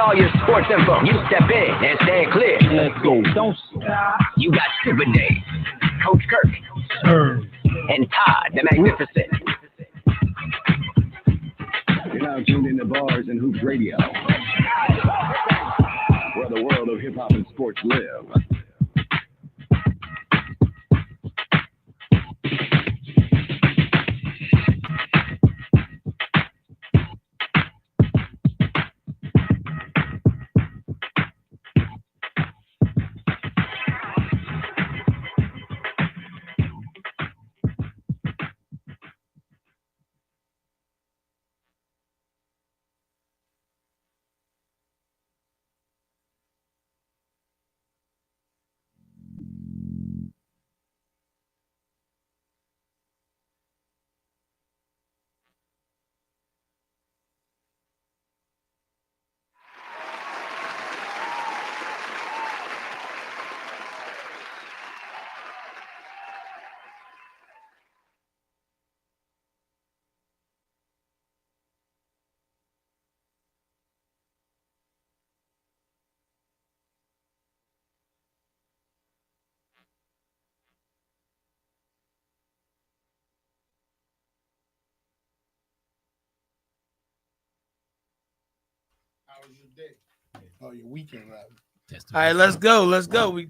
all your sports info. You step in and stand clear. Let's go. Don't stop. You got Super Dave, Coach Kirk, and Todd the Magnificent. You're now tuned into Bars and Hoops Radio, where the world of hip-hop and sports live. How was your day? Oh, your weekend, rather. All right, let's go. Let's go. We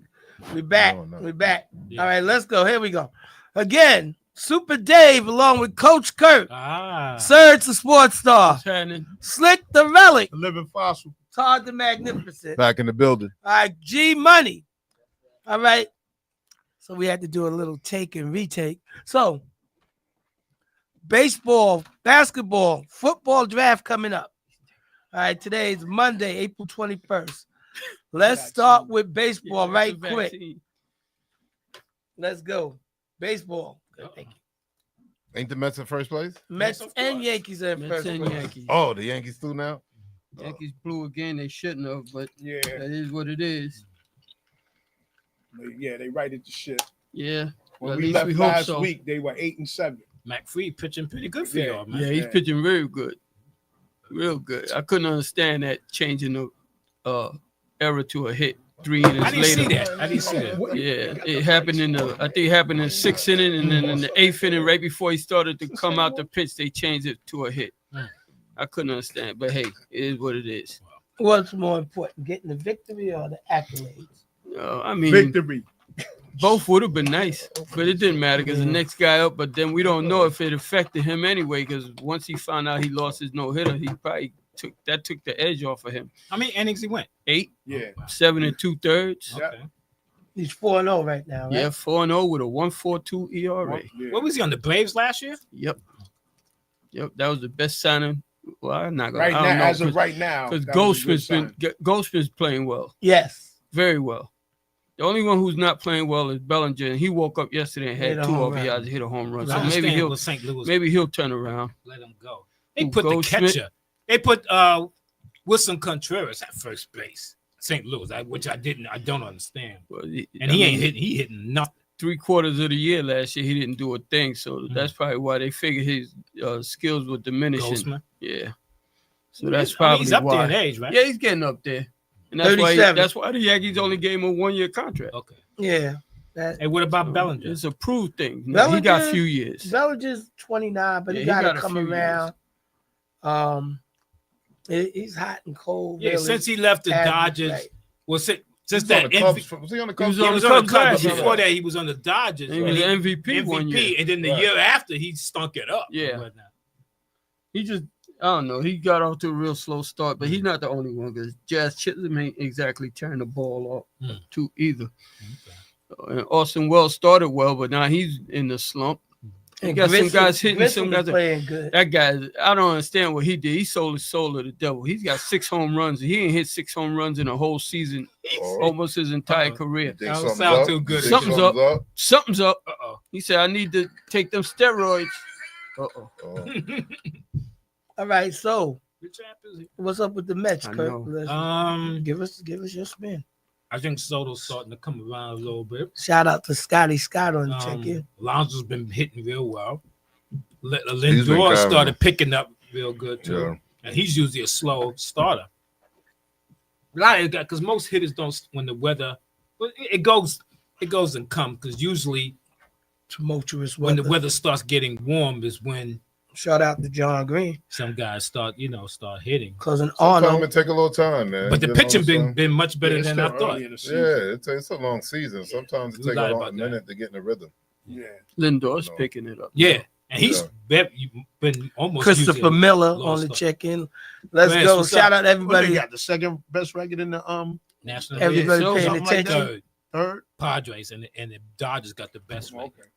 back. We back. Yeah. All right, let's go. Here we go. Again, Super Dave along with Coach Kirk. Surge the sports star. Slick the relic. The living fossil. Todd the Magnificent. Back in the building. All right, G Money. All right. So we had to do a little take and retake. So baseball, basketball, football draft coming up. All right, today is Monday, April 21st. Let's start with baseball right quick. Let's go. Baseball. Thank you. Ain't the Mets in first place? Mets and Yankees are in first place. Yankees. Oh, the Yankees too now? Yankees blew again. They shouldn't have, but yeah, that is what it is. Yeah, they righted the shit. Yeah. When we left last week, they were 8-7. McFree pitching pretty good for y'all, man. Yeah, he's pitching very good. Real good. I couldn't understand that changing the error to a hit 3 innings later. I didn't see that. Yeah, it happened I think it happened in the 6th inning, and then in the 8th inning, right before he started to come out the pitch, they changed it to a hit. I couldn't understand, but hey, it is what it is. What's more important, getting the victory or the accolades? I mean, victory. Both would have been nice, but it didn't matter because the next guy up. But then we don't know if it affected him anyway, because once he found out he lost his no-hitter, he probably took the edge off of him. How many innings he went? 8. Yeah. 7 2/3. Okay. He's 4-0 right now, right? Yeah, 4-0 with a 1.42 ERA. Yeah. What was he on the Braves last year? Yep. That was the best signing. Well, I'm not gonna. Right I don't now, know, as of right now, because Goldschmidt's playing well. Yes. Very well. The only one who's not playing well is Bellinger, and he woke up yesterday and had 2 RBIs, hit a home run. So maybe he'll turn around. Let him go. They put the catcher. They put Wilson Contreras at first base. St. Louis, which I don't understand. Well, he hitting nothing. 3/4 of the year last year, he didn't do a thing. So that's probably why they figured his skills were diminishing. Ghostman. Yeah. So that's probably he's up why. there in age, right? Yeah, he's getting up there. And that's why the Yankees only gave him a 1-year contract. Okay. Yeah. And what about Bellinger? It's a proved thing. No, he got a few years. Bellinger's 29, but he got to come around. He's hot and cold. Yeah, really. Since he left the Dodgers, since that was he on the Cubs? He was on the Cubs. Before that, he was on the Dodgers. He was an MVP 1 year, and then the year after, he stunk it up. Yeah. He just. I don't know. He got off to a real slow start, but he's not the only one because Jazz Chisholm ain't exactly turning the ball off to either. Okay. And Austin Wells started well, but now he's in the slump. He got some guys hitting, some guys playing good. That guy, I don't understand what he did. He sold his soul to the devil. He's got 6 home runs. He ain't hit 6 home runs in a whole season, almost his entire career. That don't sound too good. Something's up. Something's up. He said, I need to take them steroids. All right, so what's up with the Mets, Kirk? Give us your spin. I think Soto's starting to come around a little bit. Shout out to Scotty Scott on the check-in. Alonso's been hitting real well. Lindor started picking up real good too, and he's usually a slow starter. A lot of because most hitters don't when the weather, it goes and comes because usually tumultuous when weather. the weather starts getting warm is when Shout out to John Green. some guys start hitting. Cousin Sometimes Arnold. it take a little time, man. But the You know pitching what I'm saying? been much better than I still thought. early in the season. Yeah, it's a long season. Sometimes it You're takes right a about that. minute to get in the rhythm. Yeah. Lindor's No. picking it up. Yeah, and he's been almost Christopher usually Miller low on the start. check-in. Let's Lance, go. what's Shout up? out What, they everybody. got the second best record in the National Everybody League. paying something like attention. Third, third. Padres and the Dodgers got the best record. Okay.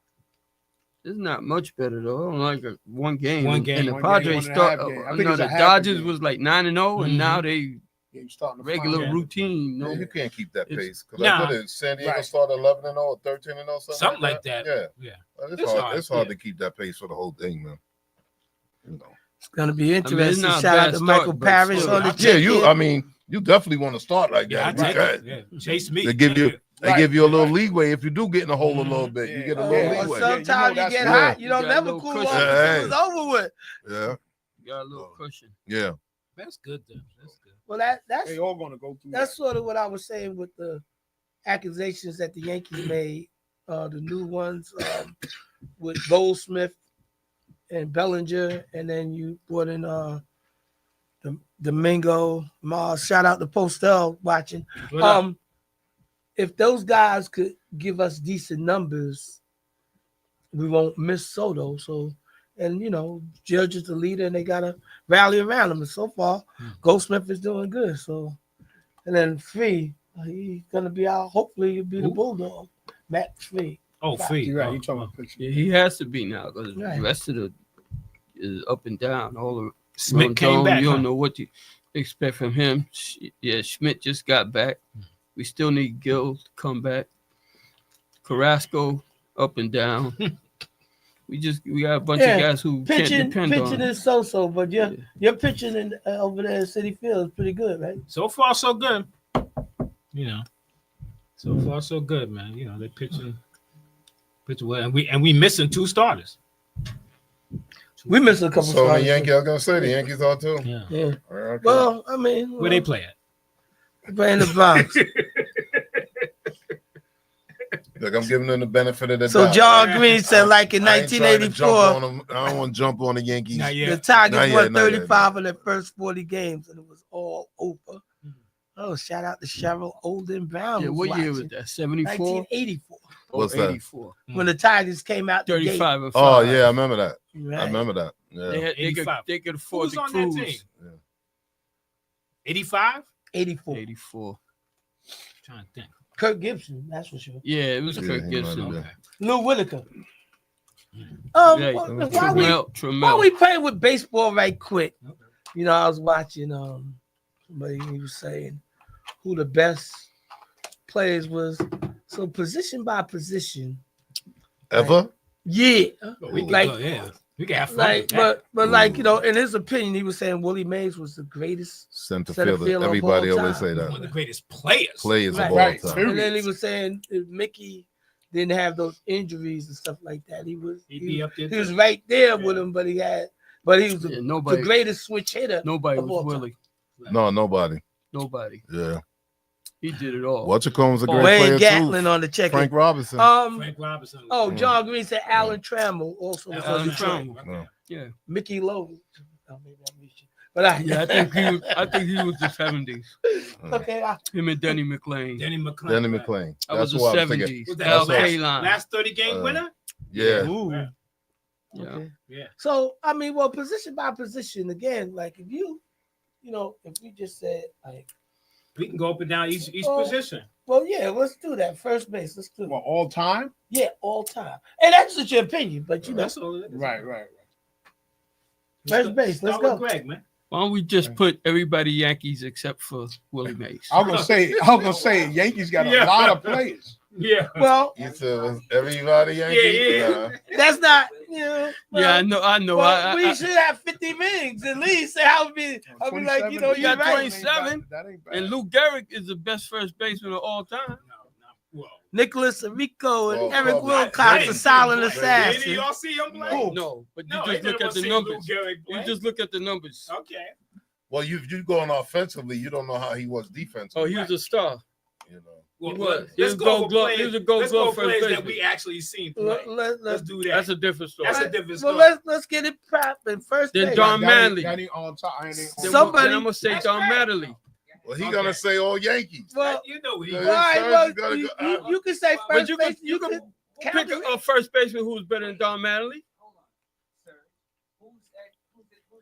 It's not much better though. I don't like one game. One And game. the One Padres game, start. 1.5 game. I think No, it's a the half a Dodgers game. was like 9-0, and now they Yeah, you starting to regular Yeah. routine. No, No, you can't keep that It's- pace. Because Nah. I did San Diego Right. started 11-0 or 13-0, Something like that. Yeah, Yeah. it's hard yeah. to keep that pace for the whole thing, man. You know. It's gonna be it's interesting. not a Shout out bad to start, Michael but Parrish still. on the Yeah, check-in. I mean, you definitely want to start like Yeah, I that. take because it. Yeah. Chase me. They give you Right, give you a little right. leeway if you do get in the hole a little bit. You Yeah. get a Oh, little Yeah. leeway. sometimes Yeah, you know you that's get right. hot. You don't You got a never little cool cushion. off Yeah, until it's over with. Yeah, got a little cushion. yeah. That's good though. That's good. Well, that's They all gonna go through. that's sort of what I was saying with the accusations that the Yankees made, the new ones with Goldsmith and Bellinger, and then you brought in Domingo, Mars. Shout out to Postel watching. What up? If those guys could give us decent numbers, we won't miss Soto. So, and Judge is the leader, and they gotta rally around him. And so far, Goldsmith is doing good. So, and then Free, he's gonna be out. Hopefully, he'll be the Who? Bulldog, Matt Free. Oh, free. You're right. Oh, You talking about pitching? Yeah, he has to be now because Right. the rest of the is up and down. All the Smith came Rondon, back. You don't huh? know what to expect from him. Yeah, Schmidt just got back. We still need Gill to come back. Carrasco up and down. we got a bunch of guys who can't Pitching depend on. is so, but your pitching in over there at City Field is pretty good, right? So far, so good. So far, so good, man. They're pitching well, and we missing 2 starters. We missed a couple So the starters. Yankees, I was gonna say the Yankees are too. Yeah. Yeah. Okay. Well, I mean, Where they play at? they play in the Bronx. Look, I'm giving them the benefit of the So doubt. John Green said, like in I ain't trying to jump 1984, on them. I don't want to jump on the Yankees. Not the yet. Tigers Not yet, won not yet, 35 of their first 40 games, and it was all over. Oh, shout out to Cheryl Olden Brown. Yeah, who's what year was watching. that? 74 1984, or What's that? 84? when the Tigers came out the gate. 35 and 5. Oh yeah, I remember that. Right. I remember that. They, Yeah. had, they, could, 85. they could afford Who's the on that team? cruise. 85? 84. 84. Trying to think. Kirk Gibson, that's for sure. Yeah, it was Yeah, Kirk he Gibson. might have Okay. Lou Whitaker. Yeah, While Trammell. we playing with baseball right quick, I was watching somebody, he was saying who the best players was. So position by position. Ever? Yeah. We can Like- go, yeah. We can have fun. Like, with that. but like, in his opinion, he was saying Willie Mays was the greatest. Center Center fielder. fielder of Everybody all always time. say One of the that. greatest players. Players Right. of all Right. time. And then he was saying if Mickey didn't have those injuries and stuff like that, he He'd be up there. he was too. right there with him, but he was Yeah, the nobody, greatest switch hitter. nobody of all was time. Willie. No, nobody. Nobody. Yeah. He did it all. Watchacomb's a great Wayne player Gatlin too. on the check. Frank Robinson. Frank Robinson. Oh, John Green said Alan Trammell also was on Alan the track. Trammell. No. Yeah. Mickey Lowe. Oh, maybe I missed you. But Yeah, I think he was the 70s. okay. Him and Denny McLean. Denny McClain. Danny right. McClain. That was That's the who I was thinking. 70s. Was that Al last, Kaline. last 30 game winner? Yeah. Ooh. Right. Yeah. Okay. Yeah. So I mean, well, position by position again. Like if you just said like, We can go up and down each Oh. position. well, yeah, let's do that. First base, let's do Well, it. all time. Yeah, all time. And that's just your opinion, but That's all it is. Right. First base, let's Start go. with Greg, man. Why don't we just put everybody Yankees except for Willie Mays? I was gonna say Yankees got a Yeah. lot of players. Yeah. Well, You said was everybody Yankees? Yeah. Nah. that's not Yeah, well, I know. Well, we I, should have 50 rings at least. I'll be like, 27, you're got right. 27. That ain't bad. and Lou Gehrig is the best first baseman of all time. No. Well, Nicholas Rico and Oh, Eric oh, Wilcox, Did a silent any of assassin. y'all see him play? Who? No, but you No, just look at the numbers. You just look at the numbers. Okay. Well, you going offensively, you don't know how he was defensively. Oh, he was a star. You know. Well, He was. Let's go players that we actually seen play. Let's do that. That's a different story. That's a different story. Well, let's get it popping first. Then base. Don Manley. That ain't on top. Somebody- Then I'm gonna say Don Manley. Well, he gonna say all Yankees. Well, you know he. Yeah, all right, Sarge, well, you gotta you, go- you can say But first you base. can count pick it. a first baseman who's better than Don Manley. Who's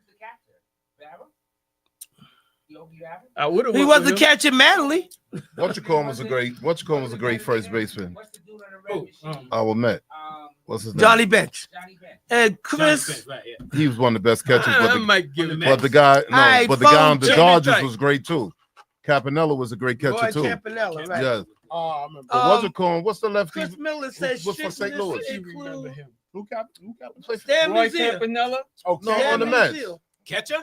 the captain? Barrow? Yogi Barrow? I would have. He wasn't catching Manley. Whatchamacallit was a great first baseman. What's the dude on the red machine? Our Met. What's his name? Johnny Bench. Johnny Bench. And Chris. Bench, right, yeah. He was one of the best catchers, I but might give it. the guy, no, Aight, but the guy on folks. the Dodgers was great too. Campanella was a great catcher Roy too. Campanella, right? Yeah. Oh, I remember. But what's the lefty? Chris Miller says What's for St. Louis? Remember him. Who got Stan Roy Musial. Campanella. Oh, No, Stan on the Mets. Musial. Catcher?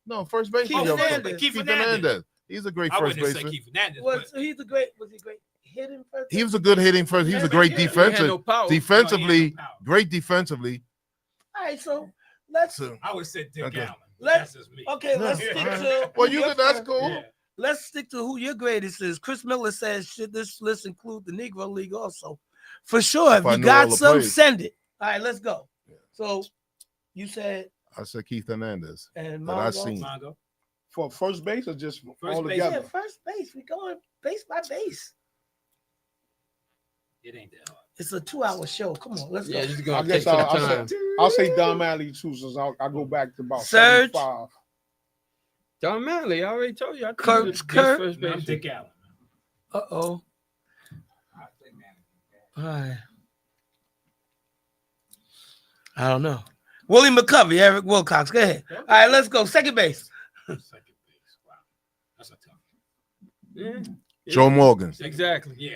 No, first base. Keith Hernandez. Keith Hernandez. He's a great I first wouldn't say baseman. Keith Hernandez. Was he great hitting first? He was a good hitting first. He was a great He had defensive. no power. Defensively, No, he had no power. great defensively. All right, so let's So, I would say Dick Okay. Allen. Let's- That's just me. okay. Let's Yeah. stick Alright. to. Well, who you your can. That's first- cool. Yeah. Let's stick to who your greatest is. Chris Miller says, should this list include the Negro League also? For sure. If I you knew got all the some, plays. send it. All right, let's go. Yeah. So you said, I said Keith Hernandez. and But I Mongo? seen. Mongo. For first base or just First all base. Yeah, together? first base. We going base by base. It ain't that hard. It's a 2-hour show. Come on, let's Yeah, go. this is I gonna guess take some I'll time. say Don Manley too, since I'll go back to about Serge? 75. Don Manley, I already told you. I think Kurt- he was the best Kurt? first No, I'm baseman. Dick Allen. Uh-oh. All right. I don't know. Willie McCovey, Eric Wilcox. Go ahead. All right, let's go. Second base. Second base. Wow. That's a tough Yeah. Joe Morgan. Exactly. one. Yeah.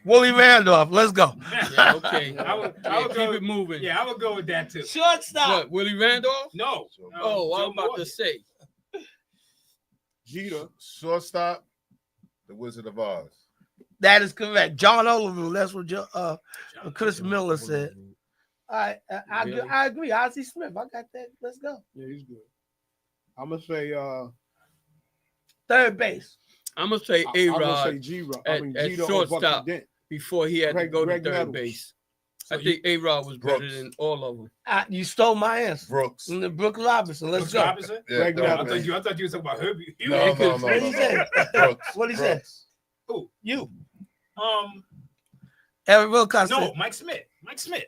Willie Randolph. Let's go. Yeah, okay. I would Yeah, go, keep it moving. Yeah, I would go with that too. Shortstop. What, Willie Randolph? No. Oh, I Joe was about Morgan. to say. Jeter. Shortstop, the Wizard of Oz. That is correct. John Oliver. That's what Chris Miller said. All right, Really? I agree. Ozzie Smith. I got that. Let's go. Yeah, he's good. I'm gonna say Third base. I'm gonna say I'm gonna say A-Rod G-Rod. at- at Jeter or shortstop. Bucky Dent. before he had to go to Greg third Nettles. base. So I think A-Rod was better Brooks. than all of them. You stole my answer. Brooks. Brooks Robinson. Let's Brooks go. Robinson? Yeah, Greg no, Nettles. man. I thought you were talking about Herbie. No, no, no, What he no. said? Brooks. What he said? Brooks. Who? You. Um, Eric Wilcox. no, said- Mike Smith. Mike Smith.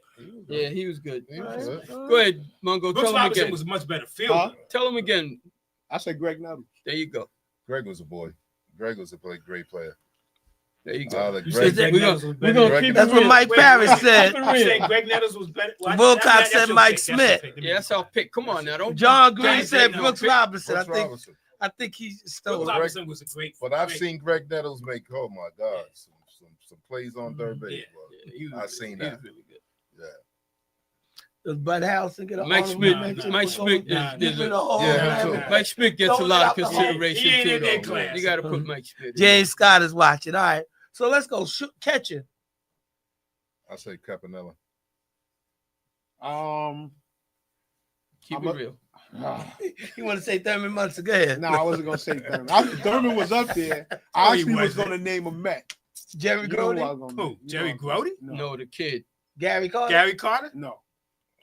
Yeah, he was good. He was good. Go ahead, Mungo. Brooks Tell him Robinson again. was a much better fielder. Tell him again. I say Greg Nettles. There you go. Greg was a boy. Greg was a great player. There you Ah, go. the You Greg- said Greg We're Nettles gonna, was we're better. gonna keep That's it what real. Mike Parrish said. I'm saying Greg Nettles was better. Well, Wilcox said your Mike pick. That's your Smith. pick. Yeah, that's our pick. Come on now. Don't John Green Greg said Nettles. Brooks Robinson. Brooks Robinson. I think he stole Brooks it. Robinson was a great. But I've great- seen Greg Nettles make, oh my God, some plays on third base. Yeah. bro. Yeah, he was I've good. seen He that. was really good. Yeah. Does Bud Harrelson get an Mike honorable Smith. mention? Mike Smith Nah, is He's in a, the Hall Yeah, of him Fame. too. Mike Smith gets a Throwing lot it of out the Hall. consideration He ain't too, in that though. class. You got to put Mike Smith. in. James Scott is watching. All right. So let's go. Catcher. I say Campanella. Keep I'm it a- real. You want to say Thurman Munson? Go ahead. No, I wasn't gonna say Thurman. Thurman was up there. I actually was gonna name a Met. Jerry You know who I Grody? was gonna Who? name. You Jerry know- Grody? No, the kid. Gary Carter? Gary Carter? No.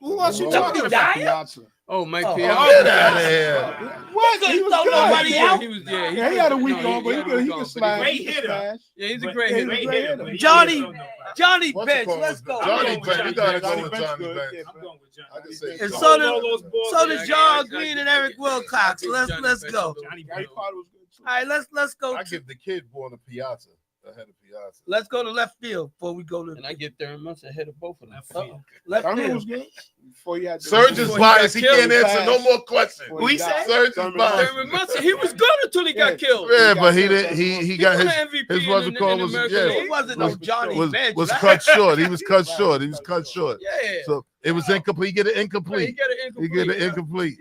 Who else you Oh, talking Tony about? Dyer? Piazza. Oh, Mike Oh, Piazza. Get out of here. What? Couldn't He was throw good. nobody Yeah, out. he was. Yeah, he was- had a week no, on, but he had a could week on, but slide. Great he could hitter. smash. Yeah, he's a But- great he's hitter. a great hitter. but he Johnny- ain't throw nobody. Johnny What's it Bench. called? Let's go. I'm Johnny going with Bench. Johnny You gotta Bench. go Johnny with Bench Johnny good. Bench. Yeah, I'm going with Johnny. I can say And Johnny so All did- those balls So that- does Yeah, John I Green get and it. Eric Wilcox. I Let's think let's Johnny go. Bench Johnny Gary Bench. Carter was good too. All right, let's go. I give the kid born to Piazza ahead of Piazza. Let's go to left field before we go to And I get Thurman Munson ahead of both of them. Left field. left Thurman was field. good. Before he had the- Surge is Before he biased. got He can't killed, answer no more questions. Before Who he died. said? Surge is Thurman biased. Thurman Munson, he was good until he got Yeah. killed. Yeah, He but got he killed, did. Thurman He He got won his an MVP his what's in it called the was American yeah League. It wasn't no Johnny was Bench. was right? cut short. He was cut Right, short. He was cut cut short. Yeah. So it was incomplete. He get an Right, he incomplete. got an He incomplete. get an incomplete.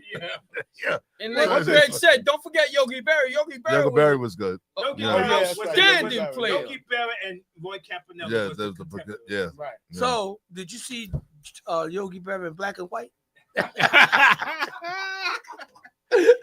Yeah. And like Well, Greg said, don't forget Yogi Berra. Yogi Berra. Yogi Berry was good. Yogi Yeah. Berra Yeah, was that's right. Standing Yogi player. Yogi Berra and Roy Campanella. Yeah, was there's the the contemporary. yeah. Right. Yeah. So, did you see Yogi Berra in black and white?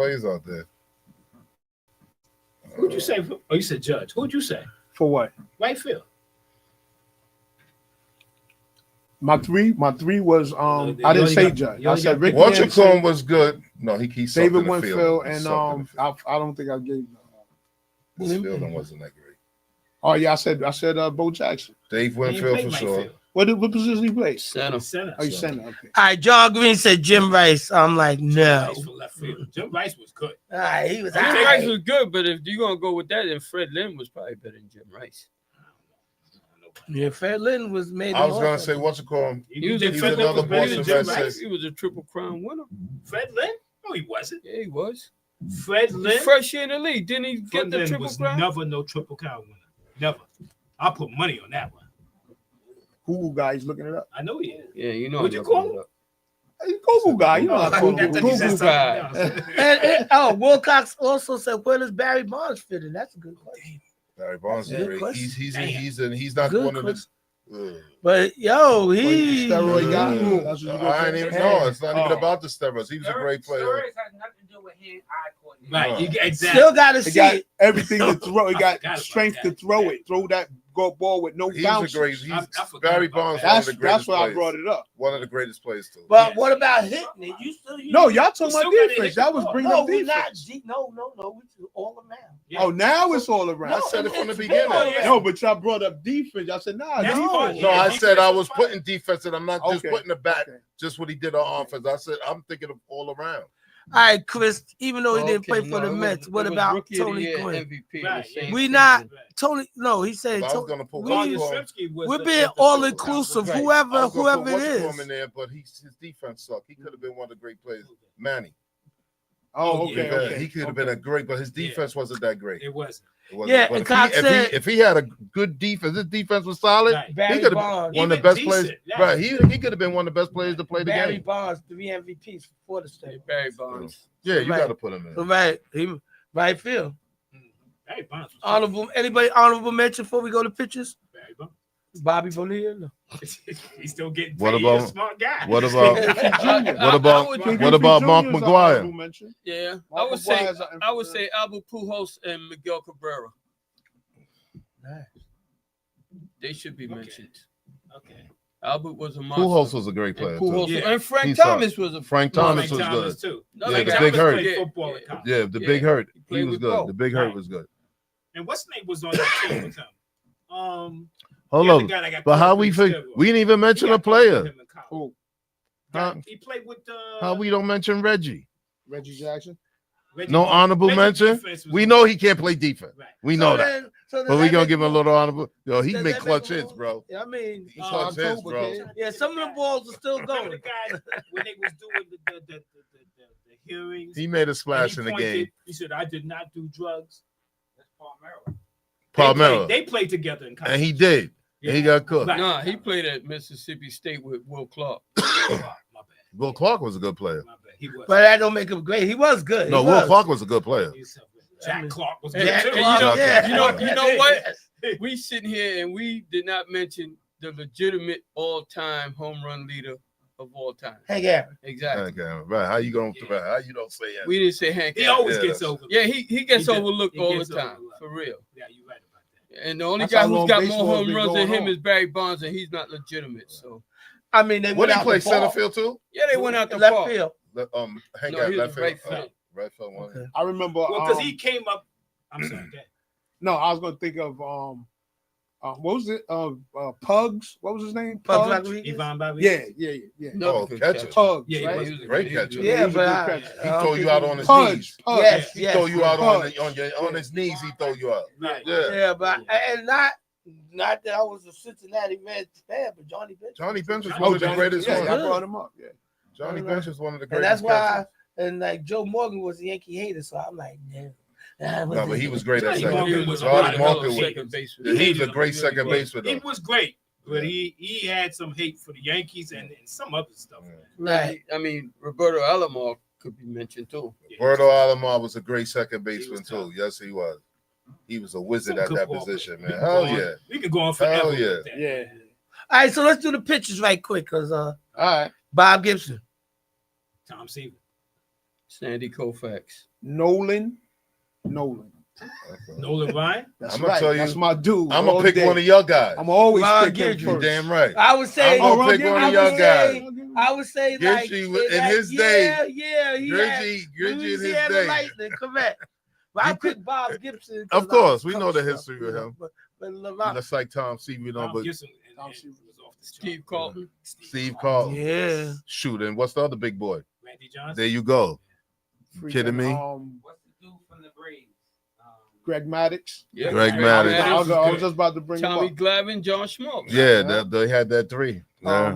players out there. Who'd you say? Oh, you said Judge. Who'd you say? For what? Right field. My three was I didn't say Judge. I said Ricky Washington was good. No, he David something to Winfield, field. and I don't think I gave His fielding wasn't that great. Oh yeah, I said Bo Jackson. Dave Winfield for sure. What position he played? Center. Oh, you center. Okay. All right, John Green said Jim Rice. I'm like, no. Rice for left field. Jim Rice was good. All right, he was. Jim all Rice right. was good, but if you're gonna go with that, then Fred Lynn was probably better than Jim Rice. Yeah, Fred Lynn was made. I was gonna say, what's it called? He was another Boston Red Sox. He was a Triple Crown winner. Fred Lynn? No, he wasn't. Yeah, he was. Fred Lynn? First year in the league, didn't he get Fred the Lynn Triple was Crown? never no Triple Crown winner. Never. I'll put money on that one. Google guy, he's looking it up. I know he is. Yeah, you know. What'd you call him? Hey, Google guy, you know how to Google guy. And Wilcox also said, where does Barry Bonds fit in? That's a good question. Barry Bonds is Good great. question. He's not Good one of his. But yo, he steroid guy. I That's what you ain't even know. It's not even about the steroids. He was a great player. Steroids has nothing to do with hand-eye coordination. Right, you get exactly. still got to He see got it. everything to throw. He got Forgot about strength that. to throw it. Throw that ball with no He bounce. was a great. I forgot Barry about Bonds. that. One of the That's greatest why I players. brought it up. One of the greatest players too. But Yes. what about hitting it? You still No, y'all talking still about gotta defense. hit That the was ball. bringing no, up we not defense. deep. No, we all around. Yeah. Oh, now it's all around. I said it from the it's beginning. been Yeah. No, but y'all brought up defense. I said, nah, That's defense. fine. No, I defense said I was was fine. putting defense, and I'm not just Okay. putting the bat. Okay. Just what he did on offense. I said I'm thinking of all around. All right, Chris. Even though he didn't play Okay, for no, the it Mets, was- what it was about Rookie of the Tony Year Gwynn? MVP Right, the same yeah. We season. not Tony. No, he said I was gonna put Tony what's called- Yastrzemski was we're the- being was the all Triple inclusive. Right. I Whoever was gonna put it what's is. called in there, but his defense sucked. He could have been one of the great players. Manny. Oh, Yeah, okay, Yeah, okay. he could have been a great, but his defense wasn't that great. It wasn't. It wasn't. Yeah, But and Cox if said- he had a good defense, his defense was solid. Right. Barry He could have Bonds. been one of the Even best decent, players. yeah. Right, he could have been one of the best players to play the Barry game. Bonds, 3 MVPs for the state. Barry Bonds. Yeah, you Right. got to put him in. So right, right field. Barry Bonds was Honorable. Anybody honorable mention before we go to pitches? Barry Bonds. Bobby Bonilla. No. He's still getting paid. What He's about- a smart guy. What about What what about Mark McGuire? Yeah, Mark I would say McGuire's an I would say Albert Pujols and Miguel Cabrera. Nice. They should be Okay. mentioned. Okay. Albert was a monster. Pujols was a great player. And, too. Pujols, Yeah. and Frank He's Thomas was a Frank no, Thomas Frank was Thomas good. too. No, Yeah, Frank the Thomas big hurt. played Yeah, football at yeah. college. Yeah, the Yeah. big hurt. He played He was with good. Bo. The big hurt Right. was good. And what's name was on that team with him? Hold the other on. guy that got But how caught we with fig- steroids. we didn't even mention He a got caught with player. him in college. Who? Huh? He played with How we don't mention Reggie? Reggie Jackson. Reggie No Bush. honorable Reggie mention. defense was We good. know he can't play defense. Right. We know that. Then, so But we gonna give him a little honorable. Yo, he Does make that clutch make a hits, little- bro. I mean, He clutch hits, October, bro. kid. yeah, some of the balls are still Remember going. the guy when they was doing the hearings? He made a and splash he in the pointed, game. He said, "I did not do drugs." That's Palmero. Palmero. They played together in college. And he did. And he got cooked. Right. Nah, he played at Mississippi State with Will Clark. My bad. Will Clark was a good player. My bad. He was. But that don't make him great. He was good. No, He Will was. Clark was a good player. Jack Clark was And- good and too. you know- Yeah. you know what? We sitting here and we did not mention the legitimate all-time home run leader of all time. Hank Aaron. Exactly. Okay, right. How you gonna? Yeah. How you don't say that? We didn't say Hank. He Aaron. always Yeah, gets that's- over. Yeah, he gets He does- overlooked he all gets the time, overlooked. for real. Yeah, you're right about that. And the only That's guy how who's long got more baseball home been runs than going him on. is Barry Bonds, and he's not legitimate. So I mean, they What went did he out play the center ball. field too? yeah, they went out the left park. field. Hank No, got he left was right field. field. Right field one. Okay. I remember. Well, because he came up. I'm sorry. go ahead. No, I was gonna think of what was it? Pugs. What was his name? Pugs Pugs. Rodriguez? Yvonne Bobby. Yeah. No, Oh, good catcher. Pugs. Yeah, he right? was He was a Great he was a- catcher. Yeah, He's a but good I catcher. He throw you out on his Pugs. knees. Pugs. Yes, He yes. throw you out Pugs. on his knees. He throw you out. Right. Yeah. Yeah, but and not that I was a Cincinnati Reds fan, but Johnny Bench. Johnny Bench was Oh, one of the Johnny- greatest yeah, ones. I brought him up. Yeah. Johnny Bench is one of the And greatest that's why, catchers. and like Joe Morgan was a Yankee hater, so I'm like, no. No, but he was great at Johnny second. Morgan was Johnny a Morgan hell of a was second baseman. he was a hated great him. second He baseman. He though. was great, but Yeah. he had some hate for the Yankees and some other stuff. Right. I mean, Roberto Alomar could be mentioned too. Roberto Alomar was a great second He baseman was too. tough. Yes, he was. He was a wizard Some at good that ball position, players. man. We can Hell go on- yeah. We can go on forever. Hell with yeah. that. Yeah. All right, so let's do the pitches right quick, because All right. Bob Gibson. Tom Seaver. Sandy Koufax. Nolan. Nolan Ryan. That's I'ma right. tell you- That's my dude. I'm all gonna pick day. one of your guys. I'm always Ron pick him Guidry. You first. damn right. I would say, I'm gonna pick Ron one of Guidry. your guys. I would say like Guidry in like, his yeah, day. yeah, he had Gridgy in his Louisiana day. Lightning, correct. I picked Bob Gibson. Of course, we know the history of him. But Lamont, Just like Tom Seaver, but Steve Carlton. Steve Carlton. Yeah. Shoot, and what's the other big boy? Randy Johnson. There you go. You kidding me? What's the dude from the Braves? Greg Maddox. Yeah, Greg Maddox. I was just about to bring Tommy him up. Glavine, John Schmaltz. Yeah, they had that three. Yeah.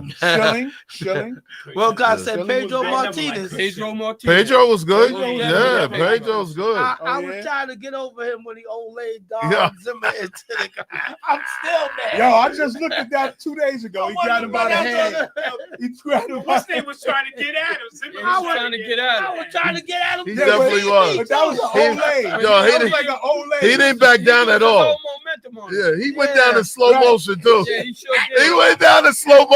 Shilling. Wilcox said Shilling Pedro was Martinez. Pedro Martinez. Pedro was good. Pedro- Yeah, Pedro- Pedro's good. I was yeah. trying to get over him when he old laid Yeah. Don Zimmer into the I'm still mad. Yo, I just looked at that 2 days ago. He grabbed him by the hand. He grabbed him by What's the name was trying to get at him? He was trying to get at I him. was trying to get at him. He Yeah, definitely but was. that was an old lady. Yo, he That was didn't- like an old lady. He didn't back down at all. No momentum on him. Yeah, he went Yeah. down in slow Right. motion too. Yeah, he sure did. He went down in slow motion,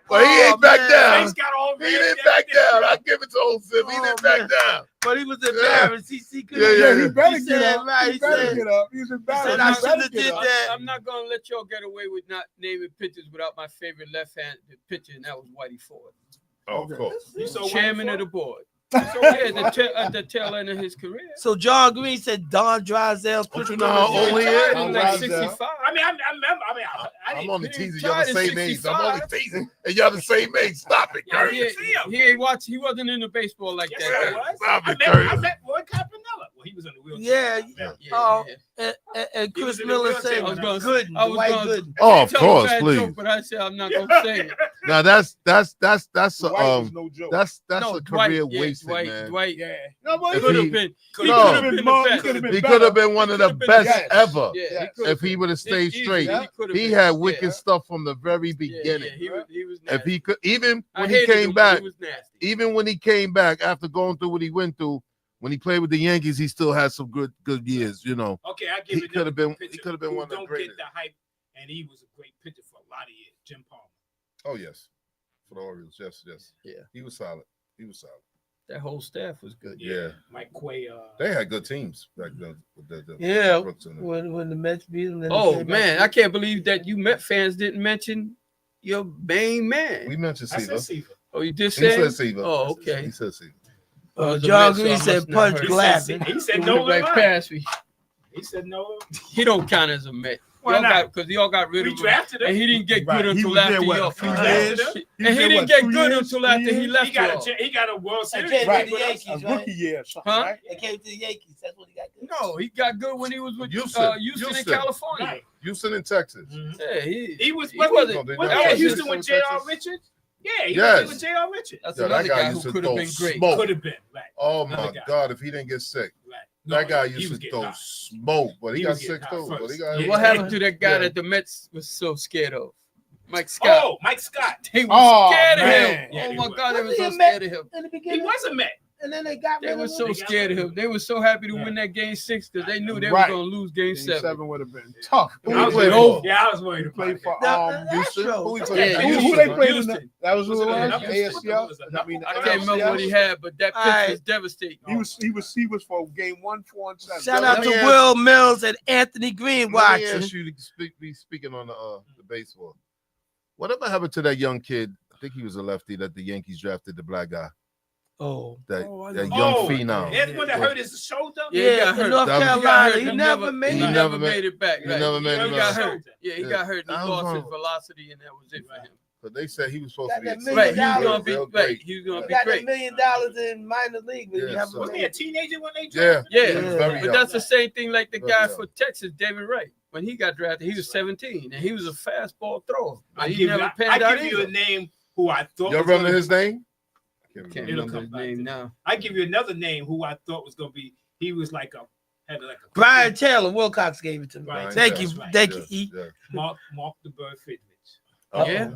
but he Oh, ain't back man. down. Face got all He red didn't and back everything. down. I give it to old Sim. He Oh, didn't back man. down. But he was embarrassed. He couldn't. Yeah, Yeah, he yeah. better He get said, up. right, He he better said- get up. He's said, embarrassed. I He better should've get did up. that. I'm not gonna let y'all get away with not naming pitchers without my favorite left-handed pitcher, and that was Whitey Ford, Oh, of course. You saw chairman White of the Ford? board. So yeah, at the tail end of his career. So John Green said Don Drysdale. Don't you know how old he Retired is? in like 65. I mean, I remember. I I'm didn't. only He teasing. Y'all the retired in same age. I'm only 65. teasing. And y'all the same age. Stop it, Yeah, Kurt. He ain't watch. He wasn't into baseball like Yes, that. I was. Stop I it, met Kurt. Roy Campanella. Well, he was in the wheelchair. Yeah. Yeah, Oh, yeah. and He was Chris in the Miller wheelchair said when I was gonna- good. I was Dwight gonna- Gooden. Oh, of Tell a course, bad please. joke, but I said I'm not gonna say it. Now that's White was no joke. that's No, a Dwight, career yeah, wasted, Dwight, man. Dwight, Yeah. No, but If could he- have been. He No. could have been the He best. could've been He could have been one of the He could've been best yes. ever Yeah, if he would have stayed Easy, straight. Yeah. could've He been. had wicked Yeah. stuff from the very Yeah, beginning. yeah, he was If nasty. he could, even I when he hated came him, but back, he was nasty. even when he came back after going through what he went through, when he played with the Yankees, he still had some good years. You know, Okay, I He give it. could've been- pitcher he could've been who one of the don't greatest. get the hype, and he was a great pitcher for a lot of years. Jim Palmer. oh yes, for the Orioles, yes, Yeah. he was solid. He was solid. That whole staff was good. Yeah. Mike Quay. They had good teams back then. With the Yeah, Brooks and them. when the Mets beat them. then they Oh came back. man, I can't believe that you Met fans didn't mention your main man. We mentioned I Seaver. said Seaver. Oh, you just He said? said Seaver. Oh, okay. He said Seaver. Oh, it's a John Met, so Green I said must not punch heard. Glavine. He said He no. went right Line. past me. He said no. He don't count as a Met. Why not? Because y'all got rid We of him. drafted him. And he didn't get Right. good He until was there, after what, y'all. a few And years? he was didn't there, get what, good 2 years, until after 3 he years? left He got y'all. he got a World Series. came Right. to the Yankees, A right? rookie year or something, Huh? right? They came to the Yankees. That's what he got good. No, he got good when he was with Houston. Houston in Houston. California. Right. Houston in Texas. Mhm. Yeah, He was. he Was wasn't. they Was not he at Texas? Houston with J.R. Texas? Richards? Yeah, he Yes. was with J.R. Richards. That's Yo, that another guy guy used who to could have throw been great. smoke. Could have been right. Oh Another my guy. God! If he didn't get sick, Right. that guy he used was to getting throw hot. smoke. But he He got was getting sick hot too. But he first. got Yeah. What happened to that guy Yeah. that the Mets was so scared of? Mike Scott. Oh, Mike Scott. They were Oh, scared of man. him. Yeah, Oh they my were. God, they were Wasn't so he a Met? scared of him. In the He beginning, was a Met. and then they got They rid were of so him. scared of him. They were so happy to Yeah. win that game 6 because they knew they Right. were going to lose game Game 7. 7 would have been tough. Who I he was played worried. for? Yeah, I was worried He about played it. for Houston. Astros. Who he Yeah, played for? who Houston. they played in Houston. that was who it Was it was? a ASCL. was it I mean, I can't remember what he NLCS? had, but that pitch Alright. was devastating. He was for game 1, 4, and 7. Shout Let out to me ask- Will Mills and Anthony Green Let me watching. ask you to be speaking on the baseball. Whatever happened to that young kid? I think he was a lefty that the Yankees drafted, the black guy, Oh, that, Oh, I that know. young Oh, phenom. that's when they hurt his shoulder. Yeah, he yeah, got hurt. in North That was- Carolina, He he never made he He it. never never made it back. he right. never made He it got back. hurt. Yeah, he Yeah. got hurt. He That was lost his wrong. velocity, and that was it for him. But they said he was supposed Got to be that excited. Right, he $1 was gonna be Real right. great. He was gonna He be got great. $1 million in minor league, but he Yeah, never so- Wasn't he a teenager when they Yeah. drafted Yeah, him? He was very but young. that's the same thing like the Very guy young. for Texas, David Wright. When he got drafted, he was 17, and he was a fastball thrower. I But he give never you, panned I out give you a either. name who I thought. Y'all was remember gonna- his name? I can't Can't It'll remember come his back name to me. now. I give you another name who I thought was gonna be. He was like a Brian Taylor, Wilcox gave it to me. Right. Thank you, That's right. thank Yeah, you. yeah. Mark the Bird Fidrich. Oh, Yeah.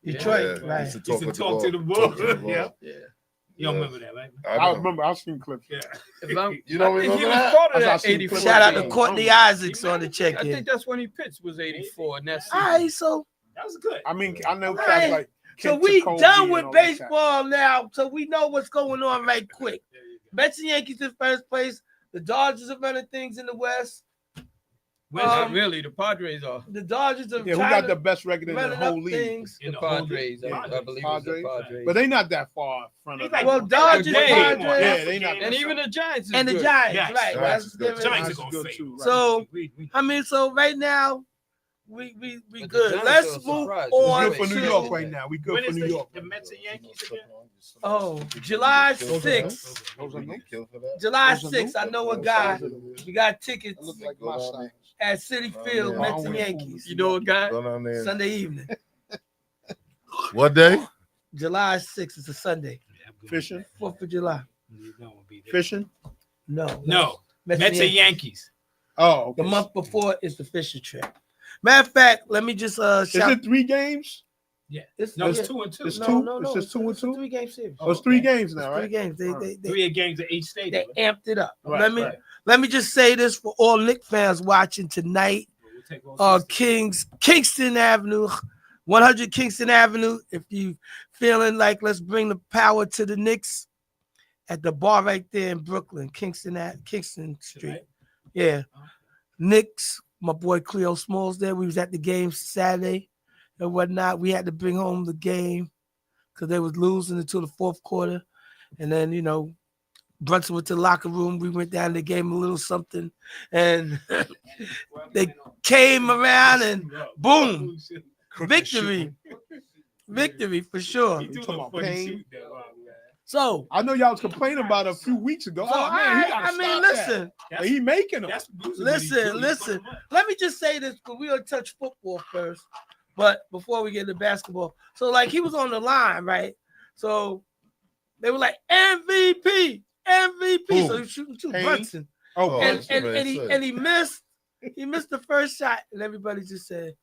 Detroit, Yeah, right? Used to Used talk, to with talk the to the ball. ball. Talk to the ball. Yeah. Yeah. You don't Yeah. remember that, right? I remember. I've seen clips. Yeah. If I'm, You don't I think he remember was that? part of That's that how I seen 84. Shout out to team. Courtney Isaacs on the I check-in. think that's when he pitched was 84, and that's All right, so That was good. I mean, I know All guys right. like. so Kent we Jacoby done and with all that kind. baseball now, so we know what's going on right quick. There you go. Mets and Yankees in first place. The Dodgers are running things in the West. Not really. The Padres are. The Dodgers are who got the best record in the whole league? Things. The Padres. I believe it's the Padres. But they not that far in front of them. Well, Dodgers, Yeah, Padres, they not. And even the Giants is and the good. Giants, right? Giants That's is good. Giants That's are gonna good fade. too. Right. So We I mean, so right now we But the good. Giants Let's are a move surprise. on Good for New to York right now. We good When for is New York. the Mets and Yankees again? July Those are 6th. Those are You new. get killed for that? July Those are 6th. I new. know a guy. We got tickets It look like my side. at City Field, yeah. Mets and Always Yankees, You know a guy? Go down there. Sunday evening. What day? July 6th is a Sunday. Fishing, 4th of July. fishing. No. Mets Mets and Yankees. Oh, okay. The month before is the fishing trip. Matter of fact, let me just Is shout. it 3 games? Yeah. It's, No, it's yeah. 2 and 2. It's No, two? no, It's no. just 2 and It's a 2? 3-game series. Oh, it's 3 games It's now, 3 right? games. They 3 games at each stadium. they amped it up. Right, let right. me just say this for all Knicks fans watching tonight. Kingston Avenue, 100 Kingston Avenue. If you feeling like let's bring the power to the Knicks, at the bar right there in Brooklyn, Kingston Street. Yeah, Knicks. My boy Cleo Smalls there. We was at the game Saturday and whatnot. We had to bring home the game because they was losing until the 4th quarter, and then Brunson went to the locker room. We went down. They gave him a little something, and they came around and boom, victory for sure. You talking about pain? So I know y'all was complaining about it a few weeks ago. So, Oh man, he gotta I mean, stop listen, that. But he making them. listen. Let me just say this because we gonna touch football first, but before we get to basketball. So like he was on the line, right? So they were like MVP. Who? So he was shooting 2 Payne? Brunson, Oh, And- and he missed the first shot, and everybody just said.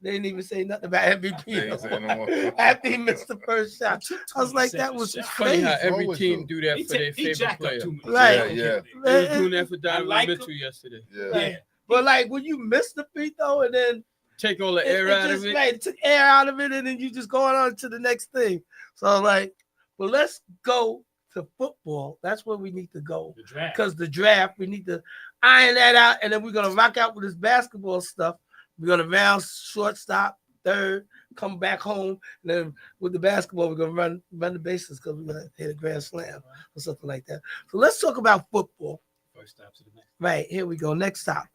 They didn't even say nothing about MVP. They ain't saying no more. After he missed the first shot, I was like, "That was It's funny how crazy." every Always team do. do that for their favorite player. Right. Yeah, They was doing that for Donovan like Mitchell yesterday. yeah. But like when you miss the free throw and then Take all the air out just, of it. Right, it took air out of it, and then you just going on to the next thing. So like, well, let's go to football. That's where we need to go because the draft. We need to iron that out, and then we're gonna rock out with this basketball stuff. We're gonna round shortstop, third, come back home, and then with the basketball, we're gonna run the bases because we're gonna hit a grand slam or something like that. So let's talk about football. First stop to the next. Right, here we go. Next stop.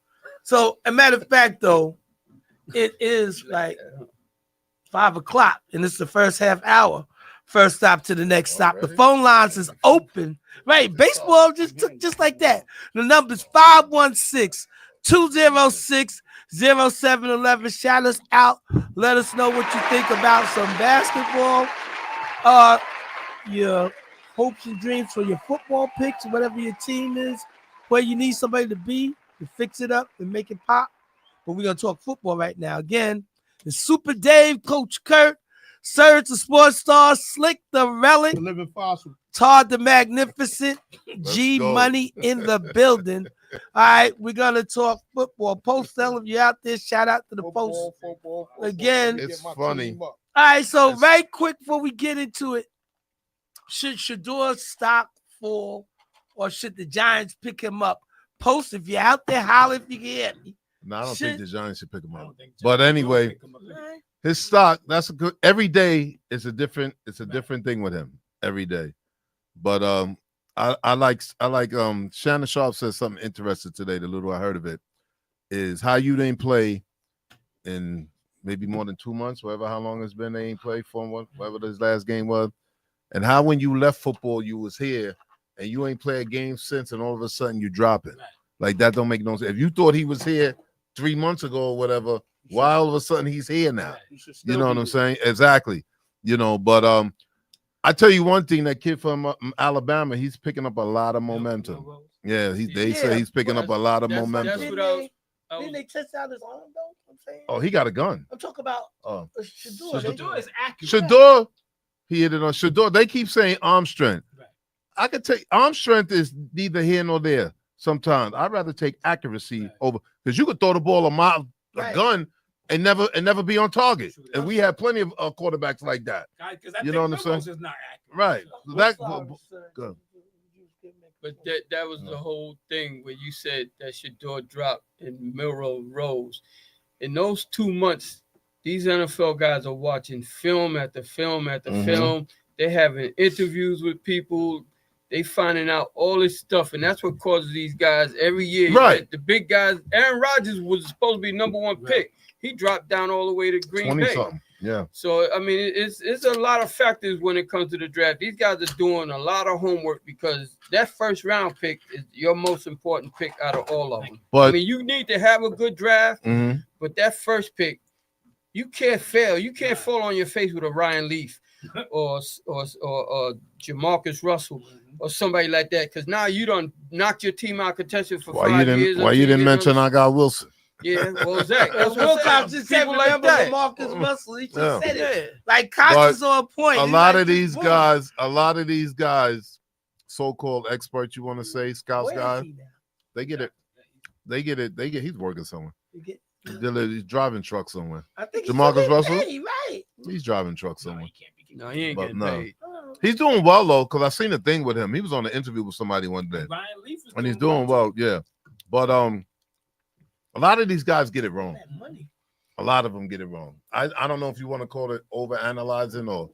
So, a matter of fact, though, it is like 5 o'clock, and it's the first half hour. First stop to the next stop. The phone lines is open. Right, baseball just took just like that. The number's 516-206-0711. Shout us out. Let us know what you think about some basketball. Your hopes and dreams for your football picks, whatever your team is, where you need somebody to be to fix it up and make it pop. But we're gonna talk football right now. Again, it's Super Dave, Coach Kurt, Serge the Sports Star, Slick the Relic, The living fossil. Todd the Magnificent, G go. Money in the building. All right, we're gonna talk football. Post tell if you're out there. Shout out to the post. Football. Again. Let me It's get my funny. team up. All right, so Yes. right quick before we get into it, should Shador stock fall or should the Giants pick him up? Post if you're out there, holler if you can hear me. No, I don't Shit. think the Giants should pick him I up. don't think But Giants anyway, will pick him up. All right. his stock, that's a good every day is a different thing with him every day. But I like Shannon Sharp said something interesting today, the little I heard of it, is how you didn't play in maybe more than 2 months, whatever how long it's been they ain't played for one, whatever his last game was. And how when you left football, you was here and you ain't played a game since, and all of a sudden you drop it. Like that don't make no sense. If you thought he was here 3 months ago or whatever, why all of a sudden he's here now? You know what I'm saying? Exactly. But I tell you one thing, that kid from Alabama, he's picking up a lot of momentum. Yeah, they say he's picking up a lot of momentum. That's what Didn't they test out his arm though? I'm saying. Oh, he got a gun. I'm talking about Shador. Shador is accurate. Shador, he hit it on Shador. They keep saying arm strength. Right. I could take arm strength is neither here nor there. Sometimes I'd rather take accuracy over, because you could throw the ball a gun and never be on target. And we have plenty of quarterbacks like that. You know what I'm saying? Is not accurate. Right. So that good. But that was the whole thing where you said that Shador dropped and Milroe rose. In those 2 months, these NFL guys are watching film after film after film. They're having interviews with people. They finding out all this stuff, and that's what causes these guys every year. Right. The big guys. Aaron Rodgers was supposed to be #1 pick. He dropped down all the way to Green Bay. 20-something. Yeah. So I mean, it's a lot of factors when it comes to the draft. These guys are doing a lot of homework because that first round pick is your most important pick out of all of them. But I mean, you need to have a good draft, but that first pick, you can't fail. You can't fall on your face with a Ryan Leaf or Jamarcus Russell or somebody like that, because now you done knocked your team out of contention for 5 years. Why you didn't mention I got Wilson? Yeah, well, Zach, that's what Wilcox just said, people like remember that. Marcus Russell. He just Yeah. said it. Like Cox is on point. A He lot like of his these guys, so-called experts, you want to say, scouts Where is guys, he now? they get it. He's working somewhere. He He's driving truck somewhere. I think Jamarcus Russell? right? He's driving truck somewhere. No, he ain't But getting no. paid. He's doing well though, because I seen a thing with him. He was on an interview with somebody one day, Ryan Leaf is and he's doing well. Yeah, but a lot of these guys get it wrong. A lot of them get it wrong. I don't know if you want to call it over analyzing or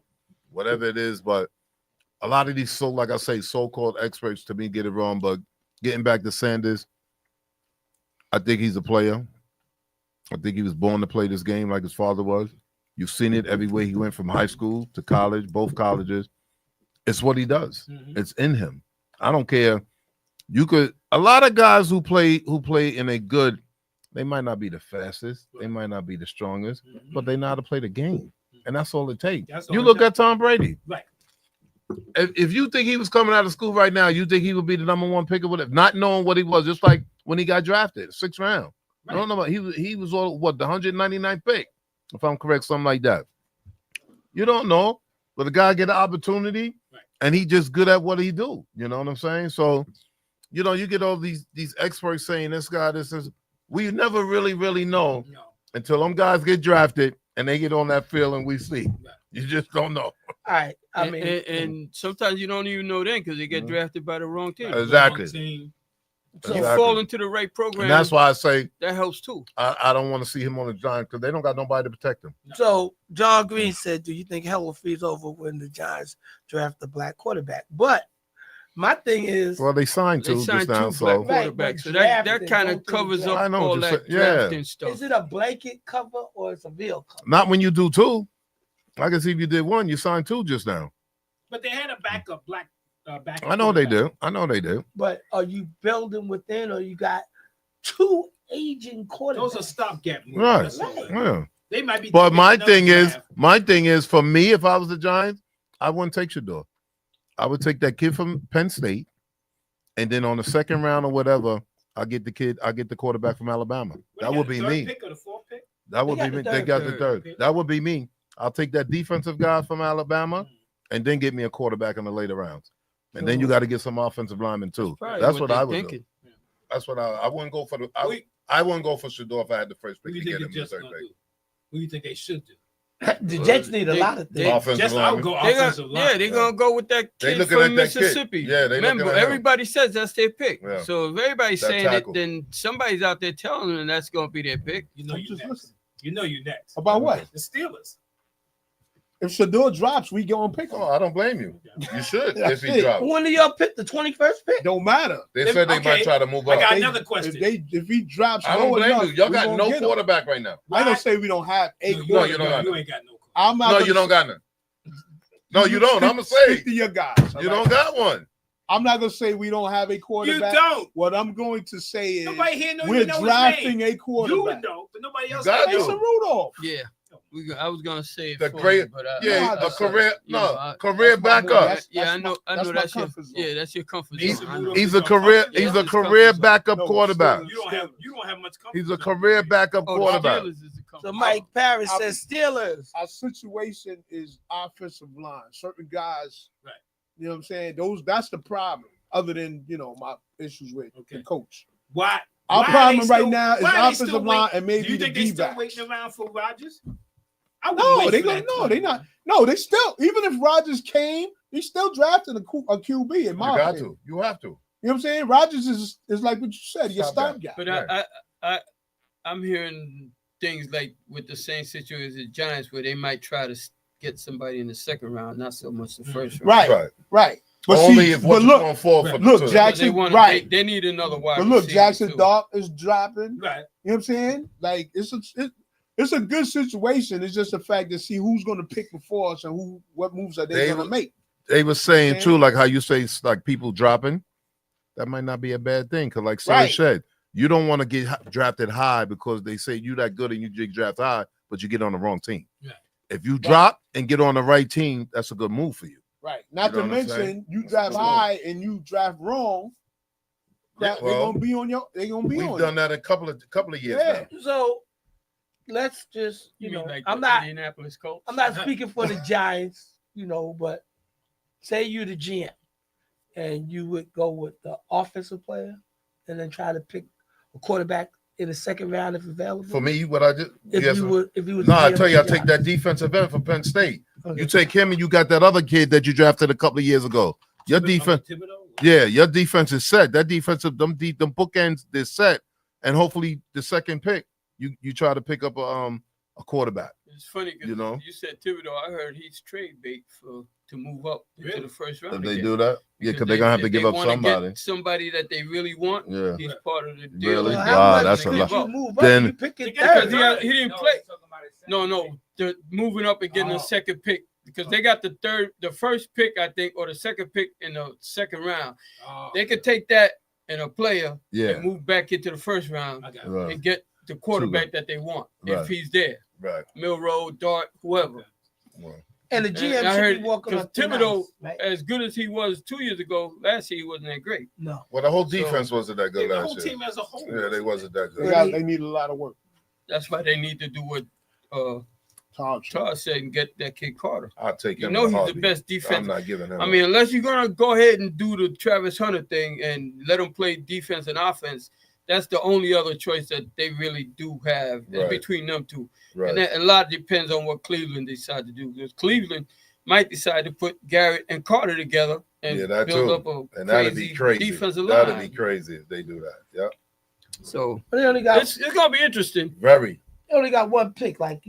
whatever it is, but a lot of these so-called experts to me get it wrong. But getting back to Sanders, I think he's a player. I think he was born to play this game like his father was. You've seen it everywhere he went from high school to college, both colleges. It's what he does. It's in him. I don't care. A lot of guys who play in a good, they might not be the fastest, they might not be the strongest, but they know how to play the game. And that's all it takes. You look at Tom Brady. Right. If you think he was coming out of school right now, you think he would be the #1 pick or whatever, not knowing what he was, just like when he got drafted, 6th round. I don't know about he was all the 199th pick, if I'm correct, something like that. You don't know, but the guy get an opportunity, and he just good at what he do. You know what I'm saying? So, you get all these experts saying this guy, this is. We never really know until them guys get drafted and they get on that field and we see. You just don't know. All right. I mean, and sometimes you don't even know then because they get drafted by the wrong team. Exactly. So you fall into the right program. And that's why I say that helps too. I don't want to see him on the Giants because they don't got nobody to protect him. So John Green said, "Do you think hell will freeze over when the Giants draft a black quarterback?" But my thing is, well, they signed two just now, so quarterbacks. So that kind of covers up all that drafting stuff. Is it a blanket cover or it's a veil cover? Not when you do two. I can see if you did one, you signed two just now. But they had a backup black. I know they do. But are you building within, or you got two aging quarterbacks? Those are stopgap moves. Right. Yeah. They might be. But my thing is, for me, if I was the Giants, I wouldn't take Shador. I would take that kid from Penn State, and then on the 2nd round or whatever, I get the quarterback from Alabama. That would be me. Pick or the 4th pick? That would be me. They got the 3rd. That would be me. I'll take that defensive guy from Alabama, and then get me a quarterback in the later rounds. And then you got to get some offensive linemen too. That's what I would do. That's what I wouldn't go for I wouldn't go for Shador if I had the first pick to get him in the 3rd pick. What do you think they should do? The Jets need a lot of things. Offensive linemen. They're gonna go with that kid from Mississippi. Yeah, they remember everybody says that's their pick. Yeah. So if everybody's saying it, then somebody's out there telling them that's gonna be their pick. You know you next. About what? The Steelers. If Shador drops, we go and pick him. Oh, I don't blame you. You should if he drops. When do y'all pick the 21st pick? Don't matter. They said they might try to move up. I got another question. If he drops, I don't blame you. Y'all got no quarterback right now. I don't say we don't have a quarterback. No, you don't got You ain't got no. I'm not. No, you don't got none. No, you don't. I'm gonna say to your guys. You don't got one. I'm not gonna say we don't have a quarterback. You don't. What I'm going to say is nobody here knows we're drafting a quarterback. You would know, but nobody else knows. Mason Rudolph. Yeah. I was gonna say it the for great, you, but career backup. I know that's your comfort zone. He's a career backup quarterback. You don't have much comfort. He's a career backup quarterback. So Mike Parrish says Steelers. Our situation is offensive line. Certain guys, right? You know what I'm saying? That's the problem. Other than my issues with the coach. Why? Our problem right now is offensive line and maybe do you the think they D-backs. still waiting around for Rodgers? No, they're not. No, they still. Even if Rodgers came, he's still drafting a QB. In my opinion, You have to. You know what I'm saying? Rodgers is like what you said. He's a stopgap. But I'm hearing things like with the same situation as the Giants, where they might try to get somebody in the second round, not so much the first round. Right. But only if what's going to fall for look, Jackson. They need another wide. But look, Jackson Dart is dropping. Right. You know what I'm saying? Like it's a good situation. It's just the fact to see who's going to pick before us and what moves are they going to make. They were saying too, like how you say, like people dropping. That might not be a bad thing, because like Sarge said, you don't want to get drafted high because they say you that good and you get drafted high, but you get on the wrong team. Yeah. If you drop and get on the right team, that's a good move for you. Right. Not to mention you draft high and you draft wrong. They're gonna be on your. They're gonna be on. We've done that a couple of years now. So let's just like I'm not Indianapolis Colts. I'm not speaking for the Giants, but say you're the GM and you would go with the offensive player and then try to pick a quarterback in the second round if available. For me, what I did, if you would, I tell you, I take that defensive end from Penn State. Okay. You take him, and you got that other kid that you drafted a couple of years ago. Your defense, your defense is set. That defensive, them bookends, they're set, and hopefully the second pick, you try to pick up a quarterback. It's funny because you said Thibodeau. I heard he's trade bait to move up into the first round. If they do that, because they're gonna have to give up somebody that they really want. Yeah, he's part of the deal. Really? Wow, that's a lot. Then because he didn't play. No, they're moving up and getting a second pick because they got the first pick, I think, or the second pick in the second round. They could take that and a player and move back into the first round and get the quarterback that they want if he's there. Right. Milroe, Dart, whoever. Right. And the GM should be walking on Thibodeau, as good as he was 2 years ago, last year he wasn't that great. No. Well, the whole defense wasn't that good last year. The whole team as a whole. Yeah, they wasn't that good. They need a lot of work. That's why they need to do what Todd said and get that kid Carter. I'll take him. He's the best defense. I'm not giving him. I mean, unless you're gonna go ahead and do the Travis Hunter thing and let him play defense and offense, that's the only other choice that they really do have between them two. Right. And a lot depends on what Cleveland decide to do. Because Cleveland might decide to put Garrett and Carter together and build up a crazy defensive line. That'd be crazy if they do that. Yep. So but they only got it's gonna be interesting. Very. They only got one pick, like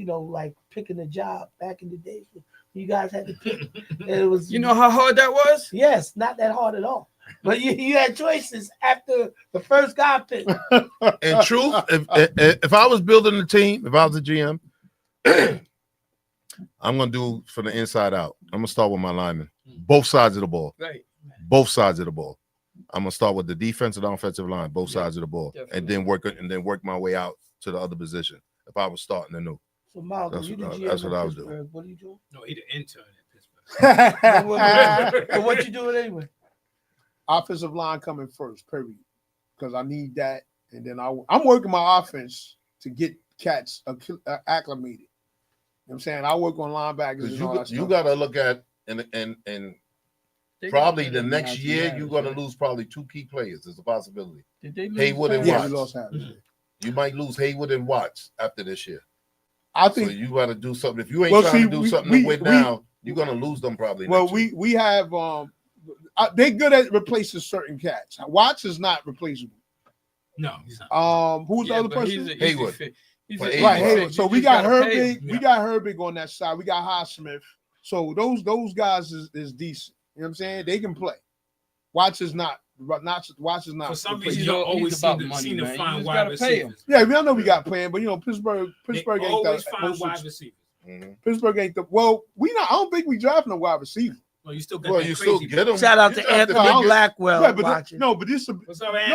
picking a job back in the day. You guys had to pick. And it was how hard that was? Yes, not that hard at all. But you had choices after the first guy picked. In truth, if I was building the team, if I was a GM, I'm gonna do from the inside out. I'm gonna start with my linemen, both sides of the ball. Right. Both sides of the ball. I'm gonna start with the defensive and offensive line, both sides of the ball, definitely. and then work my way out to the other position. If I was starting anew. So Malcolm, that's what I was doing. What are you doing? No, he's the intern at Pittsburgh. So what you doing anyway? Offensive line coming first, period. Because I need that, and then I'm working my offense to get cats acclimated. You know what I'm saying? I work on linebackers and all that stuff. You got to look at and probably the next year you're going to lose probably two key players. There's a possibility. Haywood and Watts. We lost half. You might lose Haywood and Watts after this year. I think so. You got to do something. If you ain't trying to do something to win now, you're going to lose them probably. Well, we have they're good at replacing certain cats. Watts is not replaceable. No, he's not. Who's the other person? Haywood. Haywood. So we got Herbig. We got Herbig on that side. We got Highsmith. So those guys is decent. You know what I'm saying? They can play. Watts is not. Watts is not. For some reason, you always seem to find wide receivers. Yeah, we all know we got playing, but Pittsburgh ain't always find wide receivers. Mm-hmm. Pittsburgh ain't the. Well, I don't think we drafting a wide receiver. Well, you still got still get them. Shout out to Anthony Blackwell. Yeah,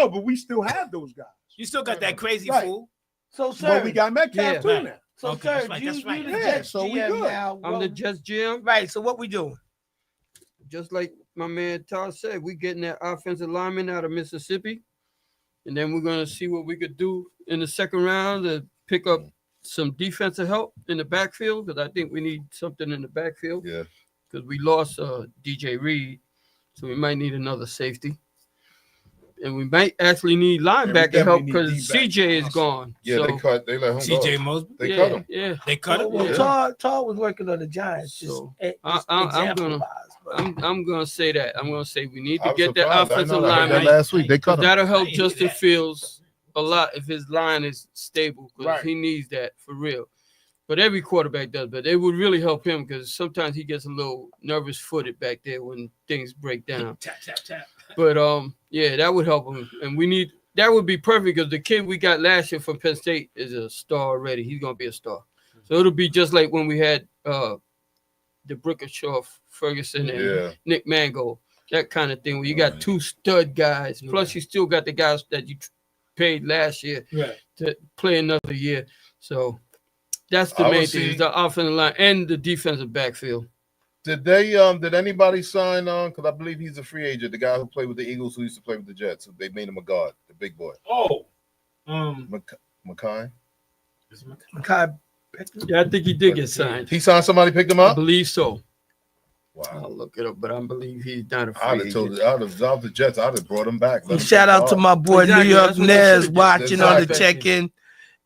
but we still have those guys. You still got that crazy fool. So, sir, well, we got Metcalf too now. So, okay, sir, that's right. you the Jets so we GM good. now. I'm the Jets GM. Right. So what we doing? Just like my man Todd said, we getting that offensive lineman out of Mississippi, and then we're gonna see what we could do in the second round to pick up some defensive help in the backfield because I think we need something in the backfield. Yeah. Because we lost DJ Reed, so we might need another safety. And we might actually need linebacker help because CJ is gone. Yeah, so, they let him CJ go. Mosby? They cut him. Yeah. They cut him? Well, Todd was working on the Giants. So, I'm gonna I'm gonna say that. I'm gonna say we need I to was get that surprised. I offensive know that. I heard that lineman. last week. They cut him. That'll help I hear Justin that. Fields a lot if his line is stable, because Right. he needs that for real. But every quarterback does. But it would really help him because sometimes he gets a little nervous footed back there when things break down. Tap, tap, tap. But yeah, that would help him. And that would be perfect because the kid we got last year from Penn State is a star already. He's gonna be a star. So it'll be just like when we had the Brickenshaw, Ferguson, and Nick Mangold, that kind of thing where you got two stud guys. Plus, you still got the guys that you paid last year to play another year. So that's the main thing: is the offensive line and the defensive backfield. Did they did anybody sign on? Because I believe he's a free agent. The guy who played with the Eagles, who used to play with the Jets, they made him a guard, the big boy. Oh, Makai. Makai. Yeah, I think he did get signed. He signed somebody, picked him I up. believe so. Wow. I'll look it up, but I believe he's not a free I'd have agent. told I'd have the Jets. I'd have brought him back. Let him Shout get out to guard. my boy Exactly, New York that's what they Nez should've did. watching on the Exactly. check-in.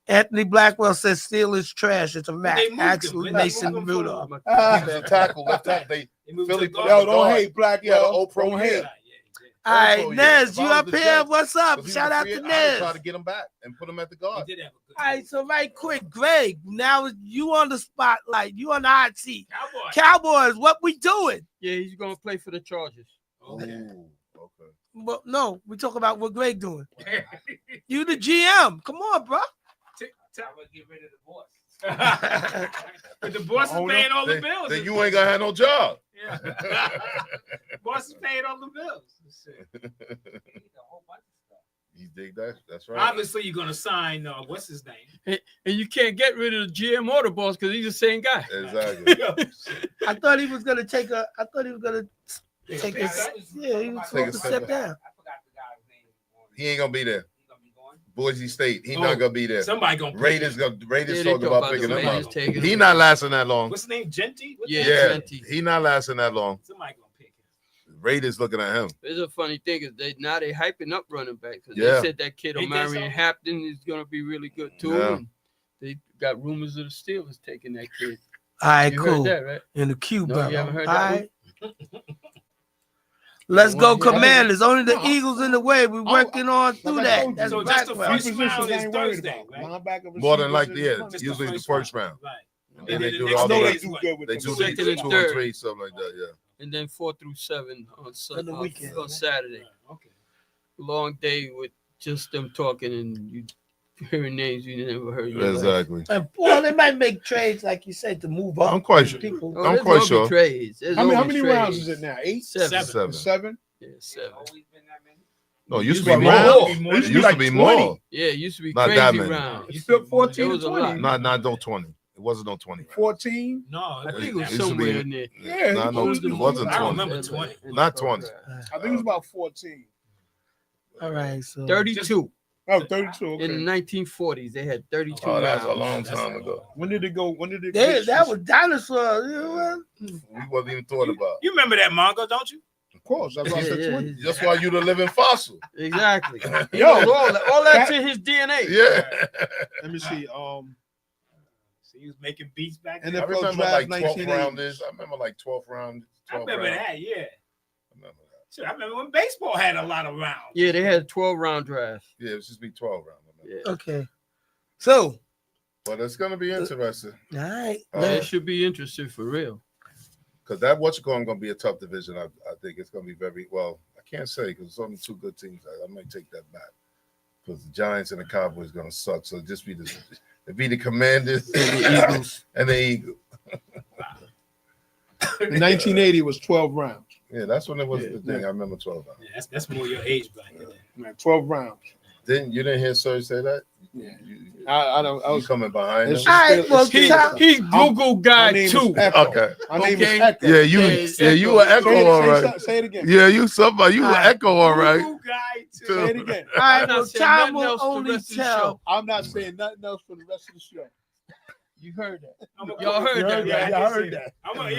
Anthony Blackwell says Steelers trash. It's a fact. They moved Actually, him. They Mason moved him Rudolph. He was a tackle, left tackle. They moved Philly to put guard. Yo, him don't guard. hate Black. He had an Yo, All-Pro don't year. hate. Yeah, yeah, All right, Also, Nez, if you I was up the here? Jets, What's up? 'cause he was Shout a out free to agent, I'd Nez. try to get him back and put him at the guard. He did have a good All right, so right quick, Greg. Now you on the spotlight. You on the hot seat. Cowboy. Cowboys, what we doing? Yeah, he's gonna play for the Chargers. Okay. Ooh, okay. Well, no, we talk about what Greg doing. You the GM. Come on, bro. I would get rid of the boss. But the boss is Owner, paying all the Then, bills. then you ain't gonna have no job. Yeah. Boss is paying all the bills. Shit. He needs a whole bunch of stuff. You dig that? That's right. Obviously, you're gonna sign. What's his name? And you can't get rid of the GM or the boss because he's the same guy. Exactly. I thought he was gonna take a. I thought he was gonna take a a. pay Yeah, he was Take a supposed to step step back. down. I forgot the guy's name. He ain't gonna be there. He's gonna be going. Boise State. He Oh, not gonna be there. Somebody gonna pay Raiders him. Raiders Yeah, they talking talk about about picking the him Raiders up. taking He him. not lasting that long. What's his name? Genty? What's Yeah. that? Yeah, Genty. he not lasting that long. Somebody gonna pick him. Raiders looking at him. It's a funny thing is they hyping up running back because Yeah. they said that kid Ain't that Omarion so? Hampton is gonna be really good too. Yeah. And they got rumors of the Steelers taking that kid. All right, You cool. heard that, right? In the queue, No, bro. you haven't heard All that right. Let's go, Yeah. Commanders. Only the No, Eagles in the way. We're working on through like I that. told you. That's So just the Blackwell. first Positions round I is ain't worried Thursday, about. right? Linebacker, More than receivers, likely, yeah. and Just Usually the first first round. Right. And then they the do next all I know the they day is do what? good with They the do Second receivers. and 2 third. and 3, something like that. Yeah. And then 4 through 7 on On the Sunday, weekend. on Saturday. Okay. Long day with just them talking and you hearing names you never heard. in your life. Exactly. And well, they might make trades, like you said, to move up. I'm quite sure. People. Oh, I'm there's quite gonna be sure. Trades. There's How many always rounds trades. is it now? 8? 7. Seven. 7? Yeah, There's 7. always been that many. No, it used to Used be to be more. more. It More used than to be more. Yeah, it used to be Not that crazy many. rounds. It's still 14 It or was a 20. lot. Not no 20. It wasn't no 20. 14? No, I think it It was used to somewhere be- in there. Yeah, Nah, no, it it wasn't I 20. remember 20. Not 20. I think it was about 14. All right, so 32. Oh, 32. Okay. In the 1940s, they had 32 Oh, that's a rounds. long time ago. When did it go? When did it they, go? that was dinosaurs. You know what? We wasn't even thought about. You remember that manga, don't you? Of course. That's why I said Yeah, 20. yeah, That's why you the living fossil. exactly. Yo, all that's in his DNA. Yeah. let me see. So he was making beats back And then. I NFL remember draft like 12th 1980. rounders. I remember like 12th round. I 12th remember round. that, yeah. I remember that. Shit, I remember when baseball had a lot of rounds. Yeah, they had 12 round drafts. Yeah, it was just be 12 round. I remember. Yeah. Okay. So, But it's gonna be interesting. all right. It should be interesting for real. Because that what's going to be a tough division. I think it's going to be very well. I can't say because it's only 2 good teams. I might take that back because the Giants and the Cowboys going to suck. So just be the Commanders And the Eagles. and the Eagles. In 1980 was 12 rounds. Yeah, that's when it was Yeah, the thing. yeah. I remember 12 rounds. Yeah, that's more your age back then. Man, 12 rounds. You didn't hear Serge say that? Yeah. You I don't. I you was. coming behind It's him? All right, well, It's Tom- He's Google My guy name too. is Echo. Okay. My name Okay. is Echo. Yeah, you were Say Echo, it, all say, right. say it again. Yeah, you somebody. You were All right. Echo, all right. Google guy too. Say it again. All right, I'm not well, saying time nothing will else the only rest of the tell. show. I'm not saying nothing else for the rest of the show. You heard that. Y'all heard that, Yeah, right? I Y'all did heard say that. I'm gonna,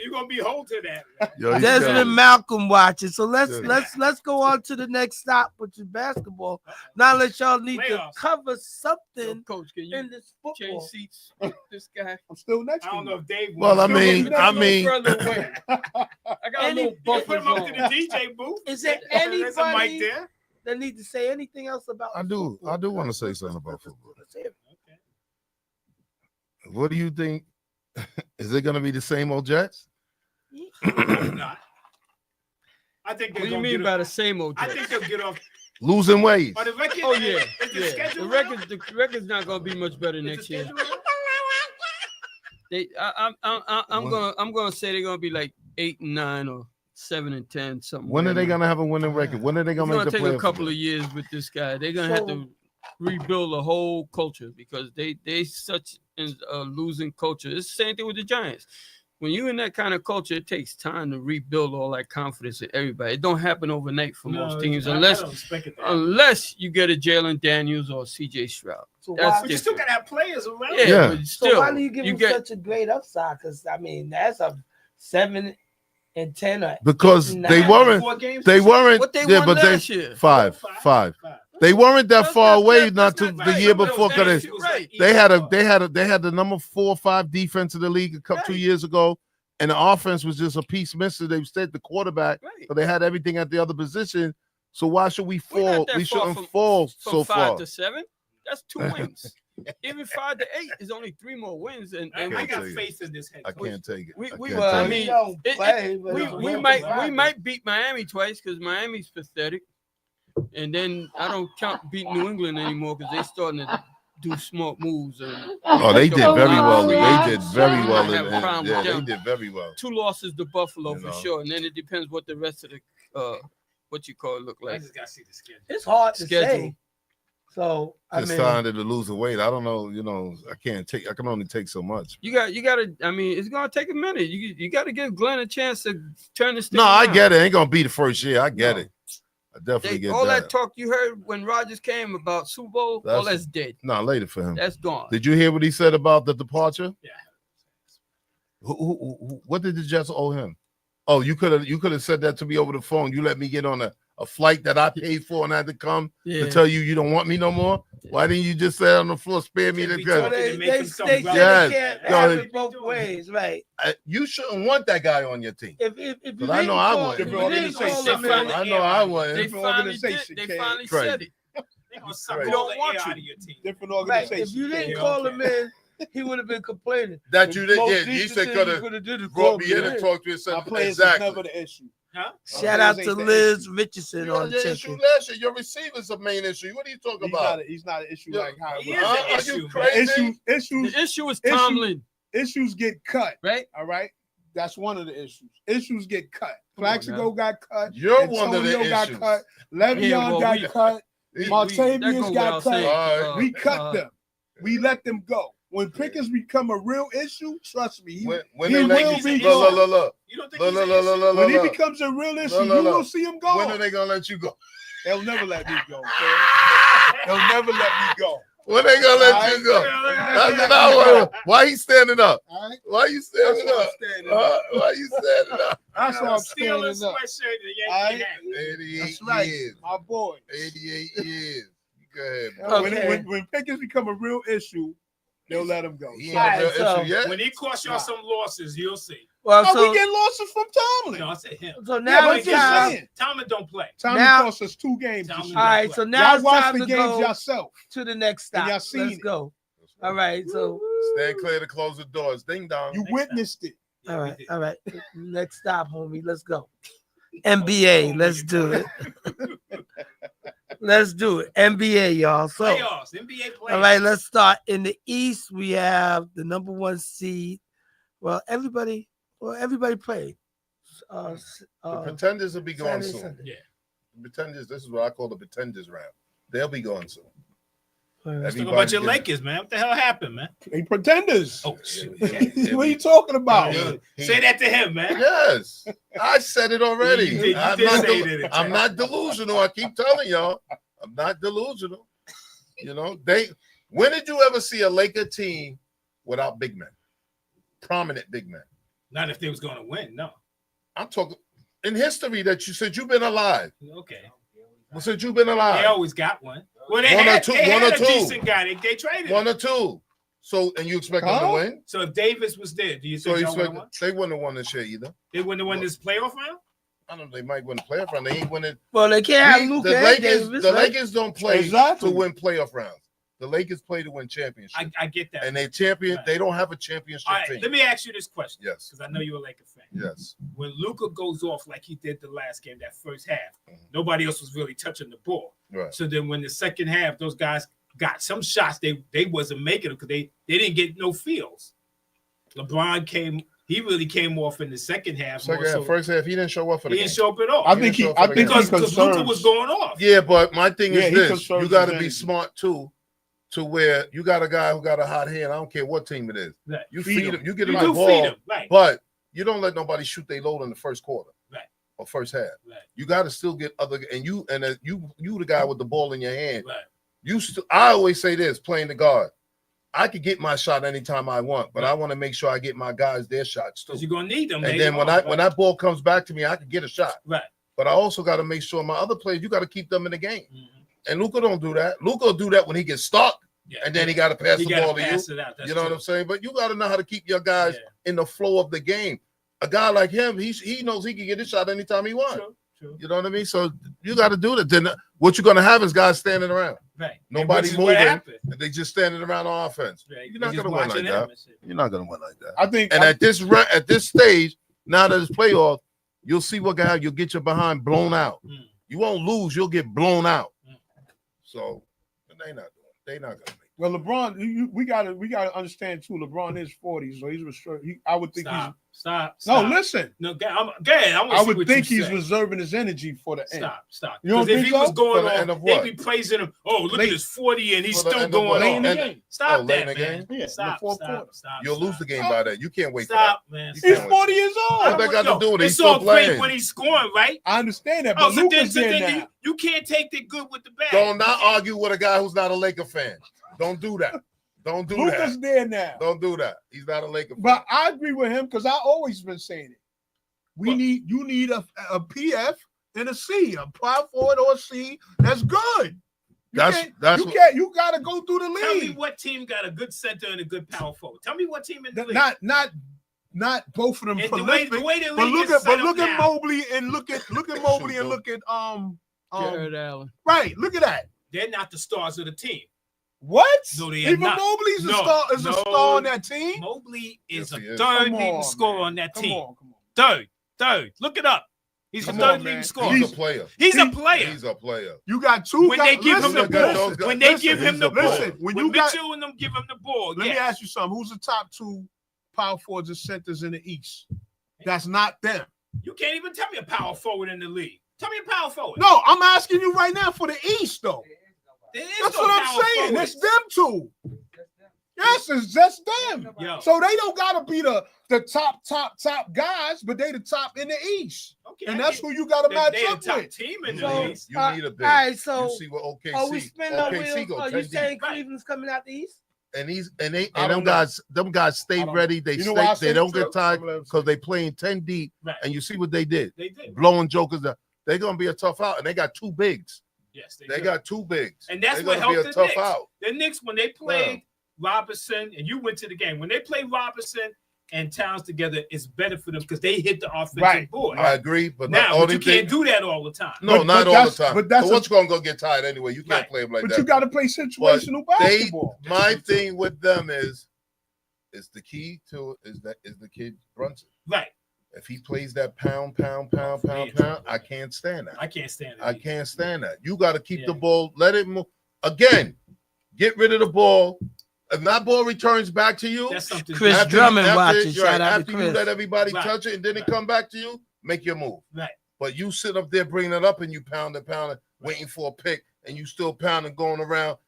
you gonna be hold to that. Yo, he's Desmond killing and it. Malcolm watching. So let's Yeah. let's go on to the next stop, which is basketball. Now let y'all need to Playoffs. cover Yo, something Coach, can you in this change football. seats? This guy. I'm still next I to don't know you. if Dave. Well, wants I to- mean, Get a I little mean, further away. I got a little you put buffer him up to zone. the DJ booth. Is there There's a mic anybody there. that need to say anything else about? I do want to say something about football. What do you think? Is it going to be the same old Jets? Not. I think they're What do you gonna mean get by off. the same old I Jets? think they'll get off. Losing ways. But the record, Oh yeah, is the yeah. schedule The record's not gonna be much better out? next Is the year. schedule out? I'm gonna say they're gonna be like 8-9 or 7-10 something. When are they going to have a winning record? When are they It's going to make gonna the take a playoffs couple again? of years with this guy. They're gonna have to rebuild the whole culture because they such a losing culture. It's the same thing with the Giants. When you're in that kind of culture, it takes time to rebuild all that confidence in everybody. It don't happen overnight for most teams I unless don't expect it to happen. you get a Jalen Daniels or CJ Stroud. So That's why, But you still gotta have players around. Yeah, Yeah. but so still, why do you give them get such a great upside? Because I mean, that's a 7-10 or Because 8-9. they weren't. 4 games. They weren't. what they yeah, won but last year. five. They weren't that That's far not- away. that's Not to not the right. year Some of those before. games, Because it was Right. like they either had the number 4 or 5 defense in the league a couple 2 Right. years ago, and the offense was just a piece missing. They stayed the quarterback, Right. but they had everything at the other position. So why should we We're fall? not that We far shouldn't from fall from so 5 far. to 7. That's 2 wins. Even 5 to 8 is only 3 more wins. And I can't got take it. faith in this head I coach. can't take it. We- I we- can't well, take I it. mean, don't it- play, but we it's a we real might rival. we might beat Miami twice because Miami's pathetic, and then I don't count beating New England anymore because they starting to do smart moves. And Oh, they did show a very lot well. of They free did agents. very So well. we might have a problem Yeah, with they them. did very well. 2 losses to Buffalo You for know. sure, and then it depends what the rest of the what you call it look I like. just gotta see the schedule. It's hard to Schedule. say. So I Just mean, started to lose the weight. I don't know. I can't take. I can only take so much. You got to. I mean, it's gonna take a minute. You got to give Glenn a chance to turn this thing No, I around. get it. Ain't gonna be the first year. I get No. it. I definitely get all that. that talk you heard when Rodgers came about Super Bowl, all that's dead. No, later for him. That's gone. Did you hear what he said about the departure? Yeah. What did the Jets owe him? Oh, you could have said that to me over the phone. You let me get on a flight that I paid for and I had to come Yeah. to tell you don't want me no more. Why didn't you just say on the floor, spare me Can't the be gun? talking they, to make they, himself they said relevant. they can't Go have ahead. it both ways, right? You shouldn't want that guy on your team. If you 'Cause I know I would. if you didn't call Organization. him in, I know I They wouldn't. Different finally organization, did. They kid. finally Crazy. said it. They gonna suck Right. all We don't the want air you. out of your team. Different right, organization. if you didn't Yeah, call okay. him in, he would have been complaining. That you The did, most yeah. You decent said thing could you have coulda did is brought call me in and talked to you. Our players Exactly. is never the issue. Huh? Shout out Players to ain't the Liz issue. Richardson You on got the your issue chicken. last year. Your receivers the main issue. What are you talking about? He's not an issue Yeah. like how He it is was. an Are issue, you man. crazy? Issues The issue is Issue- Tomlin, issues get cut. right? All right. That's one of the issues. Issues get cut. Come on Plaxico got cut. You're one of Antonio the got issues. cut. Le'Veon Yeah, well, got we- cut. That Martavius go got without cut. saying. All right. We cut them. We let them go. When Pickens become a real issue, trust me, When he they will make be look, gone. look. You don't think Look, he's look, an look, issue? look, When he look. becomes a real issue, Look, you look, will look. see him go. When are they gonna let you go? They'll never let me go. They'll never let me go. When they gonna let you go? That's what I want. Why he standing up? All right. Why you That's standing why I'm up? standing up. Why you standing up? That's why I'm Stealing standing up. sweatshirt and All right. Yankee hat. 88 That's right. years. My boy. 88 years. Go ahead, bro. Okay. When Pickens become a real issue, they'll let him go. He ain't All a right, real so- issue yet. When he costs y'all some losses, you'll see. Well, Oh, so we get losses from Tomlin. No, I said him. so Yeah, now but it's I'm just time. saying. Tomlin don't play. Tomlin Now- cost us 2 games. this Tomlin- year. All right, so now Y'all it's watch time the to games go yourself. to the next stop. y'all seen Let's it. go. All right, so Stand clear to close the doors. Ding dong. You witnessed it. Yeah, all we right, did. all right. Next stop, homie. Let's go. NBA, let's do it. Let's do it. NBA, y'all. So, Playoffs, NBA playoffs. all right, let's start. In the East, we have the number 1 seed. Well, everybody played. The pretenders will be going Saturday, soon. Sunday. Yeah. The pretenders. This is what I call the pretenders round. They'll be going soon. All right. Let's talk about your Everybody- Lakers, man. What the hell happened, man? They pretenders. Oh, shit. What are you talking about? Yeah. Say that to him, man. Yes, I said it already. You did I'm, say not that. I'm not delusional. I keep telling y'all, I'm not delusional. You know, when did you ever see a Laker team without big men, prominent big men. Not if they was going to win. No. I'm talking in history that you said you've been alive. Okay. Well, since you've been alive, They always got one. Well, they One or had, two- they one had or a two. decent guy. They traded one him. or two. So, and you expect them to win? So if Davis was there, do you So think you y'all would have expect won? they wouldn't have won this year either. They wouldn't have won this playoff round? I don't know. They might win the playoff round. They ain't winning. Well, they can't have Luka The and Lakers, Davis, the right? Lakers don't play Exactly. to win playoff rounds. The Lakers play to win championships. I get that. And they champion. Right. They don't have a championship All right, team. let me ask you this question. Yes. Because I know you're a Laker fan. Yes. When Luka goes off like he did the last game, that first half, Mhm. nobody else was really touching the ball. Right. So then when the second half, those guys got some shots, they wasn't making them because they didn't get no feels. LeBron he really came off in the second half. Second more half, so. first half, he didn't show up for the He game. didn't show up at all. I think he because conserves. Luka was going off. Yeah, but my thing Yeah, is he this: conserves you got to his be energy. smart too, to where you got a guy who got a hot hand. I don't care what team it is. Right. You Feed feed him. him. You get You him the do ball, feed him, right? but you don't let nobody shoot their load in the first quarter, Right. or first half. Right. You got to still get other, and you the guy with the ball in your hand. Right. I always say this: playing the guard, I could get my shot anytime I want, but I want to make sure I get my guys their shots too. Because you're gonna need them. And later then when on, that ball comes back to me, I can get a shot. right. But I also got to make sure my other players, you got to keep them in the game. Mhm. And Luka don't do that. Luka will do that when he gets stuck, Yeah. and then he got to pass He the gotta ball to you. pass it out. That's You know what true. I'm saying? But you got to know how to keep your guys Yeah. in the flow of the game. A guy like him, he knows he can get his shot anytime he wants. True. True. You know what I mean? So you got to do that. Then what you're gonna have is guys standing around. Right. Nobody And which is what moving. happened. And they just standing around on offense. Right. You're not They just gonna win like watching that. him and shit. You're not gonna win like that. I think. And at this stage, now that it's playoff, you'll see what guy you'll get your behind blown out. Mm. You won't lose, you'll get blown out. Mm. So they not gonna make it. Well, LeBron, we gotta understand too. LeBron is 40, so he's restricted. I would think Stop. No, listen. No, I I would think he's reserving his energy for the end. Stop. You don't Because if think he was so? going For the end on, of they'd what? be praising him. Oh, look Late- at this 40 and he's For the still end of what? going Late in the on. game. Stop late in that, the man. game? Yeah, in the Stop. fourth quarter. You'll lose the game by that. You can't wait Stop, for man. You He's can't 40 years old. What that got to do with it? He's It's all still great playing. when he's scoring, right? I understand that, Oh, but so then, Luka's there now. you can't take the good with the bad. Don't not argue with a guy who's not a Laker fan. Don't do that. Don't do Luka's that. there now. Don't do that. He's not a Laker fan. But I agree with him because I always been saying it. You need a PF and a C, a power forward or a C. That's good. You gotta go through the Tell me league. what team got a good center and a good power forward. Tell me what team in the league. Not both of them And prolific. the way the But league look is at set up look at now, Mobley and look at Mobley and look at Jared Allen. right. Look at that. they're not the stars of the team. What? No, they are Even not. Mobley's No, a star on that team. Mobley is Yes, he a is. third Come leading on, scorer man. on that Come team. on. Third. Look it up. He's Come the on, third man. leading scorer. He's a player. He's a player. He's a player. You got two When guys. they give him the listen, guys, ball, those guys- when they listen, give him he's the a ball, player. Listen, when when you got, Mitchell and them give him the ball, let me yes. ask you something. Who's the top two power forwards and centers in the East? That's not them. You can't even tell me a power forward in the league. Tell me a power forward. No, I'm asking you right now for the East, though. There is That's no what I'm power saying. forwards. It's them two. Yes, it's just them. Yo, So they don't gotta be the top guys, but they the top in the East, okay, and I that's get- who you gotta match they're up the top with. team in the So- league. You need a big. all right, so you see what OKC. are we spinning our OKC wheels? go Are 10 you saying deep. Cleveland's coming out the East? And I them don't know. guys stay I don't ready. They You know why I stay. say They don't so? get tired Some of them because they playing 10 deep. Right. And you see what they did, They did. blowing jokers up. They're gonna be a tough out, and they got two bigs. Yes, They do. got two bigs. And that's They're what gonna be helped a the tough Knicks. out. The Knicks, when they played Robinson, and you went to the game, when they played Robinson and Towns together, it's better for them because they hit the offensive Right. board. I agree, but Now, only but you can't do that all the time. No, But not all that's- the time. but that's But what's going to go get tired anyway? You can't Right. play them like But that. you gotta play situational basketball. My thing with them is the key to is the kid Brunson. Right. If he plays that pound, I can't stand that. I can't stand it. I can't stand that. You got to keep the Yeah. ball. Let it move. Again, get rid of the ball. If that ball returns back to you, That's something. Chris after- Drummond after- watching. you're right, Shout out to after you Chris. let everybody Right. touch it and then it Right. come back to you, make your move. Right. But you sit up there bringing it up and you pound it, waiting for a pick, and you still pounding, going around.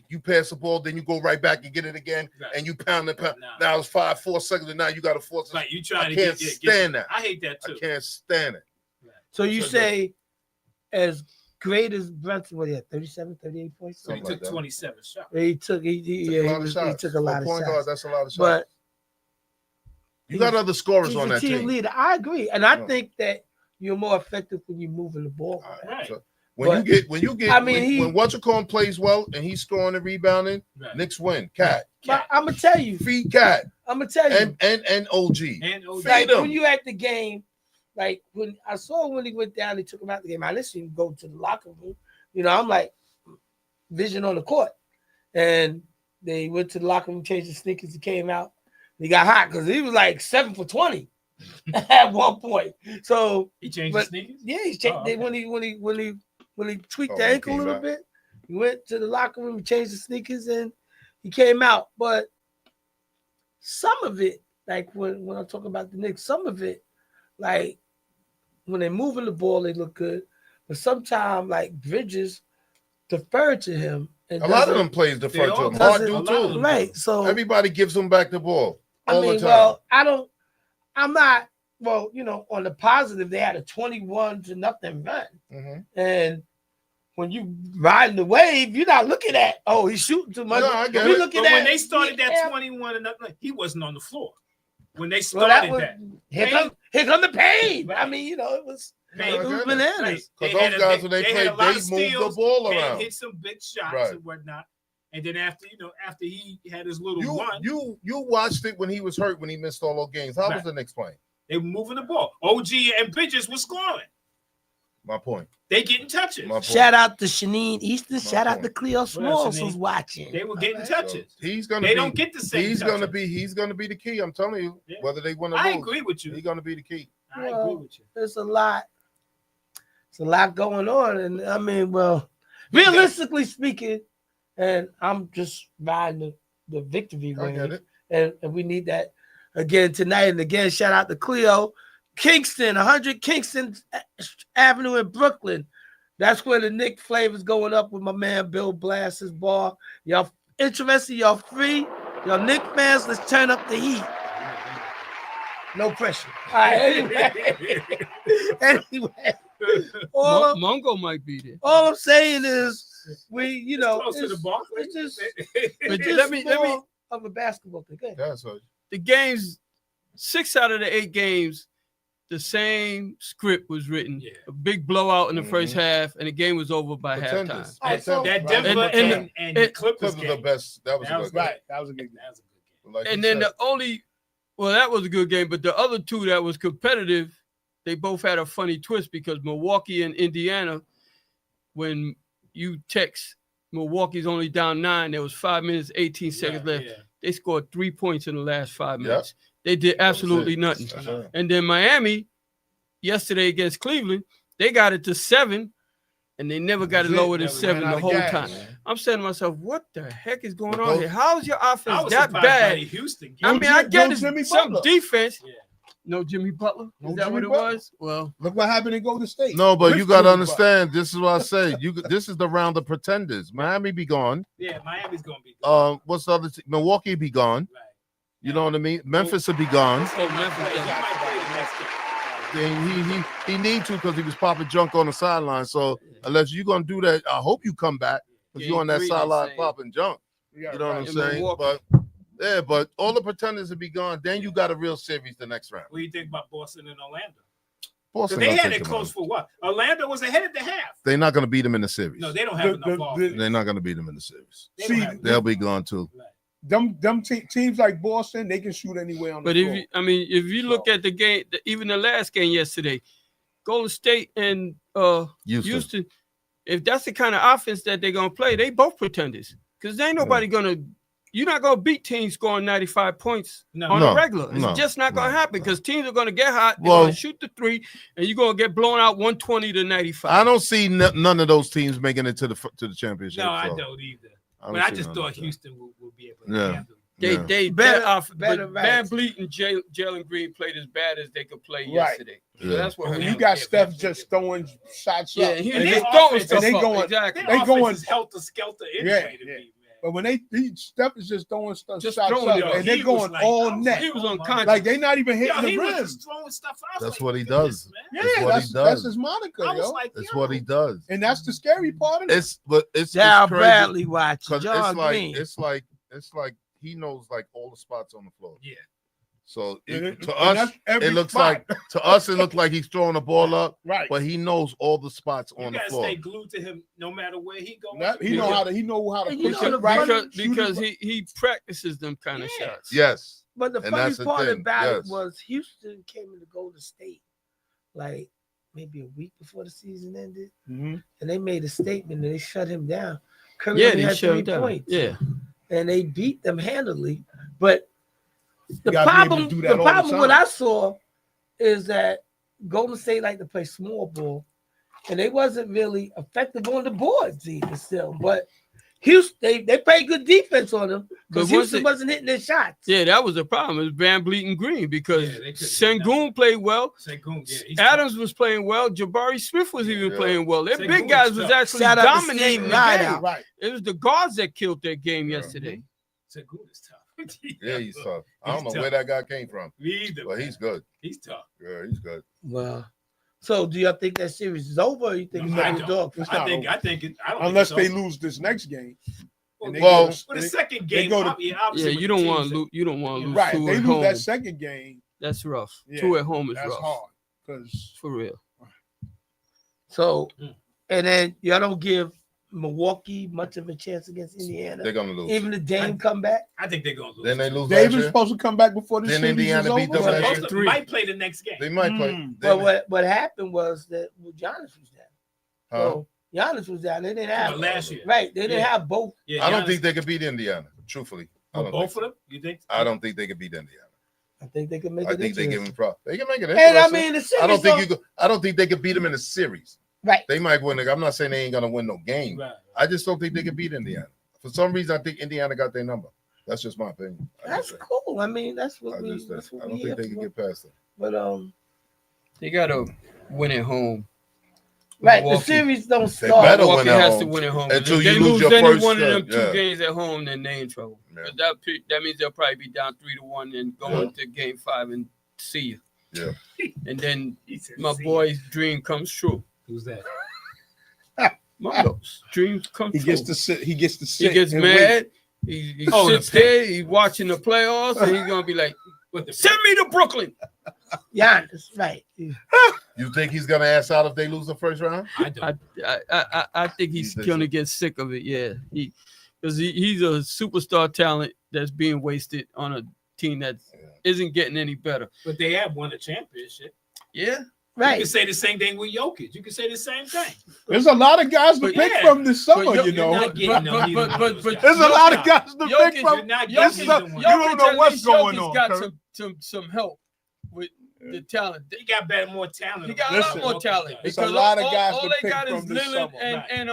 You pass the ball, then you go right back and get it again, Right. and you pound it. No. Now it's 4 seconds, and now you got to force it. Right. You I trying to can't get stand that. I hate that I too. can't stand it. So you So say, as great as Brunson. What he had 37, 38 points. So he took 27 shots. He took a lot of shots. That's a lot of shots. But you got other scorers he's on a that team team. leader. I agree, and I think that you're more effective when you're moving the ball. Right. So when What's-It-Called plays well and he's scoring and rebounding, Knicks win. Cat. But I'm gonna tell you, Feed Cat. I'm gonna tell you, and OG. Like when you at the game, like when I saw when he went down, they took him out the game. I listened to him go to the locker room. You know, I'm like vision on the court, and they went to the locker room, changed the sneakers. He came out. He got hot because he was like 7 for 20 at one point. So he changed the sneakers. Yeah, he changed. Okay. When he tweaked the ankle a little bit, he went to the locker room, changed the sneakers, and he came out. But some of it, like when I talk about the Knicks, some of it, like when they're moving the ball, they look good. But sometimes, like Bridges defer to him. And a lot of them plays defer to him. Hard do too. Right. So everybody gives him back the ball all the time. Well, I'm not. Well, you know, on the positive, they had a 21-0 run, and when you riding the wave, you're not looking at he's shooting too much. No, I get You're it. looking But at when they started that 21-0, he wasn't on the floor. When they well, started that, here come the pain. Right. I mean, you know, it was bananas. Because those guys, when they play, they move the ball around. Hit some big shots Right. and whatnot. And then after he had his little run, you watched it when he was hurt, when he missed all those games. How was the Knicks playing? they were moving the ball. OG and Bridges were scoring. My point. They getting touches. Shout out to Shanine Easton. Shout out to Cleo Smalls who's watching. They were getting touches. So they don't get the same. He's gonna be the key. I'm telling you, whether they win or lose. I agree with you. He's gonna be the key. I agree with you. There's a lot. There's a lot going on, and I mean, well, realistically speaking, and I'm just riding the victory wave, and we need that again tonight. And again, shout out to Cleo. Kingston, 100 Kingston Avenue in Brooklyn. That's where the Nick Flavor's going up with my man Bill Blast's bar. Y'all interested? Y'all free? Y'all Nick fans? Let's turn up the heat. No pressure. All right. Anyway. Mongo might be there. All I'm saying is we, close to the bar. It's just let me of a basketball thing. Yeah, so the games, 6 out of the 8 games, the same script was written. Yeah. A big blowout in the first half, and the game was over by halftime. That Denver and the Clippers were the best. That was a good game. That was a good game. Like and then that was a good game, but the other two that was competitive, they both had a funny twist because Milwaukee and Indiana, when you text Milwaukee's only down 9, there was 5 minutes, 18 seconds left. Yeah. They scored 3 points in the last 5 minutes. Yep. They did absolutely nothing. And then Miami, yesterday against Cleveland, they got it to 7, and they never got it lower than 7 the whole time. I'm saying to myself, what the heck is going on here? How is your offense that bad? Houston. I mean, I get it, some defense. Yeah. No Jimmy Butler? Is that what it was? Well, look what happened in Golden State. No, but you got to understand, this is what I say. This is the round of pretenders. Miami be gone. Yeah, Miami's going to be gone. What's the other team? Milwaukee be gone. Right. You know what I mean? Memphis will be gone. He need to because he was popping junk on the sideline. So unless you're gonna do that, I hope you come back because you're on that sideline popping junk. You know what I'm saying? But all the pretenders will be gone. Then you got a real series the next round. What do you think about Boston and Orlando? Boston, they had it close for what? Orlando was ahead at the half. They're not going to beat them in the series. No, they don't have enough ball. They're not going to beat them in the series. They'll be gone too. Right. Teams like Boston, they can shoot anywhere on the floor. If you look at the game, even the last game yesterday, Golden State and Houston, if that's the kind of offense that they're gonna play, they both pretenders. Because there ain't nobody you're not gonna beat teams scoring 95 points on a regular. It's just not gonna happen because teams are gonna get hot, they're gonna shoot the 3, and you're gonna get blown out 120 to 95. I don't see none of those teams making it to the championship. No, I don't either. I just thought Houston would be able to handle it. They better. Van Vliet and Jalen Green played as bad as they could play yesterday. So that's what you got Steph just throwing shots up. He's throwing stuff up. Exactly. They going helter skelter anyway to me, man. But when Steph is just throwing stuff, Just shots throwing up, it. and they're He was going like- all I was net. He was Oh, unconscious. Like they not even Yo, hitting he the was rim. just throwing stuff. I was That's like, what he look at does. this, man. Yeah, That's what he that's does. his moniker, I was yo. like, That's yo. what he does. And that's the scary part of it. It's Darryl crazy Bradley watching. 'cause John Green. it's like he knows like all the spots on the floor. Yeah. So And to and us, that's every it looks spot. like to us it looks like he's throwing the ball up, right. but he knows all the spots You on the gotta floor. stay glued to him no matter where he goes. He know how to And you push know it the right. funny- Because he practices them kind of Yeah. shots. Yes. But the And funny that's the part thing, about it yes. was Houston came into Golden State like maybe a week before the season ended, Mhm. and they made a statement and they shut him down. Curry Yeah, only they had shut 3 him down. points. Yeah. And they beat them handily. But the gotta be able to problem, do the that all the problem what time. I saw is that Golden State like to play small ball, and they wasn't really effective on the boards either still. But Houston, they played good defense on them because But once Houston wasn't hitting their shots. Yeah, that was the problem. It was Van Vliet and Green because Yeah, they couldn't Sengun played well. Sengun, yeah, he's Adams was playing well. Jabari Smith was even Yeah. playing well. Their Sengun big guys was was tough. actually Shout out to dominating Steve the Ride game. out. Right. It was the guards that killed their game Yeah. yesterday. Sengun is tough. Yeah, he's tough. I don't He's know where tough. that guy came from, Me either. but he's good. He's tough. Yeah, he's good. Well, so do y'all think that series is over, or you think it's I not a don't. dog? It's I not think. over. I think. I don't. Unless think they it's over. lose this next game. And they Well, go to- For the they- second they game, go to- obviously, Yeah, with you the don't want teams to lose. You don't want to lose right. two They at lose home. that second game. That's rough. Yeah, Two at home is That's rough. hard. Because For real. So, Mm. and then y'all don't give Milwaukee much of a chance against Indiana, They're gonna lose. even the Dame comeback. I think they're gonna lose. Then they lose last Davis year. supposed to come back before the Then series Indiana is beat them over. last Both year. of them might play the next game. They might play. Mm. They But what happened was that Giannis was down. huh? So Giannis was down. They didn't have last year. right. They didn't Yeah. have both. Yeah, I don't Giannis- think they could beat Indiana. Truthfully, I don't both think of them. You think? I don't think they could beat Indiana. I think they can make I it. think they give them pro. They can make it. And I interesting. mean, the series I don't think don't- I don't think they could beat them in a series. right. They might win. I'm not saying they ain't gonna win no game. Right. I just don't think they could beat Indiana. For some reason, I think Indiana got their number. That's just my opinion. That's cool. I mean, that's what I we. just That's I what don't we think here they can for. get past it. But They gotta win at home. right. The Milwaukee. series don't They start. better Milwaukee win at has home to win at home. until If you they lose lose your any first one of them step, two yeah. games at home, then they in trouble. Yeah. But that means they'll probably be down 3-1 and going to game 5 and see you. Yeah. And then He said, my "See." boy's dream comes true. Who's that? Marlo's dreams come He true. gets to sit. He gets to sit. He gets and mad. wait. He Oh, sits the there. He's watching the playoffs, and he's gonna be like, What the "Send me to Brooklyn." Giannis, right? You think he's gonna ass out if they lose the first round? I don't. I think he's You think gonna so? get sick of it. Yeah, because he's a superstar talent that's being wasted on a team that isn't getting any better. But they have won a championship. Yeah, You Right. can say the same thing with Jokic. You can say the same thing. There's a lot of guys to But pick yeah, from this summer, but you You're know. not getting them either one of those guys. There's a lot of guys to Jokic, pick from. you're not This is getting a- either one. you don't know at what's least going Jokic's on. got Kurt. some help with the talent. He got better, more talent. He got a Listen, lot more talent. it's a because lot of all- guys all to they pick got is from this Lillard summer. and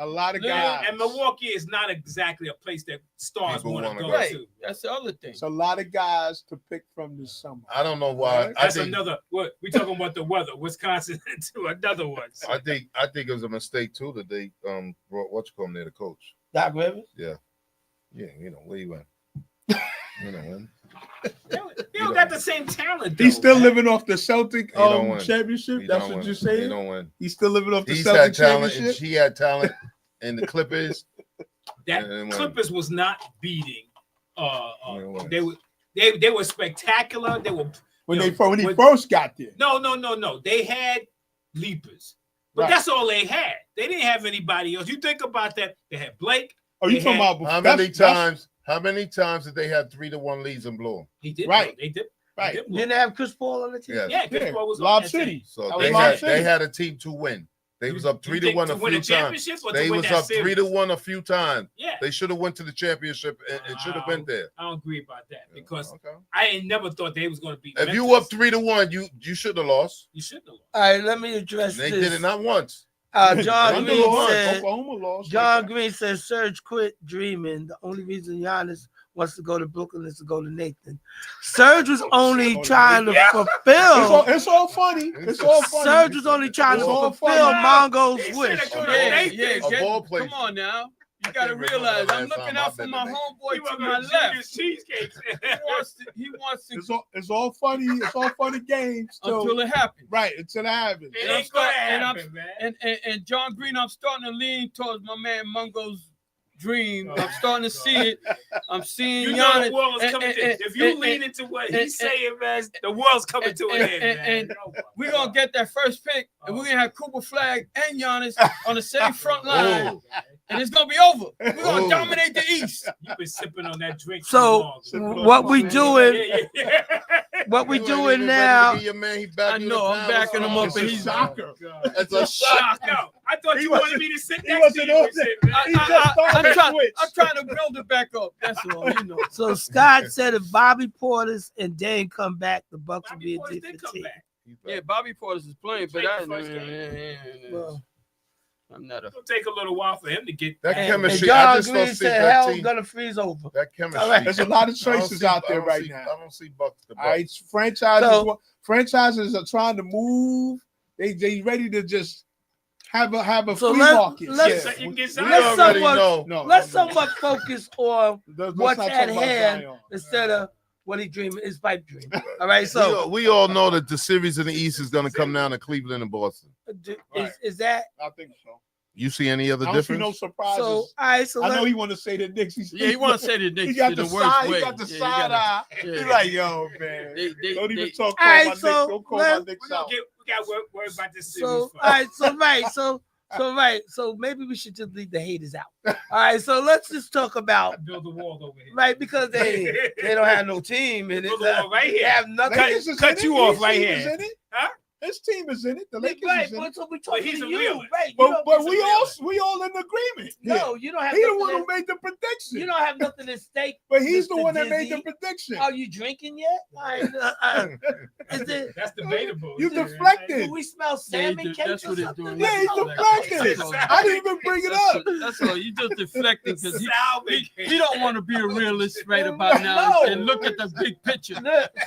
A lot of Lillard guys. And Milwaukee is not exactly a place that stars People want to wanna go go. right. to. That's the other thing. It's a lot of guys to pick from this summer. I don't know why. I That's think another. What we talking about the weather? Wisconsin to another one. I think it was a mistake too that they brought what you call him there, the coach. Doc Rivers. Yeah, you know where you went. You know when. They don't got the same talent. Though, He's still man. living off the Celtic don't win. championship. He That's don't what win. you're He saying. don't win. He's still living off the He's Celtic had talent. championship. She had talent in the Clippers. That And then Clippers was not beating. When it They were spectacular. They were When you he know, first got there. no. They had leapers, but Right. that's all they had. They didn't have anybody else. You think about that. They had Blake. Oh, you They talking had- about How that's- many that's- times? How many times did they have 3-1 leads and blow 'em? He did. Right. They did. Right. They did blow. Didn't they have Chris Paul on the team? Yes. Yeah, Chris Yeah. Paul was on Lob that City. team. So That they was Lob had City. a team to win. They was up You 3-1 think a to win few a times. championship or to They win was that up series? 3-1 a few times. Yeah. They should have went to the championship and should have been there. I don't agree about that because Okay. I ain't never thought they was going to be. If you Memphis. up 3-1, you should have lost. You shouldn't have lost. All right, let me address They this. did it not once. John Thunder Green lost. said. Oklahoma lost. John Green says Serge quit dreaming. The only reason Giannis wants to go to Brooklyn is to go to Nathan. Serge was only trying to fulfill. It's all funny. It's all funny. Serge was only trying to It's all fulfill funny. Mongo's He said wish. it go to Yeah, Nathan. yeah. A ball player. Come on now. You gotta realize I'm looking out for my homeboy to my left. Cheesecakes. He wants to. It's all funny. It's all funny games Until it happens. Right, until it happens. It ain't gonna happen, man. And John Green, I'm starting to lean towards my man Mungo's dream. I'm starting to see it. I'm seeing You know Giannis. the world's coming to if you lean into what he's saying, man, the world's coming to an end, man. And we're gonna get that first pick, and we're gonna have Cooper Flag and Giannis on the same front line, and it's gonna be over. We're gonna dominate the East. You've been sipping on that drink. So what we doing? What we doing now? I know I'm backing him up, and he's shocker. It's a shock. Yo, I thought you wanted me to sit He next to wasn't you. on and shit, there. man. He just started switch. I'm trying to build it back up. That's all, you know. So Scott said if Bobby Portis and Dane come back, the Bucks will Bobby be a Portis did different come team. back. Yeah, Bobby Portis is playing, but Played the first game. Well, I'm not a. It'll take a little while for him to get That and chemistry. I John just Green don't see said that hell team. gonna freeze over. That chemistry. All right. There's a lot of I don't choices see- out I there don't right see- now. I don't see Bucks. The All right, Bucks. franchises are trying to move. They ready to just have a So flea let's- market. let's- Yeah. you can get We Zion. Let's already somewhat- know. No, Let's no. somewhat focus on Let's what's not at talk about hand Zion. instead of what he dreaming, his pipe dream. All right, so we all know that the series in the East is going to come down to Cleveland and Boston. is that I think so. You see any other I don't see no difference? surprises. so? All right, so I know let's he want to say the Knicks. Yeah, he want to say the Knicks He got in the the worst side. way. He got the Yeah, you side gotta- eye. yeah. He's like, yo, man. They- Don't even they- talk. All right, Call my so Knicks. Don't call my let's- Knicks We out. got worried about this series. so all first. right, so maybe we should just leave the haters out. All right, so let's just talk about Build a wall over here. right because they don't have no team and Build a wall right they here. have nothing. Lakers is cut in it. you off His right team here. is in it. Huh? His team is in it. The Lakers Right, is in but it. so we talking he's to a you, realist. right? But he's a we realist. all in agreement. no, you don't have He the nothing one who at- made the prediction. you don't have nothing at stake. But he's the Mr. one that made the Dizzy. prediction. Are you drinking yet? All right, is it? That's debatable. You Yeah, deflected. Do we smell salmon cake that's or what he's something? doing. Yeah, he's deflected. I didn't even bring it up. That's all. You just deflecting because Salvin he don't want to be a realist right about now No. and look at the big picture.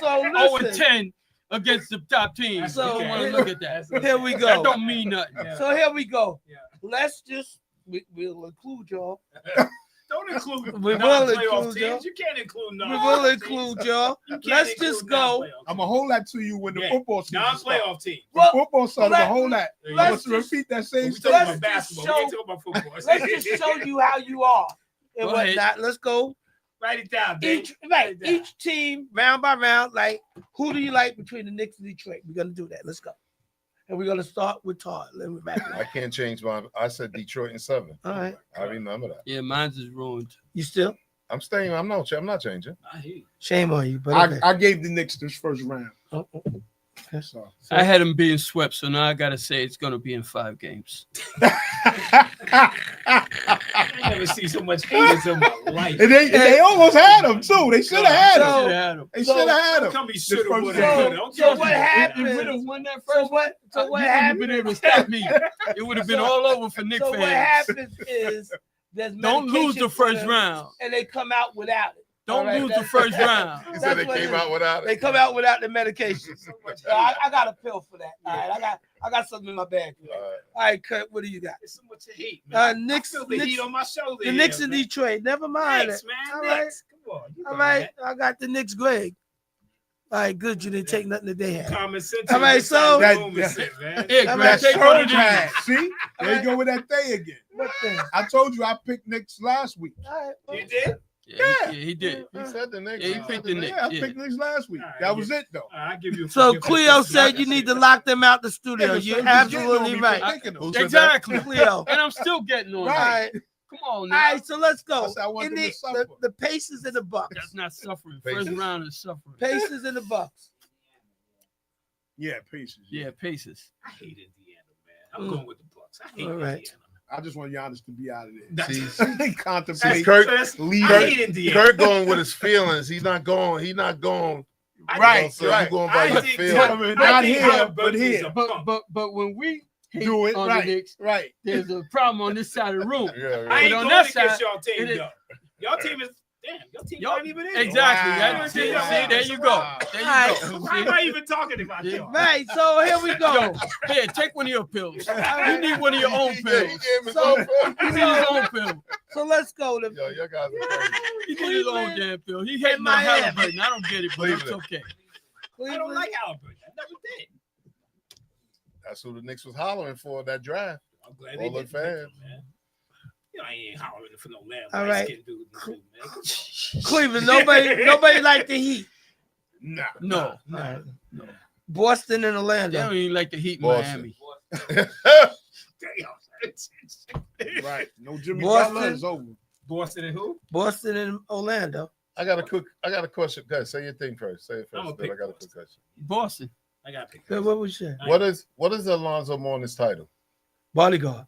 So 0-10 against the top teams. So- So you want to look at that. Here we That go. don't mean nothing. Yeah. So here we go. Yeah. Let's just we'll include y'all. Don't include We will non-playoff include teams. y'all. You can't include We non-playoff will teams. include y'all. You can't Let's include just go. non-playoff I'm gonna hold that to you when the Yeah. football season starts. non-playoff teams. The Well, football starts. I'm let- gonna hold that. Yeah, I'm let's gonna just- repeat that We same talking statement. about basketball. We show- ain't talking about football. Let's just show you how you are and Go ahead. whatnot. Let's go. Write it down, Dave. Right, each team round by round. Like, who do you like between the Knicks and Detroit? We're gonna do that. Let's go. And we're gonna start with Todd. Let me back it I up. can't change my. I said Detroit in 7. All right, I remember that. Yeah, mine's is ruined. you still? I'm staying. I'm not changing. I hear you. Shame on you, but okay. I gave the Knicks this first round. Oh, oh, oh. So. I had him being swept, so now I gotta say it's gonna be in 5 games. I never see so much haters in my life. And they almost had him too. They should have had So- him. Had him. They should have had Don't him. come be shoulda, first woulda, round. coulda. Don't So tell what me. happened? If we'd have won that So first, what? So what you wouldn't have been happened? able to stop me. It would have been all over for Knicks So what fans. happens is there's Don't lose medication the for first them, round. and they come out without it. Don't All right, lose the that's- first round. He said That's they what came it is. out without They it. come out without the medication. So much So I got a pill for that. All right, I got something in my bag. All right. All right, Kurt, what do you got? There's so much hate, man. Knicks, I feel the heat on my shoulder. the here, Knicks in man. Detroit. Never mind Knicks, it. man. All right. Knicks. Come on. You All know right, that. I got the Knicks, Greg. All right, good. You didn't take nothing that they had. Common sense. All right, on so- this side of the room That- is it, man. Hey, All Greg, right, take That one of Sturge had. these. See? There you go with that thing again. What thing? I told you I picked Knicks last week. All right, well, You did? Yeah, he did. He said the Knicks. Yeah, he picked the Knicks. Yeah, I Yeah. picked Knicks last week. All right, That was it though. All right, I'll give you. So forgiveness. Cleo said you need to lock them out the studio. Yeah, You're so just getting on absolutely me for right. picking them. Who said Exactly. Cleo. And I'm still getting on. All Right. Right. right, Come on all now. right. So let's I go. said I want In them to the suffer. Pacers and the Bucks. That's not suffering. Pacers. First round is suffering. Pacers and the Bucks. Yeah, Pacers. Yeah, Pacers. I hate Indiana, man. I'm going with the Bucks. I hate All right. Indiana. I just want Giannis to be out of there. See, They contemplate. Kurt- leave. I hate Indiana. Kurt going with his feelings. He's not going. He's not going. Right, So right. you going by I your think- feelings. Not think here, Halliburton but is here. a But punk. when we hate Do it on right. the Knicks, Right. there's a problem on this side of the room. Yeah, I right. ain't on going that against side, y'all team, it is- though. Y'all team is Damn, your team Y'all not even in. exactly. Wow. That, see, there you go. Wow. There you Alright. go. Why am I even talking about Yeah. y'all? Right. So here we go. Yo, here, take one of your pills. You need one of your own He pills. gave his So- own pill. He need his own pill. So let's go. Yo, y'all guys are crazy. He need his own damn pill. He hating on Miami. Halliburton. I don't get it, but it's Cleveland. okay. I don't like Halliburton. I never did. That's who the Knicks was hollering for that draft. I'm glad they All the did, fans. man. You know, I ain't hollering for no lamb. All All right. right. Dude, man. Cleveland. Nobody like the Heat. Nah. No. All right. Boston and They Orlando. don't even like the Heat in Boston. Miami. Damn. Right. No Jimmy Boston. Butler is over. Boston and who? Boston and Orlando. I got a question. Guys, say your thing first. Say it I'm first. gonna Then I pick got a quick question. Boston. I got to pick. Good, what was your What is Alonzo Mourning's title? bodyguard?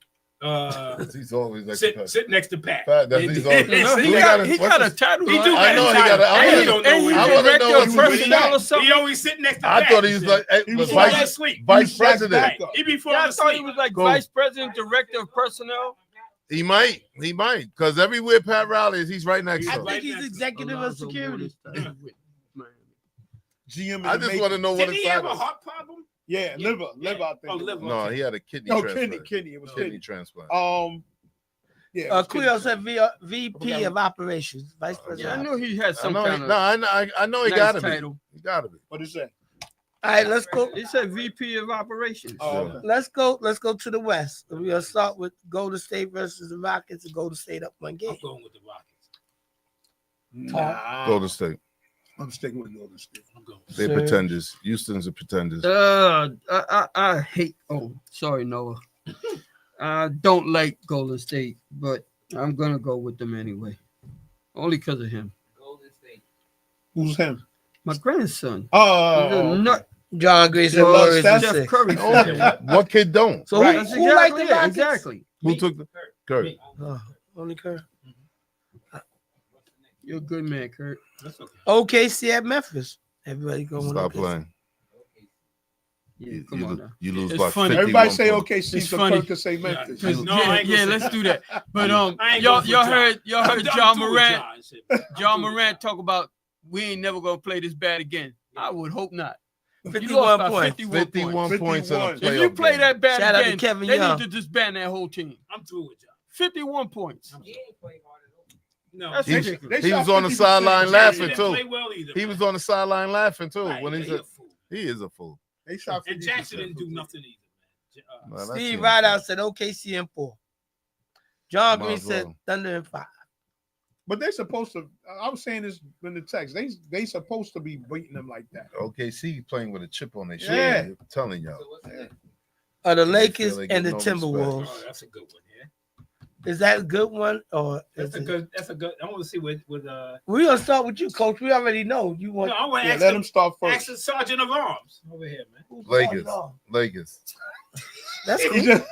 He's always like Sit next to Pat. Pat, that's- he's always- No, He he got got a- a title. He do I got know a he got title. a- I And wanna- he don't know And what he's I he wanna director know of if he was personnel or back. something. He always sit next to I Pat. thought he was like He was vice, asleep. vice He was president. back. He be Yeah, falling I thought he asleep. was like Go. vice president, director of personnel. He might, because everywhere Pat Riley is, he's right next I to him. think he's executive of Alonzo security. Mourning with Miami. GM in I the just making. want to know what Didn't his he have title a is. heart problem? Yeah, liver, I think. Oh, liver. No, he had a kidney No, transplant. kidney. It was Kidney kidney. transplant. Yeah. it was Cleo kidney. said VP of operations, vice Yeah, I president. knew he had I some know, kind of I know he nice got to be. title. He got to be. What is that? All right, let's go. He said VP of operations. Oh, Yeah. okay. Let's go to the West. We're gonna start with Golden State versus the Rockets, and Golden State up one I'm game. going with the Rockets. Nah, Golden State. I'm sticking with Golden State. I'm going. They Sir. pretenders. Houston's a pretenders. I hate. Oh, sorry, Noah. I don't like Golden State, but I'm gonna go with them anyway, only because of him. Golden State. Who's him? My grandson. He's a Oh, nut. John Green said Well, Warriors Steph in Steph 6. Curry. Oh, what kid don't? So Right. That's who liked the exactly it, Rockets? exactly. Who took the Kurt? Me. Oh, only Kerr. You're a good man, Kurt. That's okay. OKC at Memphis. Everybody going. Stop OKC. playing. Yeah, come on now. You lose It's by funny. 51 everybody say points. OKC, It's so funny. Kirk could say Memphis. Yeah. No, I ain't gonna say let's do that. But I ain't y'all going for John. heard I'm John through with Morant. John. Shit. John Morant talk about we ain't never gonna play this bad again. I would hope not. You 51 lost by points. 51 points. 51 points in a 51. playoff If you play game. that bad Shout out to again, Kevin they Young. need to disband that whole team. I'm through with John. 51 points. He ain't playing hard at all. No, That's He- ridiculous. They He was shot on the 50% sideline He laughing didn't too. play well either. He was on the sideline laughing too Right, when he yeah, said a fool. he is a fool. They shot And 50%. Jackson didn't do nothing either, man. Man, that Steve team- Rideout said OKC in 4. John Might Green as said well. Thunder in 5. But they're supposed to. I was saying this in the text. They supposed to be beating them like that. OKC playing with a chip on their shoulder. Yeah. I'm telling y'all. So what's the next? The They Lakers feel they and the get no respect. Timberwolves. Oh, that's a good one, yeah. Is that a good one or is That's a it? good. That's a good. I want to see with We're gonna start with you, Coach. We already know you want. No, I want to Yeah, ask let the, them start ask first. the sergeant of arms over here, man. who's Lakers. starting off? Lakers. That's He cool. just-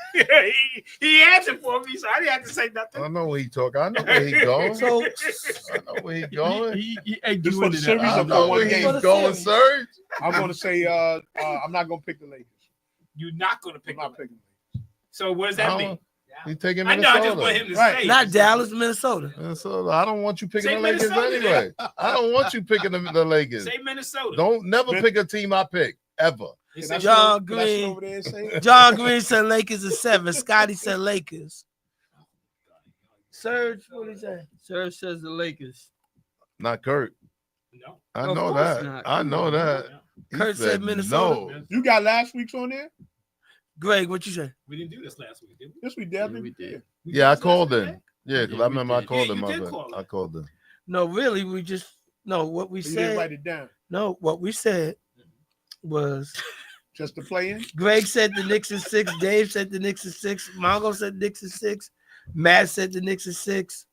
he answered for me, so I didn't have to say nothing. I know where he talking. I know where he going. So I know where he going. He egged This you for into the that. series I or know for one where game? he's For the going, series. Serge. I'm gonna say I'm not gonna pick the Lakers. You're not going to I'm pick not him. picking. So what does that mean? He's taking I know. I Minnesota. just want him to Right. say. not Dallas, Minnesota. Minnesota. I don't want you picking Say the Lakers Minnesota, anyway. I don't want you picking the Lakers. Say Minnesota. Don't never pick a team I pick ever. He Can said I John sit- can I sit Green. over there and say it? John Green said Lakers is 7. Scotty said Lakers. Serge, what did he say? Sir says the Lakers. Not Kurt. no. I Of know course that. not. I know that. He Kurt said Minnesota. No. You got last week's on there? Greg, what you say? We didn't do this last week, did we? Yes, we did. Yeah, we did. We Yeah, I did this called last in. week? Yeah, because Yeah, I we remember I did. called Yeah, in. you My did bad. call in. I called in. No, really, we just what we We didn't said. write it down. No, what we said was Just to play in. Greg said the Knicks is 6. Dave said the Knicks is 6. Mongo said the Knicks is 6. Matt said the Knicks is 6.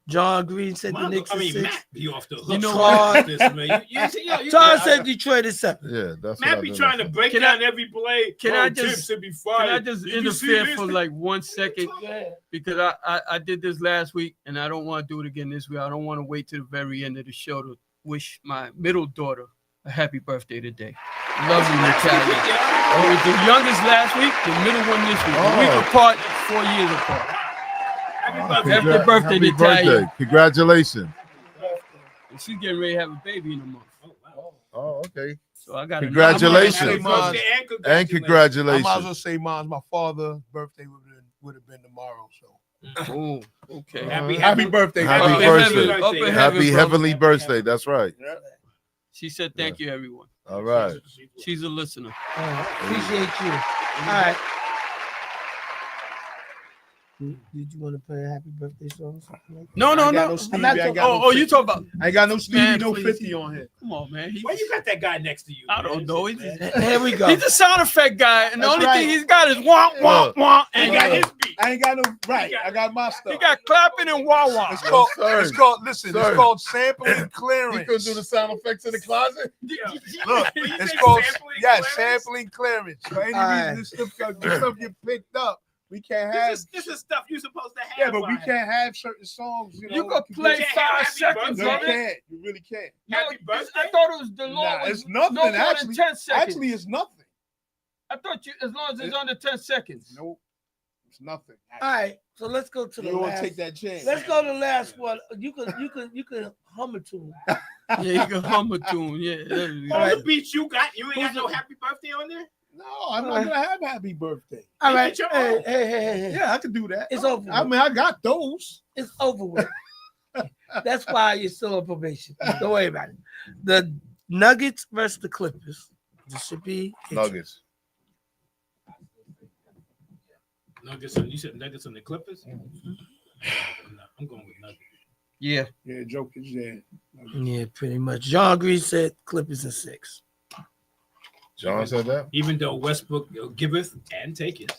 John Green said the Mongo- Knicks I is mean, 6. Matt be off the hook. You know for what? this, man. You Todd said Detroit is 7. Yeah, that's what Matt I be did. trying to break Can down every play. can Oh, I just- Tips should be Can fired. I just Did you see interfere this? for like 1 second? Because I did this last week and I don't want to do it again this week. I don't want to wait to the very end of the show to wish my middle daughter a happy birthday today. Love you, Natalia. It was the youngest last week, the middle one this week. A week apart, 4 years apart. Happy birthday, Happy Natalia. birthday. Congratulations. And she's getting ready to have a baby in a month. Oh, okay. So I got Congratulations. Happy birthday And congratulations. I might as well say my father's birthday would have been tomorrow. So. Oh, okay. Happy birthday. Happy birthday. Happy heavenly birthday. That's right. She said thank you, everyone. All right. She's a listener. Appreciate you. All right. Did you want to play a happy birthday song? No. You talking about? I ain't got no Stevie, Man, no please. 50 on here. Come on, man. Why you got that guy next to you? I don't know. Here we go. He's a sound effect guy, and the That's only right. thing he's got is wah wah wah. And he got his beat. I ain't got no right. I got my stuff. He got clapping and wah wah. It's called. sir. It's called. Listen. Sir. It's called sampling You clearance. could do the sound effects in the closet. Look, it's called sampling clearance. For any reason this stuff get picked up, we can't have. This is stuff you're supposed to have. Yeah, but we can't have certain songs. You know, You could play can't 5 have seconds No, you of it. can't. You really can't. Happy birthday. I thought it was the law. Nah, was it's nothing. no more Actually, than 10 seconds. Actually, it's nothing. I thought you, as long as it's under 10 seconds. Nope. It's nothing. All right, so let's go to You the don't want last. to take that chance. Let's go to the last one. You could hum it to me. Yeah, you can hum a tune. Yeah. there you go. All the beats you got, you ain't got no happy birthday on there? No, I'm not gonna have happy birthday. All right, your hey, own. hey. Yeah, I can do that. It's over. I mean, I got those. It's over with. That's why you're still on probation. Don't worry about it. The Nuggets versus the Clippers. This should be Nuggets. Nuggets, you said Nuggets on the Clippers? I'm going with Nuggets. Yeah. Yeah, Jokic. Yeah. Yeah, pretty much. John Green said Clippers in 6. John said that. Even though Westbrook giveth and taketh.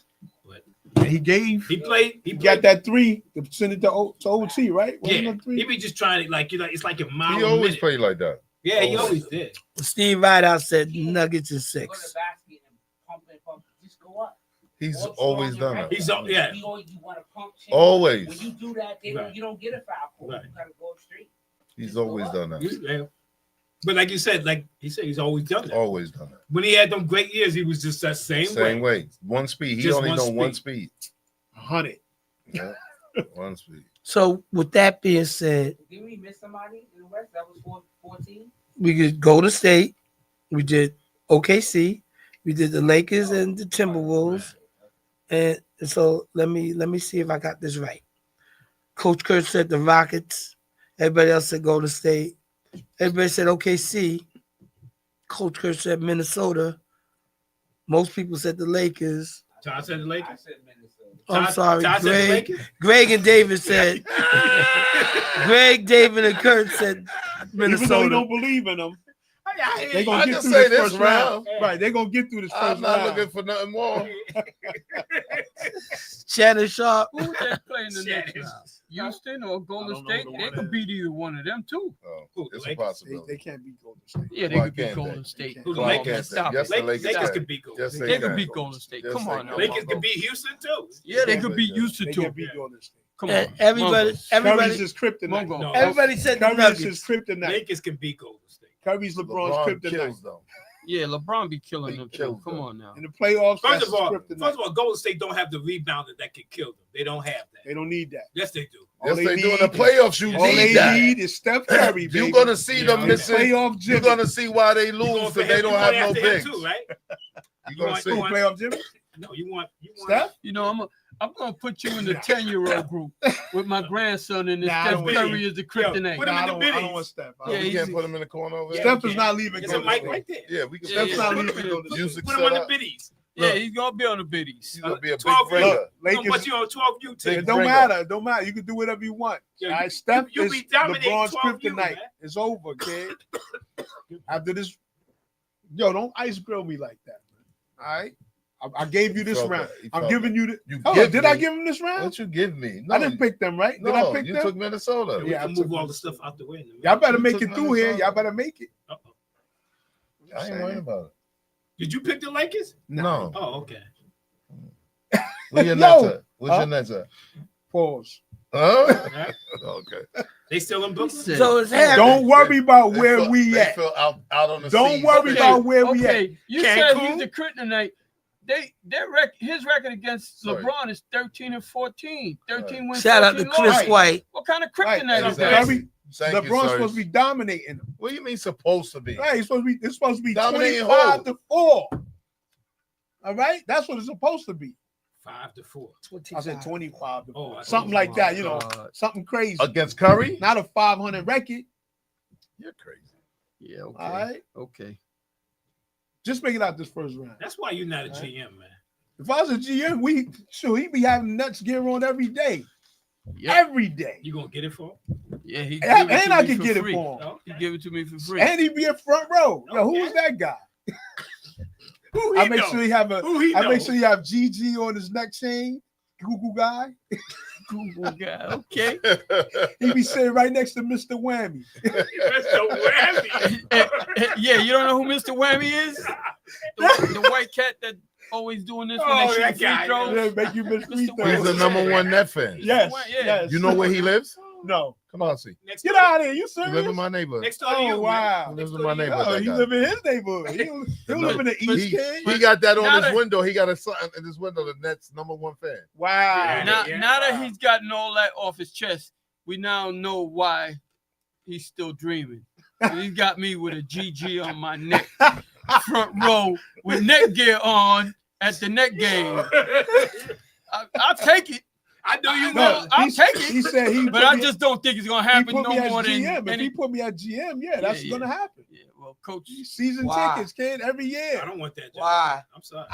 But And he gave. he played. He got that 3 to send it to OT, right? Wasn't Yeah, it 3? he be just trying to it's like a mile. He a always minute. played like that. Yeah, he always did. Steve Rideout said Nuggets in Go to 6. the basket and pump it, just go up. He's What's always wrong done with that. He's yeah. You want to pump shit. Always. When you do that, you don't get a foul call. Right. You gotta go straight. He's always done that. Yeah. But like you said, he's always done that. Always done that. When he had them great years, he was just that same way. One speed. He Just only one know speed. one speed. 100. Yeah. One speed. So with that being said, Didn't we miss somebody in the West? That was 14. we could go to State. We did OKC. We did the Lakers and the Timberwolves. And so let me see if I got this right. Coach Kurt said the Rockets. Everybody else said Golden State. Everybody said OKC. Coach Kurt said Minnesota. Most people said the Lakers. Todd said the Lakers. I said Minnesota. I'm sorry, Todd said the Greg. Lakers? Greg and David said. Greg, David, and Kurt said Even though you Minnesota. don't believe in them, they I gonna get can through say this this first round. round. Right, they're gonna get through this I'm first not round. looking for nothing more. Shannon Sharp. Who they playing the next round? Houston or Golden State? They could beat either one of them too. Oh, it's a They possibility. can't beat Golden State. Yeah, they Why could beat can't Golden they? State. They Who the Come on, Lakers? man, stop Yes, it. the Lakers Lakers can. could beat Golden Yes, State. They could can. beat Golden State. Yes, Come they on can. now. Lakers could beat Houston too. Yeah, they could beat Houston They too. can beat Golden State. Come on. Curry's Everybody is kryptonite. Mongo. No, everybody said the Curry's is Nuggets. kryptonite. Lakers can beat Golden State. Curry's LeBron's LeBron kryptonite. kills them. Yeah, LeBron be killing He them too. kills Come them. on now. In the playoffs, First that's of all, kryptonite. Golden State don't have the rebounder that can kill them. They don't have that. They don't need that. Yes, they do. All Yes, they do in need the playoffs. You All they need that. need is Steph Curry, baby. You're gonna see them In the missing. playoff You're Jimmy. gonna see why they You lose going because for they him- don't you have going no after him bigs. too, right? You're gonna want- see. you Who want- playoff Jimmy? No, you want Steph? You know, I'm gonna put you in the 10-year-old group with my grandson, and Nah, I Steph don't Curry want- is the kryptonite. put him Nah, in the I biddies. don't want Steph. Oh, Yeah, we can't he's- put them in the corner over there. Steph is not leaving There's a Golden mic State. right there. Yeah, we can. Yeah, Steph's yeah. not Put leaving him Golden Put State. Music him on the set up. biddies. Yeah, he's gonna be on the biddies. He's gonna be a big 12 ringer. Look, Don't put Lakers. you on 12U It team. don't ringer. matter. It don't matter. You can do whatever you want. Yeah, All you- right, Steph you is be dominating LeBron's 12U, man. kryptonite. It's over, kid. After this, don't ice grill me like that, man. All right, I gave you this felt round. that. He I'm felt giving you the. You Oh, give did I me- give him this round? What you give me? No, I didn't pick them, right? Did I No, pick you them? took Minnesota. We Yeah, I can took move all my- the stuff out the way. Y'all better You make took it through here. Minnesota. Y'all better make it. Uh-oh. I ain't worried about it. Did you pick the Lakers? No. Oh, okay. Where your No. nets at? What's Huh? your nets at? Pause. Huh? Right. Okay. They still in Brooklyn? So it's happening. Don't worry about They where feel- we they at. feel out on the Don't seas. worry Okay, about where we at. Okay, you said Cancun? he's the kryptonite. His record against Sorry. LeBron is 13-14. 13 wins. Shout out to 14 Chris losses. White. What kind of Right. kryptonite is Exactly. that? Curry, LeBron's supposed to be dominating them. What do you mean supposed to be? Right, it's supposed to be Dominating 25 to 4. All right, that's what it's supposed to be. 5 to 4. I said 25 to 4. Oh, Something like that, something crazy. Against Curry? Not a 500 record. You're crazy. Yeah, okay. All right. Okay. Just make it out this first round. That's why you're not a GM, man. If I was a GM, he'd be having nuts gear on every day. Yep. Every day. You gonna get it for him? Yeah, he and I can get it for him. He give it to me for free. And he'd be in front row. Yo, who is that guy? I make sure he have make sure you have GG on his neck chain. Google guy. Google guy. Okay. He be sitting right next to Mr. Whammy. Mr. Whammy. Yeah, you don't know who Mr. Whammy is? The white cat that always doing this when they shoot free throws. Yeah, make you miss free throws. He's the #1 Net fan. Yes. You know where he lives? No. Come on, see. Get out of here. You He serious? lives in my neighborhood. Next door to you. Wow. He lives in my neighborhood. Oh, that he guy. live in his neighborhood. He don't live in the East Kid. He got that on Now his that- window. He got a sign in his window. The Nets #1 fan. Wow. Now that he's gotten all that off his chest, we now know why he's still dreaming. He's got me with a GG on my neck, front row with neck gear on at the net game. I'll take it. I know you No, will. I'll take it. He said he But I just don't think it's gonna happen put no me as more than GM. If any. he put me at GM, that's Yeah. gonna happen. Yeah, well, coach. Season Why? tickets, kid, every year. I don't want that job. Why? I'm sorry.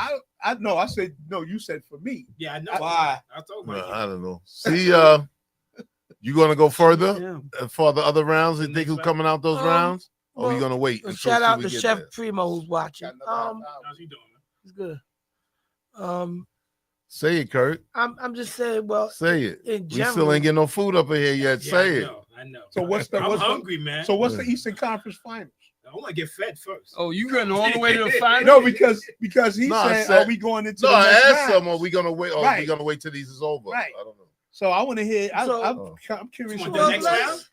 I know. I said no. You said for me. Yeah, I know. Why? I told No, you. I don't know. See, you gonna go further Yeah. for the other rounds? You think who's coming out those rounds? Or we well, gonna wait? until Shout see out we to get Chef there? Primo who's watching. How's he doing, man? It's good. Say it, Kurt. I'm just saying. Well, Say it. in We general, still ain't getting no food up in here yet. Yeah, Say it. I know. So what's the? I'm What's hungry, man. So what's the Eastern Conference Finals? I want to get fed first. Oh, you getting all the way to the final? No, because he No, I said, said- are we going into No, the I next asked round? someone. We gonna wait? Or we Right. gonna wait till these is over? Right. I don't know. So I want to hear. So- I'm curious. You want what the he next gonna round? say.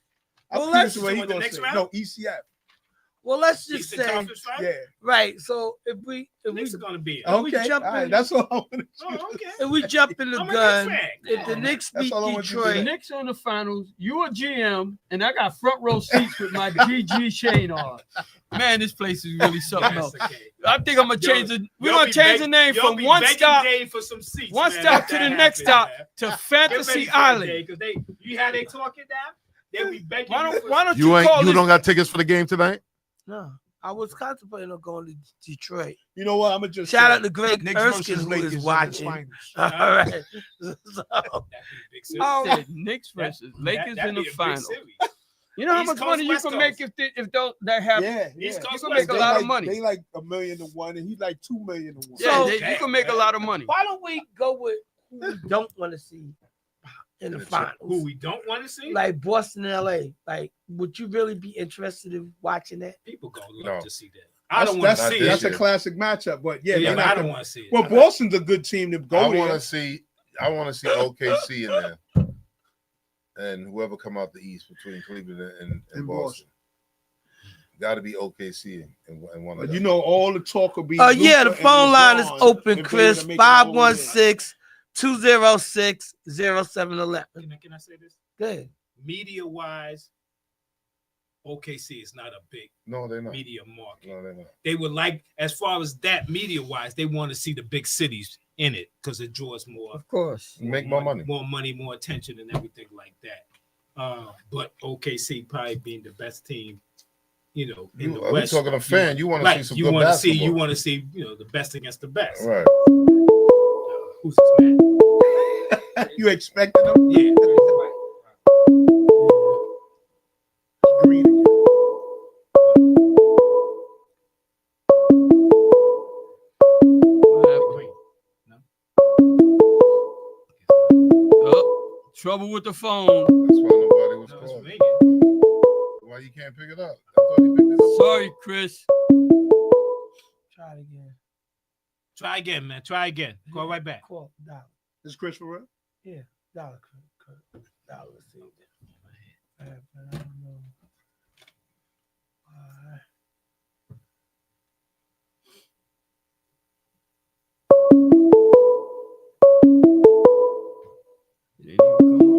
I'm Well, curious let's- what you he want the gonna next say. round? No, ECF. well, let's just Eastern say, Conference final? Yeah. right. So if we Knicks are gonna be it. Oh, we Okay. jump All right. in. That's all I want to Oh, okay. if we jump in the I'm a Knicks gun, fan. if the Knicks That's beat all I want you to The say. Detroit, Knicks on the finals. You a GM, and I got front row seats with my GG chain on. Man, this place is really something else. That's okay. I think I'm gonna change the. We're gonna change the name You'll from be one begging stop Dave for some seats, one man, stop if to the that next happens, stop man. to Get ready Fantasy for that Island. day, 'cause you how they talking now? They be begging. Why you don't You you ain't. call You this? don't got tickets for the game tonight? no, I was contemplating on going to Detroit. You know what? I'm gonna just Shout say, out to Greg Knicks Erskine versus who Lakers is in the watching. finals. All right. So, That'd be a big series. I said Knicks versus Lakers That'd in be the a big final. series. You know how East much Coast, money you West can Coast. make if that happens. Yeah, East yeah. Coast, You can West make a They lot Coast. of money. They like $1 million to one, and he's like $2 million to one. Yeah, So- you can make a lot of money. why don't we go with who we don't want to see in the finals? Who we don't want to see? Like Boston and LA. Like, would you really be interested in watching that? People gonna love No. to see that. I don't want to Not see this That's it. a classic matchup, but yeah, Yeah, they're but not I don't gonna- want to see it. Well, Boston's a good team to go I there. want to see. I want to see OKC in there, and whoever come out the East between Cleveland and And Boston. Got to be OKC and one of But them. you know, all the talk will be. Yeah, Luka the and phone line is LeBron open, if they were Chris. to make it all the way. 516-206-0711. Can I say this? Good. Media wise, OKC is not a big No, they're not. media market. No, they're not. They would like, as far as that media wise, they want to see the big cities in it because it draws more. Of course. Make more money. More money, more attention, and everything like that. But OKC probably being the best team, in the Are we West. talking a fan? You want to Right, see some you good want to basketball. see, the best against the best. Right. Who's this man? You expecting them? Yeah. Green again. Oh, trouble with the phone. That's why nobody was No, it's calling. ringing. Why you can't pick it up? I thought he picked it up. Sorry, Chris. Try it again. Try again, man. Try again. Call right back. Call Dollar. Is Chris for real? Yeah, Dollar. Dollar. See. But I don't know.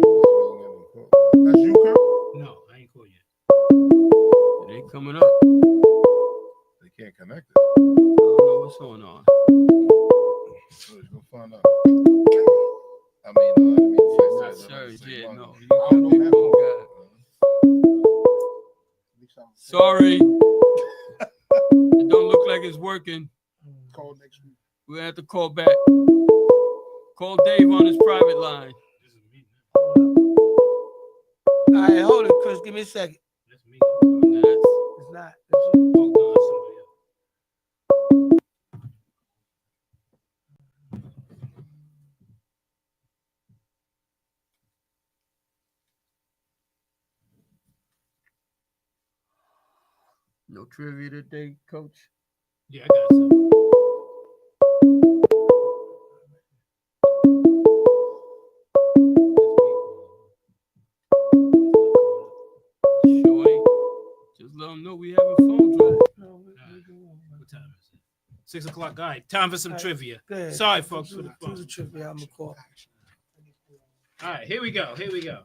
That's you, Kurt? No, I ain't call you. coming up. They can't connect it. I don't know what's going on. So let's go find out. I mean, Not Surge, yeah, no. You I don't know that got Sorry. It don't look like it's working. Call next week. We'll have to call back. Call Dave on his private line. All right, hold it, Chris. Give me a second. That's me. It's not. It's you. Oh, no, that's somebody else. No trivia today, Coach. Yeah, I got some. Shorty, just let them know we having phone trouble. What time is it? 6 o'clock. All right, time for some trivia. Go ahead. Sorry, folks, for the Do phone. the trivia. I'm gonna call. All right, here we go. Here we go.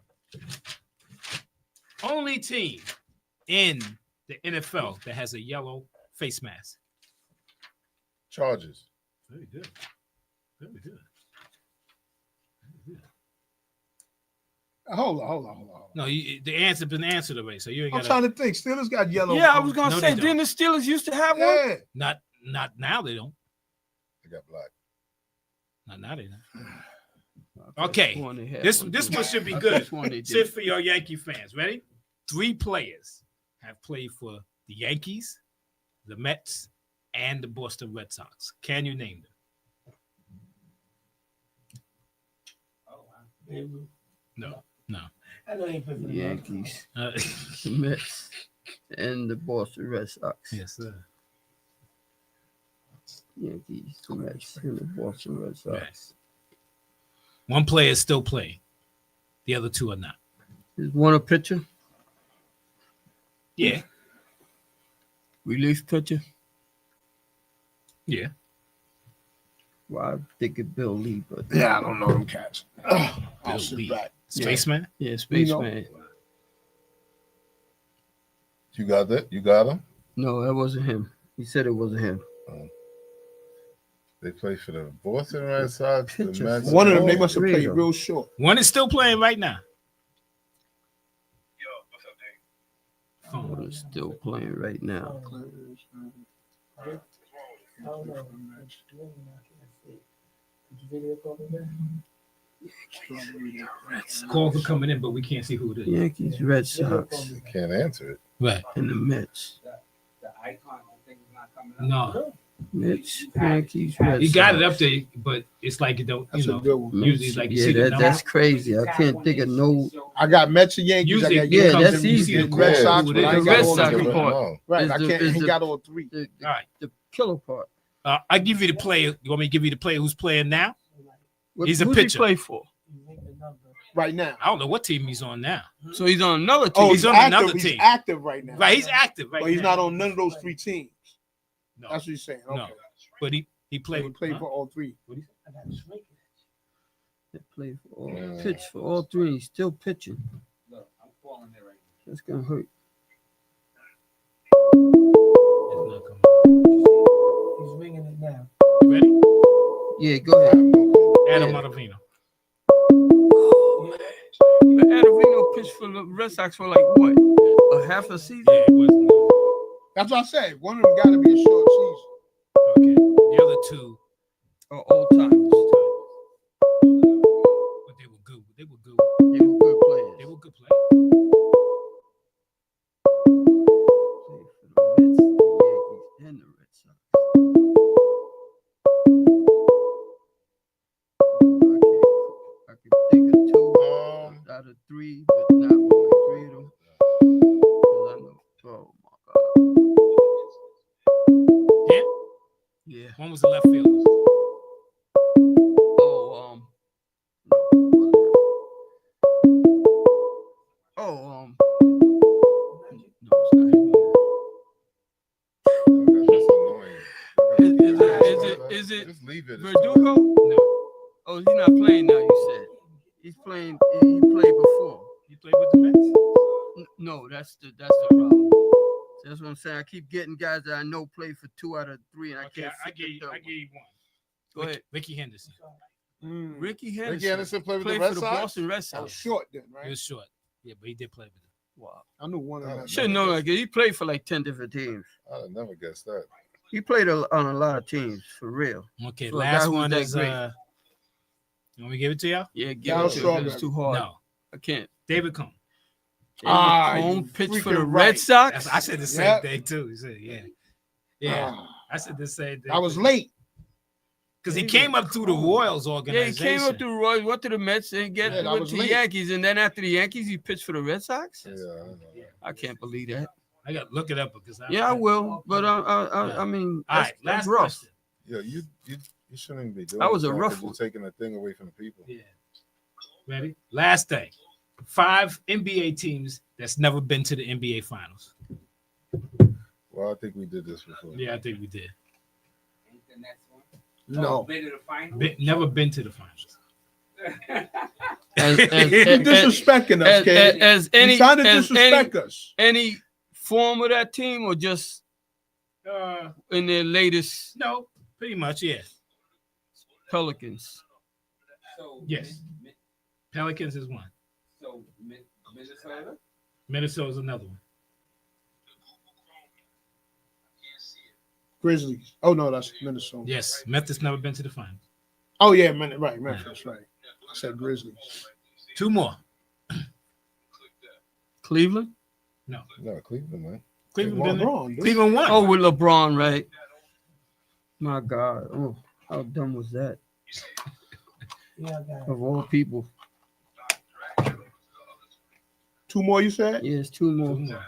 Only team in the NFL that has a yellow face mask. Charges. Very good. Very good. Hold on. No, the answer been answered already, so you ain't I'm got trying to think. Steelers got yellow. Yeah, I was gonna No, say, they didn't the Steelers used to have one? Yeah. Not now. They don't. They got black. Not now. They don't. Okay, this one should be good. Sit for your Yankee fans. Ready? 3 players have played for the Yankees, the Mets, and the Boston Red Sox. Can you name them? No. I know you put The Yankees, the Mets, and the Boston Red Sox. Yes, sir. Yankees, the Mets, and the Boston Red Sox. Yes. One player is still playing. The other 2 are not. Is one a pitcher? Yeah. Relief pitcher? Yeah. Well, I think it Bill Lee, but Yeah, I don't know them cats. I'll Bill sit Lee. back. Spaceman? yeah, Spaceman. You got that? You got them? No, that wasn't him. He said it wasn't him. They play for the Boston Red Sox. The Pitcher. Mets. One of them, they must have Three played of them. real short. One is still playing right now. One is still playing right now. Calls are coming in, but we can't see who it is. Yankees, Red Sox, They can't answer it. Right. and the Mets. The icon, I think, is not coming up. No. Mets, Yankees, Red You got it Sox. up there, but it's like you don't, That's you a know. good one. Usually, like you see the Yeah, number. that's crazy. I can't think of no. I got Mets and Yankees. Usually, I got yeah, it comes that's in, you see easy. the Red call, Sox, who but it I is. ain't The got Red all Sox the part. No. Right, Is I the- can't. is Ain't the- got all 3. All right. The killer part. I give you the player. You want me to give you the player who's playing now? What, He's a who's pitcher. he play for? Right now. I don't know what team he's on now. So he's on another team. Oh, He's on active. another He's team. active right now. Right, he's active right But he's now. not on none of those 3 teams. No, That's what you're saying. Okay. no. But he He played. played huh? for all 3. They play for all, pitch for all 3. He's still pitching. Look, I'm calling it right now. That's gonna hurt. It's not coming. He's ringing it now. You ready? Yeah, go ahead. Adam Yeah. Ottavino. But Adavino pitched for the Red Sox for like what? A half a season? Yeah, it wasn't. That's what I said. One of them got to be a short season. Okay. The other 2, Or old timers. but they were good. They were good. They were good players. They were good players. Played for the Mets, the Yankees, and the Red Sox. I can think of 2 out of 3, but not only 3 of them. 'Cause I know. Oh my God. Yeah. Yeah. One was the left fielder. Oh, no, it's not him That's annoying. Is it Just leave it. Verdugo? No. Oh, he's not playing now, you said. He's playing, he played before. You played with the Mets? No, that's the problem. That's what I'm saying. I keep getting guys that I know play for 2 out of 3, and I can't. I give you one. Go ahead. Ricky Henderson. Ricky Henderson. Ricky Henderson played with the for Red the Sox? Boston Red That was Sox. short then, He right? was short. Yeah, but he did play with them. Wow. I knew one of them. Should know that. He played for like 10 different teams. I'd have never guessed that. He played on a lot of teams for real. Okay, For a guy last who was one that is great. you want me to give it to y'all? Yeah, give Darryl it to him. It's Strawberry. too hard. No. I can't. David Cone. Home you pitch for freaking the right. Red Sox. I said the same Yep. thing too. He said, yeah. I said the same thing. I was late. Because he came up through the Royals Yeah, he organization. came up through the Royals, went to the Mets, and Yeah, I went was to the late. Yankees, and then after the Yankees, he pitched for the Red Sox. Yeah, I know. I can't believe that. I got to look it up because I will, but I mean, All right, that's last rough. question. Yo, you shouldn't be doing That was a that, rough 'cause you're one. taking the thing away from the people. Yeah. Ready? Last thing. 5 NBA teams that's never been to the NBA Finals. Well, I think we did this before. Yeah, I think we did. Ain't the next one? No. Been to the final? Never been to the finals. As You're disrespecting us, kid. as You're any trying to as disrespect us. any form of that team, or just in their latest No, pretty much, yeah. Pelicans. So, Yes. Pelicans is one. So, Minnesota? Minnesota's another one. Grizzlies. Oh no, that's Minnesota. Yes, Memphis never been to the finals. Oh yeah, right, Memphis, right. I said Grizzlies. 2 more. Cleveland. No, Cleveland, man. Cleveland been there. LeBron, dude. Cleveland won. Oh, with LeBron, right? My God. Oh, how dumb was that? Of all people. 2 more, you said? Yes, 2 more. 2 more.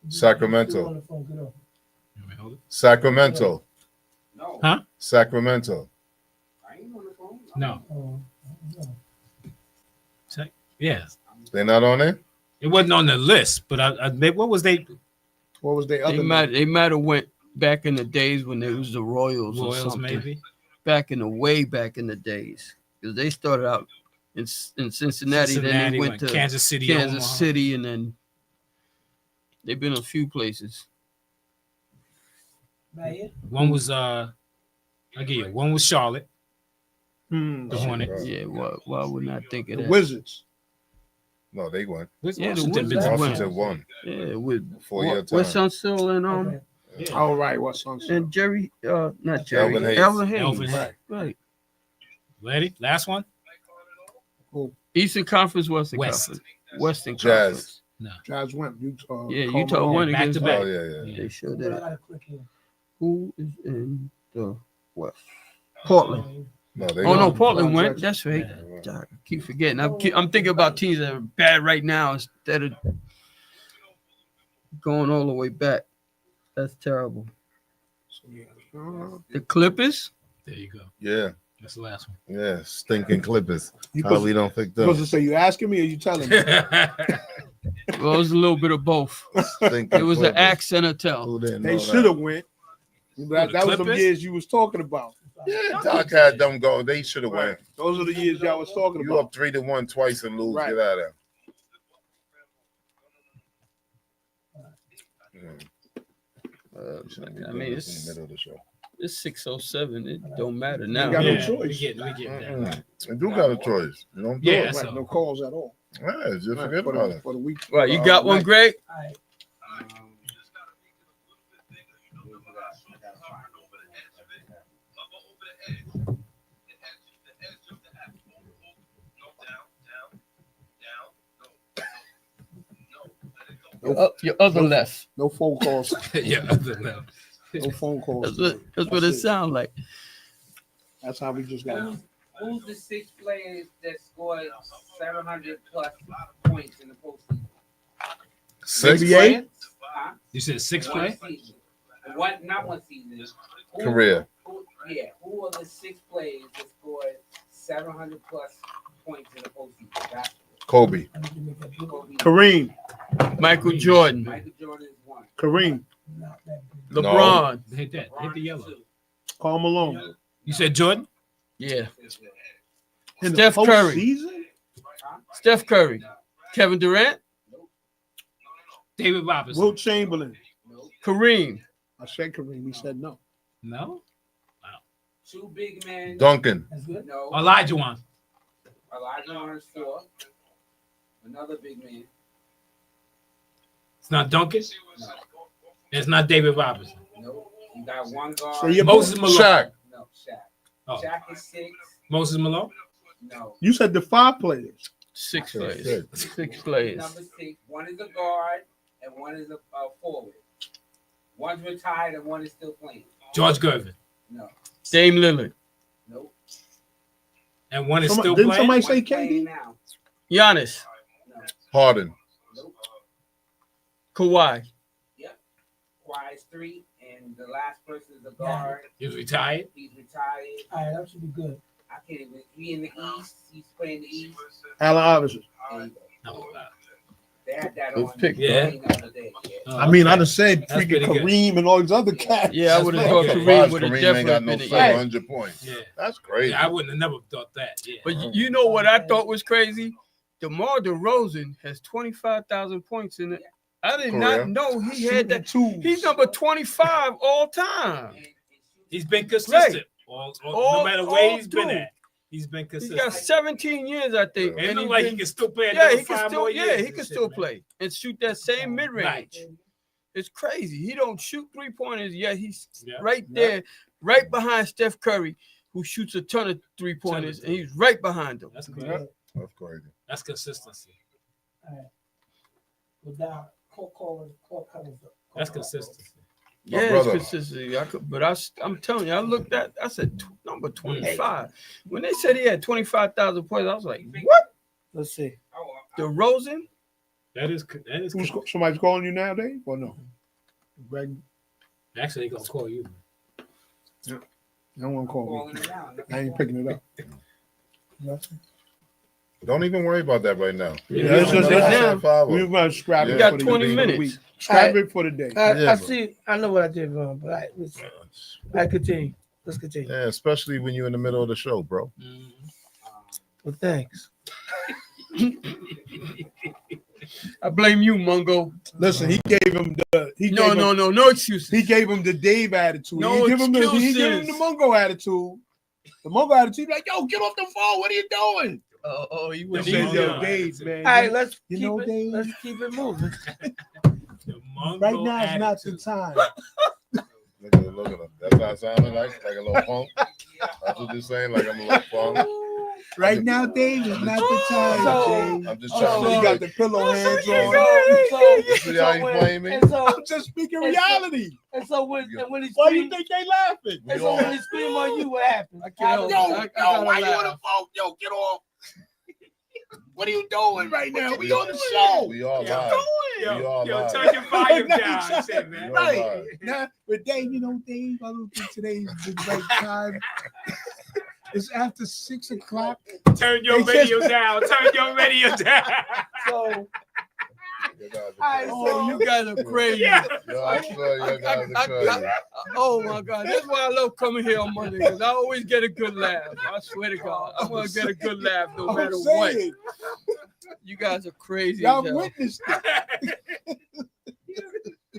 Sacramento. Hold it. Sacramento. No. Huh? Sacramento. I ain't on the phone. No. Yes. They're not on there? It wasn't on the list, but what was they? What was their other? They might have went back in the days when it was the Royals or Royals, something. maybe. Back in the days, because they started out in Cincinnati, then they went to Kansas City, Omaha. City, and then they've been a few places. One was again. One was Charlotte, Hmm. the Hornets. Yeah, why wouldn't I think of The that? Wizards. No, they won. Yeah, the Washington been to Wizards the won. Washington finals. won. Yeah, with 4-year time. Wes Unseld and Yeah. All right, what song? and Jerry, not Jerry, Elvin Hayes. Elvin Hayes. Elvin Hayes. Right. Ready? Last one. Eastern Conference, Western West. Conference, Western Jazz. Conference. Jazz went. Utah. Yeah, Carmelo. Utah won Back against to back. Oh, yeah. They showed that. Who is in the West? Portland. No, they Oh no, won. Portland Jackson. went. That's right. Yeah. I keep forgetting. I'm thinking about teams that are bad right now instead of going all the way back. That's terrible. The Clippers. There you go. Yeah, That's the last one. yeah. Stinking Clippers. You How supposed, we don't pick you supposed them. to say you asking me or you telling me? Well, it was a little bit of both. Stinking It was an Clippers. axe and a tell. Who didn't They know should that? have went. That was the Clippers? years you was talking about. Yeah, Doc had them go. They should have won. Those are the years y'all was talking You about. up 3-1 twice and lose. Right. Get out of there. I mean, in the it's middle of the show. 6:07. It don't matter You now. got no Yeah, choice. we get that. You do got a choice. You don't do Yeah, it. that's Right, no calls at all. Yeah, just Right, forget for about the, it. for the week. Right, you got one, night. Greg? Your other left. No phone calls. Yeah, other than that. No phone calls. That's what it sounds like. That's how we just got. Who's the 6 players that scored 700 plus points in the postseason? Six NBA? Huh? You said 6 One play? season. Not one season. Who- Career. Who are the 6 players that scored 700 plus points in the postseason? Basketball. Kobe. Kobe. Kareem. Michael Jordan, Michael Jordan is 1. Kareem. LeBron. Hit that. Hit the yellow. Karl Malone. You said Jordan? Yeah. In Steph the Curry. postseason? Steph Curry. Kevin Durant. David Robinson. Wilt Chamberlain. Kareem. I said Kareem. He said no. No. Two big men. Duncan. No. Elijah one. Elijah Warren's 4. Another big man. It's not Duncan. No. It's not David Robinson. No. You got one guard. So you're Moses Malone. Shaq. No, Shaq. Oh. Shaq is 6. Moses Malone. No. You said the 5 players. 6 Six. players. 6 players. Number 6. One is a guard and one is a forward. One's retired and one is still playing. George Gervin. No. Dame Lillard. Nope. And one is Didn't still playing. somebody say One's playing KD? now. Giannis. No. Harden. Nope. Kawhi. Kawhi is 3, and the last person is a guard. He's retired. He's retired. All right, that should be good. I can't even. He in the East. He's playing the East. Allen Iverson. There you go. No, They had that Good on pick. the Yeah. thing the other day. Yeah. I mean, I done said That's freaking pretty good. Kareem and all these other cats. Yeah, I would have That's thought pretty good. Kareem would have Kareem ain't got definitely no been 700 points. Yeah. That's crazy. Yeah, I wouldn't have never thought that. Yeah. But you know what I thought was crazy? DeMar DeRozan has 25,000 points in it. I did Career. not know he had that. Two. He's number 25 all time. He's been consistent. All No matter where he's been through. at, he's been He's consistent. got 17 years, I think. And it And look he's like been- he can still play yeah, another he can 5 still, more yeah, years he and can shit, still man. play and shoot that same mid range. Right. It's crazy. He don't shoot 3-pointers. Yeah, he's Yeah. right there, right behind Steph Curry, who shoots a ton of 3-pointers, and he's right behind him. That's crazy. Yeah. That's crazy. That's consistency. Without call covers. That's consistency. My Yeah, it's brother. consistency. I'm telling you, I looked at, I said number 25. When they said he had 25,000 points, I was like, what? Let's see. DeRozan? That is Somebody's calling you now, Dave? Or no? Greg, actually they're gonna call you. I don't want to call Calling me. it out. I ain't picking it up. Don't even worry about that right now. Yeah, it's just Right it's now, just- 5-0. we're going to scrap You it got for the 20 day, for the minutes. week. Scrap it for the day. I Yeah, see. I know what I did wrong, but I continue. Let's continue. Yeah, especially when you're in the middle of the show, bro. Well, thanks. I blame you, Mungo. Listen, he gave him the No excuses. He gave him the Dave attitude. No he gave him the excuses. Mungo attitude. The Mungo attitude, like, yo, get off the phone. What are you doing? He He went said, Mungo yo, attitude. Dave, man. All right, let's You keep know, it. Dave? Let's keep it moving. The Mungo Right now is not the attitude. time. Look at him. That's how it sounded like a little punk. That's what you're saying, like I'm a little punk. Right now, Dave, is not the time, Dave. I'm just Oh, trying you to got the pillow hands you on. go. see how you playing me. And so, I'm just speaking reality. and so when he Why you scream, think they laughing? and so when he scream on you, what happens? I can't Yo, help it. I gotta why you on laugh. the phone? Yo, get off. What are you doing right now? We on the show. We all Yeah. live. We all Yo, live. turn your volume Now down. he's I said, man. We all Right. live. Now, but Dave, Dave, I don't think today's the right time. It's after 6 o'clock. Turn your radio down. Turn your radio down. So, You guys all right, are Oh, you guys are crazy. Yeah. crazy. Yo, I swear you guys are crazy. Oh my God, that's why I love coming here on Monday, because I always get a good laugh. I swear to God, I'm gonna get a good laugh no matter I'm what. saying, You guys are crazy. y'all as hell. witnessed it.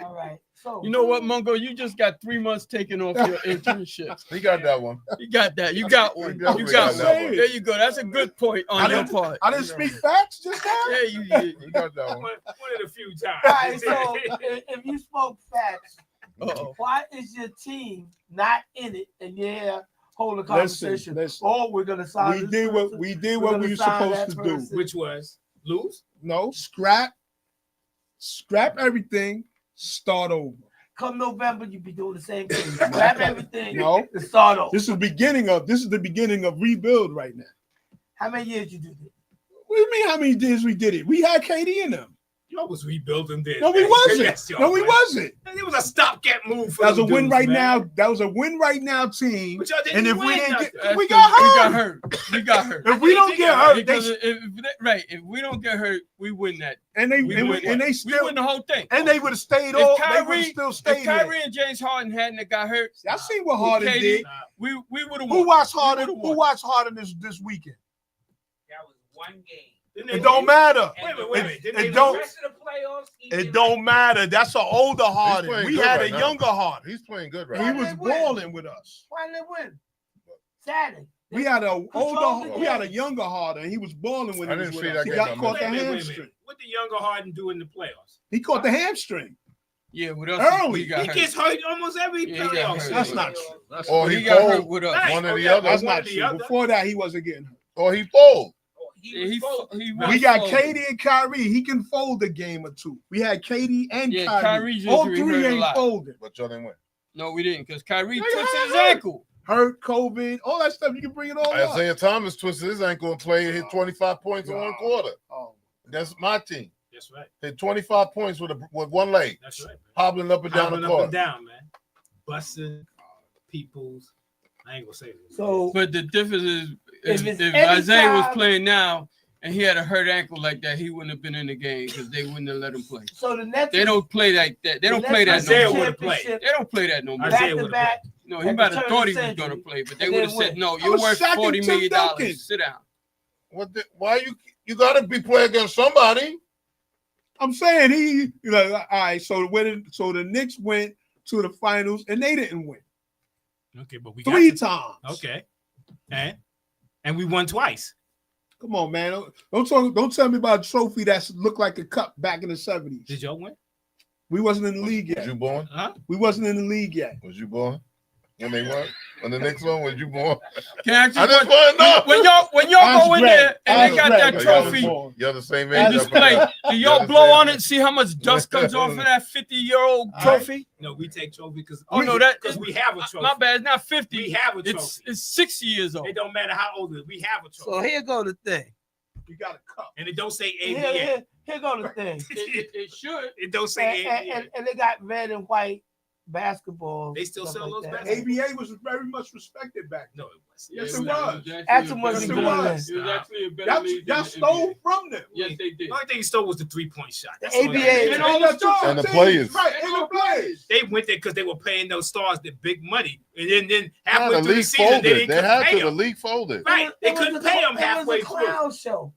all right. So, You know what, Mungo? You just got 3 months taken off your internship. He got that one. You got that. You got one. You You definitely got got that one. one. There you go. That's a good point on your part. I didn't speak facts just now. Yeah, you did. He got that one. One of the few times. all right. So, if you spoke facts, Uh-oh. why is your team not in it? And yeah, hold a conversation. Listen. Or we're gonna sign. We this did what person. we did We're what gonna we were sign supposed that to do. person. Which was lose? No, scrap everything, start over. Come November, you be doing the same thing. Grab everything. No. And start over. This is the beginning of rebuild right now. How many years you do this? What do you mean how many days we did it? We had KD in them. Y'all was rebuilding this. No, we wasn't. Yes, No, we wasn't. It was a stopgap move for That was a them win dudes, right man. now. That was a win right now team. But y'all didn't And if win we didn't nothing. get, we got hurt. We got hurt. If we don't get hurt, Because if we don't get hurt, we win that. and they We win and they we still win the whole thing. and they would have stayed If all. They Kyrie- would have still stayed If there. Kyrie and James Harden hadn't got hurt, I seen what Harden KD, did. we would have won. Who watched We Harden? would've Who won. watched Harden this weekend? That was one game. Didn't It they don't win? matter. Wait a minute. Didn't they It don't. The rest of the playoffs, he It did don't matter. That's an older Harden. playing We good had right a now. younger Harden. He's playing good right He now. was they win? balling with us. Why did they win? Saturday. We had a Control the we had a game. younger Harden. He was balling with I us. didn't with see us. that He game got on caught the Wait a minute. hamstring. What did younger Harden do in the playoffs? He caught the hamstring. Yeah, with us, Early. he got He hurt. gets hurt almost every Yeah, he got playoff. hurt. That's not true. That's Or he he got hurt fold. with us. Right. One or the Okay. other. That's One not or the true. other. Before that, he wasn't getting hurt. Or he fold. Yeah, he We was got folded. KD and Kyrie. He can fold a game or two. We had KD and Yeah, Kyrie. Kyrie's All injury three hurt a ain't lot. folding. But y'all didn't win. No, we didn't, because Kyrie They twisted got his hurt. ankle. Hurt, COVID, all that stuff. You can bring it all up. Isaiah Thomas twisted his ankle and played, hit 25 points in one quarter. Oh. That's my team. That's right. Hit 25 points with one leg, That's right. Man. hobbling up and down Hopping the up and court. down, man. Busting people's. I ain't gonna say this. So But the difference is, If it's if any Isaiah was time- playing now and he had a hurt ankle like that, he wouldn't have been in the game because they wouldn't have let him play. the Nets. They don't play like that. They don't play that Isaiah no more. would've played. They don't play that no more. Isaiah back to would've back. No, he at might the have turn thought of he the was going to century, play, but they and would then have said, win. no, That you're was worth Shaq and $40 Tim million. Duncan. Sit down. Why you got to be playing against somebody? I'm saying all right. So the Knicks went to the finals and they didn't win Okay, but we three got times. Okay. And we won twice. Come on, man. Don't tell me about a trophy that looked like a cup back in the 70s. Did y'all win? We wasn't in the league Was yet. you born? Huh? We wasn't in the league yet. Was you born? When they won? On the next one, was you born? Can I ask you I just one- want to know. when y'all go in there and they got that Greg. trophy You're the same and age. display, do y'all Yeah, blow the on same. it? See how much dust comes off of that 50-year-old trophy? No, we take trophy because Oh no, that because we have a trophy. my bad. It's not 50. We have a trophy. It's 60 years old. It don't matter how old it is. We have a trophy. So here go the thing. We got a cup. And it don't say Here, ABA. here go the thing. It should. It don't say ABA. And they got red and white basketball. They still stuff sell those that. basketballs? ABA was very much respected back then. No, it was. Yes, it was. That's what Yes, it it was. was. It was actually a better league than Y'all the stole NBA. from them. Yes, they did. The only thing he stole was the 3-point shot. That's The the only ABA thing. And all the stars. And the players. Right, and the players. They went there because they were paying those stars the big money, and then Yeah, halfway the through the league season they folded. didn't They had pay to. The them. league folded. Right, they couldn't It was a- pay them it halfway was a through. clown show.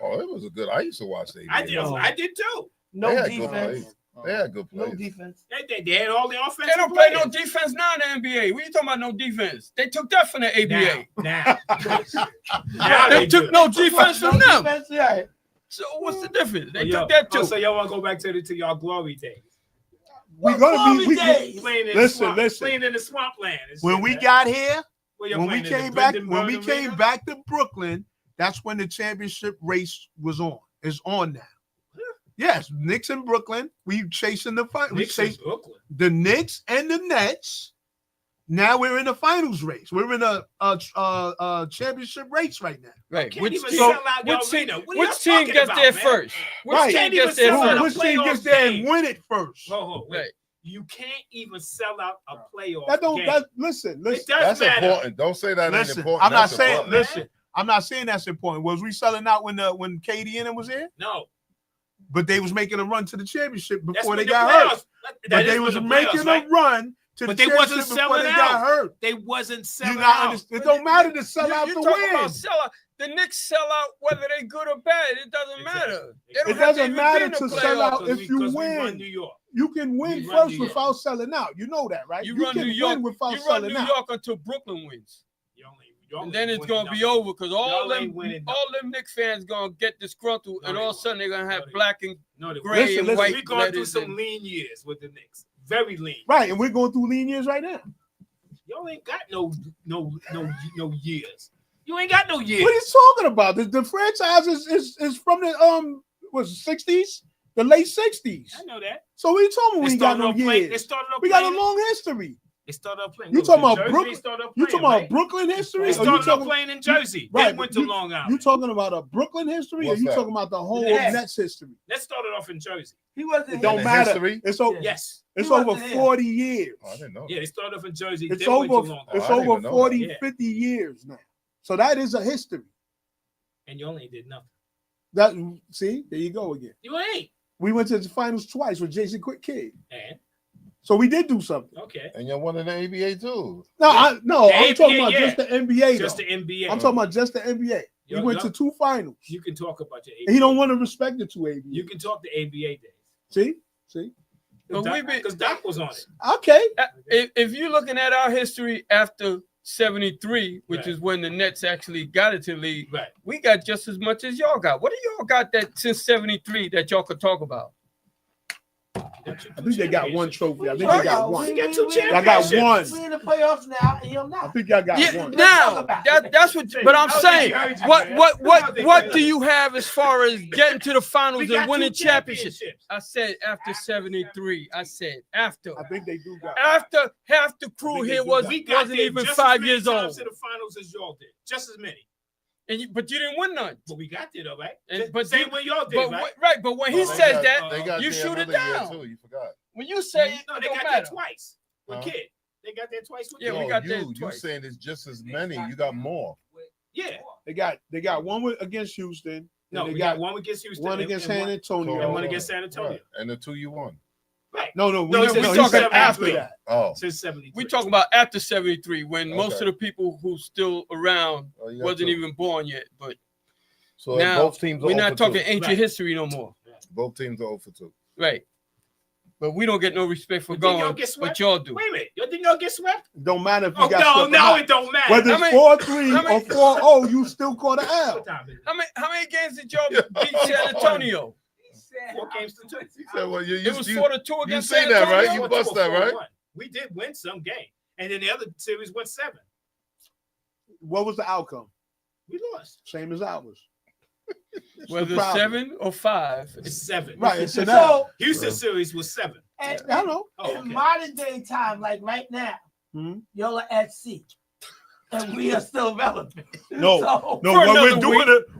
Oh, it was a good. I used to watch the I did. NBA. I did too. No They had good defense. plays. They had good No plays. defense. They had all the offense. They don't play no defense now in the NBA. What are you talking about? No defense. They took that from the ABA. Now, now They they took do. no defense No from them. defense, yeah. So what's the difference? They Oh, took that too. so y'all want to go back to y'all glory days? We're gonna be. Playing in Listen, the swamp, listen. playing in the swampland. and When shit, we man. got here, Where y'all when we playing, in the came back, Brendan when we Byrne came Arena? back to Brooklyn, that's when the championship race was on. It's on now. Yes, Knicks in Brooklyn. We chasing the fight. We Knicks in chase Brooklyn. the Knicks and the Nets. Now we're in the finals race. We're in a championship race right now. Right. Can't Which even team, sell out y'all which team, arena. What are which y'all team talking gets about, there man? first? Which Right. team Can't gets even there sell out first? a Which team playoff gets there game. and win it first? Whoa, wait. Right. You can't even sell out a playoff That don't. game. That listen. It Listen. does That's matter. important. Don't say that ain't Listen. important. I'm not That's saying. important. Listen. I'm not saying that's important. Was we selling out when KD and them was here? No, But they was making a run to the championship that's before when they the got playoffs. hurt. That But is they when was the making playoffs, right? a run to But the they wasn't championship before selling they got out. hurt. They wasn't selling You not out. understand? It don't matter to sell out You to talk win. about sell out. The Knicks sell out whether they good or bad. It doesn't Exactly. matter. They It don't It have to doesn't even matter be in the to sell playoffs. out Because if you we run win. New York. You can win We run first New York. without selling out. You know that, right? You You run can New York. win without You run selling New out. York until Brooklyn wins. Y'all And then ain't it's gonna winning be nothing. over because Y'all ain't winning all them Knicks fans gonna get disgruntled, No, and they all of a won't. sudden they're gonna No, have they black and No, they gray won't. and Listen, white. We're going through letters some and- lean years with the Knicks. Very lean. Right, and we're going through lean years right now. Y'all ain't got no years. You ain't got no years. What are you talking about? The franchise is from the was it 60s, the late 60s. I know that. So what are you talking about? We They ain't got started no off playing. They years. started off We got a playing- long history. They started up playing. You talking about Jersey, Brooklyn? You talking about Brooklyn history? They started up playing in Jersey. They went to Long Island. You talking about a Brooklyn history, or you talking about the whole Nets history? Let's start it off in Jersey. He wasn't. It don't matter. It's over. Yes. It's over 40 years. Oh, I didn't know. Yeah, they started off in Jersey. It's over. It's over 40, 50 years now. So that is a history. And you only did nothing. That see, there you go again. You ain't. We went to the finals twice with Jason Quick Kid. And so we did do something. Okay. And you won in the ABA too. No, I'm NBA, talking about just the NBA. Just though. the NBA. I'm talking about just the NBA. We went to 2 finals. You can talk about your ABA. And he don't want to respect the 2 ABA. You can talk the ABA days. See? Because Doc was on it. Okay. If you're looking at our history after 73, which is when the Nets actually got into the league, we got just as much as y'all got. What do y'all got that since 73 that y'all could talk about? I think they got 1 trophy. I think they got 1. We got 2 championships. I got 1. We in the playoffs now, and you're not. I think y'all got 1. Now that's what. But I'm saying, what do you have as far as getting to the finals and winning championships? I said after 73. I said after. I think they do got. After half the crew here wasn't even 5 years old. To the finals as y'all did, just as many. But you didn't win none. But we got there though, right? But same way y'all did, right? But when he says that, you shoot it down. Too, you forgot. When you say no, they got there twice. With Kid, they got there twice. With Kid. No, we got you, there twice. You saying it's just as many? You got more. Yeah, they got 1 against Houston. No, they got 1 against Houston. 1 against San Antonio. And 1 against San Antonio. Right. And the 2 you won. Right. No, we're talking after that. Oh, since 73. We're talking about after 73, when most of the people who's still around wasn't even born yet. But so now both teams we're not talking ancient history no more. Both teams are 0 for 2. Right. But we don't get no respect for going, but y'all do. Wait a minute. You think y'all get swept? Don't matter if you got swept. No, it don't matter. Whether it's 4-3 or 4-0, you still caught an L. How many games did y'all beat San Antonio? 4 games to 2. He said, well, it was 4-2 against San that, Antonio. right? You bust that, right? We did win some game. And then the other series went 7. What was the outcome? We lost. Same as ours. Whether 7 or 5. It's 7. Right. It's so Houston series was 7. I know. In modern day time, like right now, y'all are at sea. And we are still relevant. No,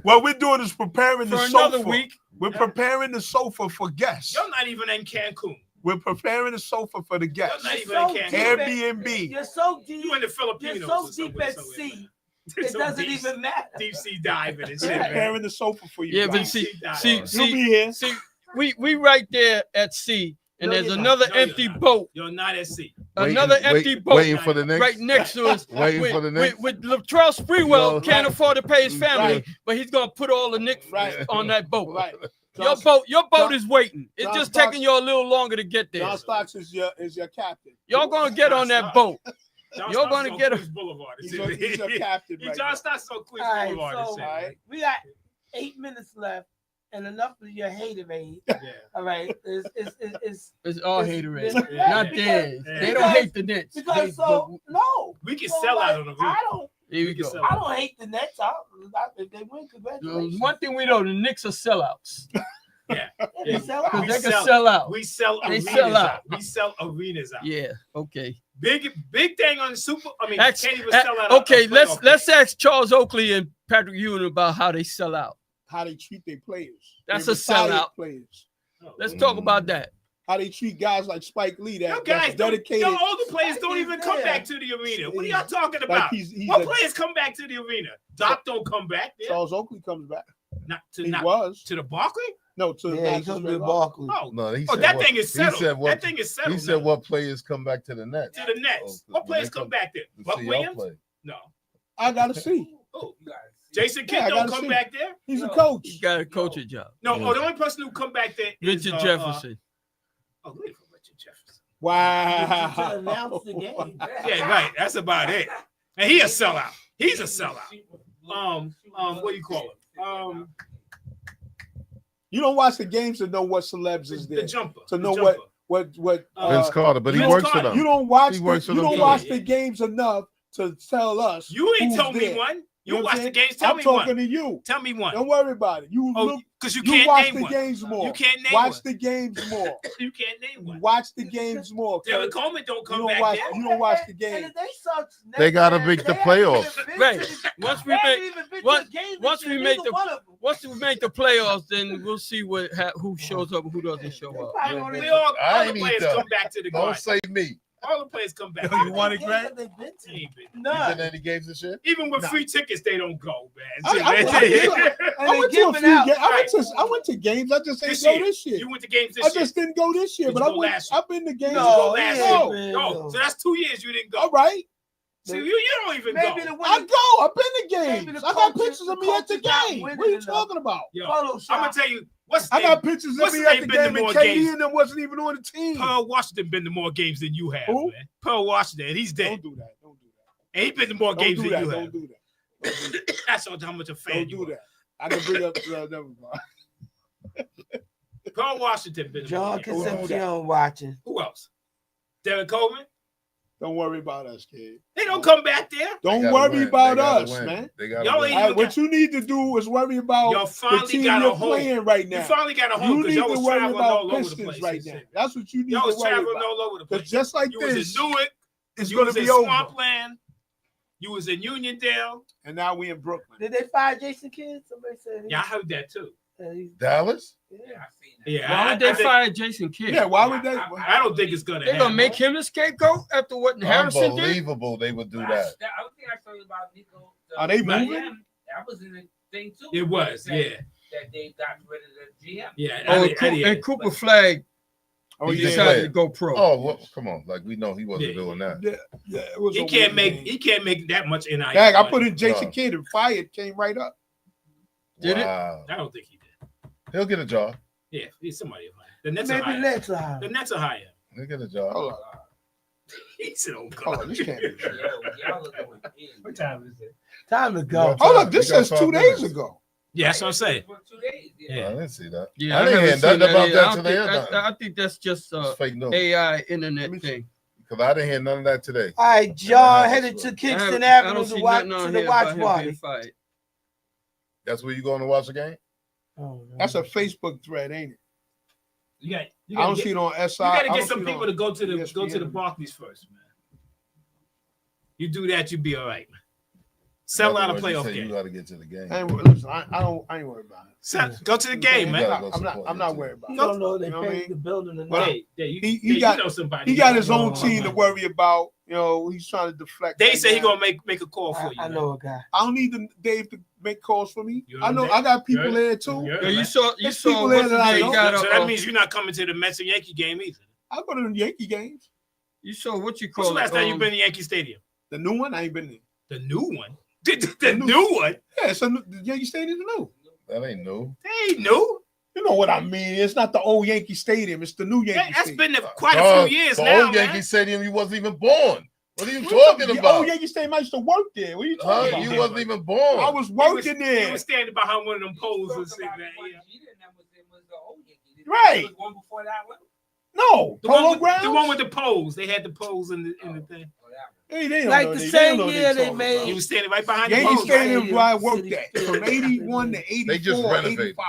what we're doing is preparing the sofa. Week. We're preparing the sofa for guests. You're not even in Cancun. We're preparing the sofa for the guests. You're not even in Cancun. Airbnb. You're so deep. You in the Filipinos. You're so deep at sea. It doesn't even matter. Deep sea diving and shit. We're preparing the sofa for you. Yeah, guys. but You'll be here. See, we right there at sea, and there's another empty boat. You're not at sea. Another empty boat waiting for the next, right next to us. Waiting for the next. With Latrell Sprewell can't afford to pay his family, but he's gonna put all the Knicks on that boat. Right. Your boat is waiting. It's John just Stocks, taking you a little longer to get there. John Stocks is your captain. Y'all gonna get on that boat. You're gonna get Queens Boulevard. He's your captain. Right John Stocks on Queens Boulevard. All right, we got 8 minutes left, and enough of your haterade. All right, it's all haterade, not theirs. They don't hate the Nets. Because we can sell out on the I don't. Here we go. I don't hate the Nets. If they win, congratulations. One thing we know, the Knicks are sellouts. They sell out. They can sell out. We sell They arenas sell out. We sell arenas out. Yeah. Okay. Big thing on the Super. I mean, Can't even sell out. Okay, let's ask Charles Oakley and Patrick Ewing about how they sell out. How they treat their players. That's they a sellout. Players. Let's talk about that. How they treat guys like Spike Lee. That's dedicated. dedicated. All the players don't even come back to the arena. What are y'all talking about? What players come back to the arena? Doc don't come back. Charles Oakley comes back. To the Barkley? No, to he comes to the Barkley. No, he said that thing is settled. That thing is settled. He said what players come back to the Nets. To the Nets. What players come back there? Buck Williams? No. I gotta see. Oh, Jason Kidd don't come back there. He's a coach. He got a coaching job. No, the only person who come back there is Richard Jefferson. Richard Jefferson. Wow. To announce the game. Yeah, right. That's about it. And he a sellout. He's a sellout. What do you call him? You don't watch the games to know what celebs is there. The jumper. To know what Vince Carter, but he works for them. You don't watch the games enough to tell us. You ain't told me one. You know You what watch I'm the saying? games. Tell I'm me talking one. to you. Tell me one. Don't worry about it. You Oh, look, because you you can't watch name the one. games more. You can't name watch one. the games more. You can't name one. Watch the games more. Derek Kurt. Coleman don't You come don't back watch. there. You don't watch the games. They gotta make the playoffs. Right. Once we make the playoffs, then we'll see who shows up and who doesn't show up. We all the players come back to the Don't Garden. say me. All the players come back. You want it, Greg? You been to any games this year? Even with free tickets, they don't go, man. I went to a few games. I went to games. I just didn't go this year. You went to games this I year. just didn't go this year, Did but you go last year? I've been to games. No, last No. year. No. So that's 2 years you didn't go. All right. See, you don't even go. I go. I've been to games. I got pictures of me at the game. What are you talking about? Yo, I'm gonna tell you. I got pictures of me at the game, and KD and them wasn't even on the team. Pearl Washington been to more games than you have, Who? man. Pearl Washington, and he's dead. Don't do that. Don't do that. And he been to more games than you have. Don't do that. That's how much a fan Don't you do are. that. I can bring up. Never mind. Pearl Washington been to more John games. Concepcion watching. Who else? Derek Coleman? Don't worry about us, kid. They don't come back there. Don't worry about us, man. Y'all ain't All right, what you need to do is worry about Y'all the finally team got a you're home. playing right now. You finally got a home You because need y'all to was worry traveling about all over the Pistons place. right now. That's what you need Y'all to was worry traveling about. all over the place. Because just like you this, was in Newark. it's You going was to in be over. Swampland. You was in Uniondale. And now we in Brooklyn. Did they fire Jason Kidd? Somebody said. Yeah, I heard that too. Dallas? Yeah, I seen that. Yeah, Why would they fire Jason Kidd? Yeah, why would they? I don't think it's gonna They're happen. gonna make him the scapegoat after what Harrison did. Unbelievable they would do that. The other thing I saw about Nico. Are they GM, moving? That was in the thing too. It was, That- yeah. That they got rid of the GM. Yeah. Oh, Eddie, and Cooper Flag Oh, he yeah. decided to go pro. Oh, well, come on. Like, we know he wasn't Yeah. doing that. Yeah, it was He a can't weird make game. that much NIL. Dang, I money. put in Jason No. Kidd and fired, came right up. Did it? Wow. I don't think he did. He'll get a job. Yeah, he's somebody will hire. The Nets are Maybe higher. next time. The Nets are higher. He'll get a job. Hold on. He said, "Oh Hold on, God." this can't be true. Y'all are going in. What time is it? Time to go. Hold on, this We got says 5 2 days minutes. ago. Yeah, that's what I'm saying. For 2 days. Yeah. I didn't see that. Yeah, I didn't hear haven't seen nothing about either. that I today. don't think- I think that's just It's fake news. AI internet Let me see. thing. Because I didn't hear none of that today. All right, John headed to I Kingston I Avenue don't to see watch nothing on to the here about watch him being party. fired. That's where you going to watch the game? Oh, That's a Facebook thread, ain't it? You I don't see it on SI. You I got to don't get some see it people on to go to the ESPN. Barclays first, man. You do that, you be all right, man. Sell out a Otherwise, you playoff say game. You got to get to the game. I ain't, listen, I ain't worried about it. Go to the game, You man. gotta go I'm not. support I'm your not team. worried about You it. don't know they You know what I paid mean? the building or Well, not. Hey, yeah, He you got- know somebody. He got his No, own team to worry about. You know, he's trying to deflect. They right say he now. gonna make a call for you. I man. know a guy. I don't need Dave to make calls for me. You I know heard I got people You heard there too. You heard Yeah, it, you man. saw There's people what's there that I his know. name got So a, that means you're not coming to the Mets and Yankee game either. I go to the Yankee games. you saw what you When's call the last time it. you've been to Yankee Stadium? The new one, I ain't been there. The new one. The new one. Yeah, so the Yankee Stadium's new. That ain't new. They ain't new. You know what I mean? It's not the old Yankee Stadium. It's the new Yankee That's Stadium. been there quite Dog, a few years the now, old man. Yankee Stadium, you wasn't even born. What are you What talking the about? old Yankee Stadium, I used to work there. What are you Huh? talking about? You wasn't even born. I was He working He there. was standing behind one of them poles and Talking shit, about man. the one Yeah. Jeter and them was the old Yankee. Right. There was one before that one. No, The one, Polo with, Grounds. the one with the poles. They had the poles in the thing. Oh, that one. Hey, they don't Like know the they same don't know year they talking made- about. He was standing right behind Yankee the poles. Stadium, Stadium, where I worked City at Field. from 81 to 84, They just renovated. 85.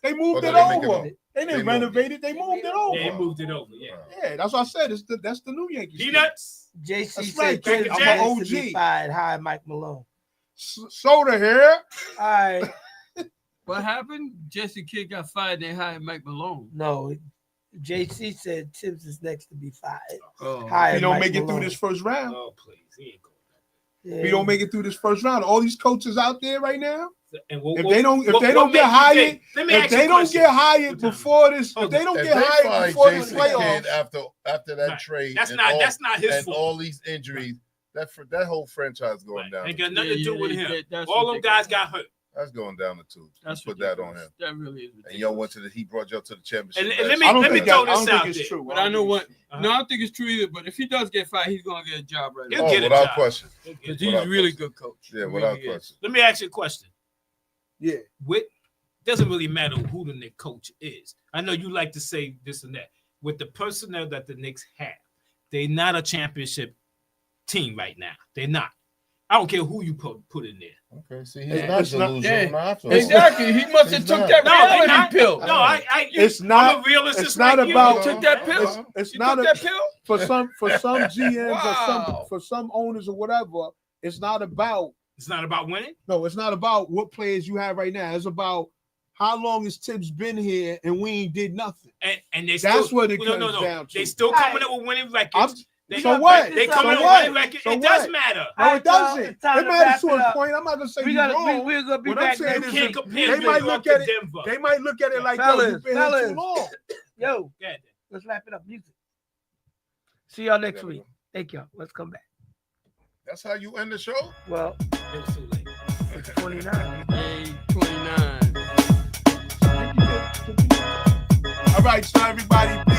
They moved Or it did they make it over. up? They didn't They moved renovate it. They moved it over. Yeah, he moved it over. Yeah. Yeah, that's what I said. That's the new Yankee Stadium. Peanuts. JC That's said right, Kidd I'm an needs to be OG. fired. Hi, Mike Malone. Soda here. All right. What happened? Jesse Kidd got fired. They hired Mike Malone. No, JC said Tibbs is next to be fired. Oh, Hi, We don't Mike make it Malone. through this first round. Oh please, he ain't going. Yeah. We don't make it through this first round. All these coaches out there right now, And if they don't get hired, if they don't get hired before this, if they don't If get they hired find before the Jason Kidd playoffs, after that Right. trade, That's and not his and fault. all these injuries, that whole franchise going down. Ain't got nothing to do with him. That's All them ridiculous. guys got hurt. That's going down the tubes. That's Put that on ridiculous. him. That really is ridiculous. And y'all went to he brought y'all to the championship. And last let me I don't let me think throw I don't this think out it's there. true. But I know what. Uh-huh. No, I don't think it's true either. But if he does get fired, he's gonna get a job right He'll away. Oh, get a without job. question. Because he's Without a really question. good coach. Yeah, He without really is. question. Let me ask you a question. yeah, With doesn't really matter who the Knicks coach is. I know you like to say this and that. With the personnel that the Knicks have, they're not a championship team right now. They're not. I don't care who you put in there. Okay, see, he's not delusional. Exactly. He must have took that reality pill. No, it's not. I'm a realist. It's not about. You took that pill. It's you not took that pill for some GMs Wow. or for some owners or whatever. It's not about. It's not about winning. No, it's not about what players you have right now. It's about how long has Tibbs been here and we ain't did nothing. And they that's still, what it comes down to. They still coming up with winning records. So what? They coming up with winning records. It does matter. No, it doesn't. It matters to a point. I'm not gonna say you're wrong. We're gonna be what back. I'm saying is they might look at it. They might look at it like, yo, you've been here too long. Yo, let's wrap it up. Music. See y'all next week. Thank y'all. Let's come back. That's how you end the show? Well, it was too late. It's 29. Hey, 29. All right, so everybody.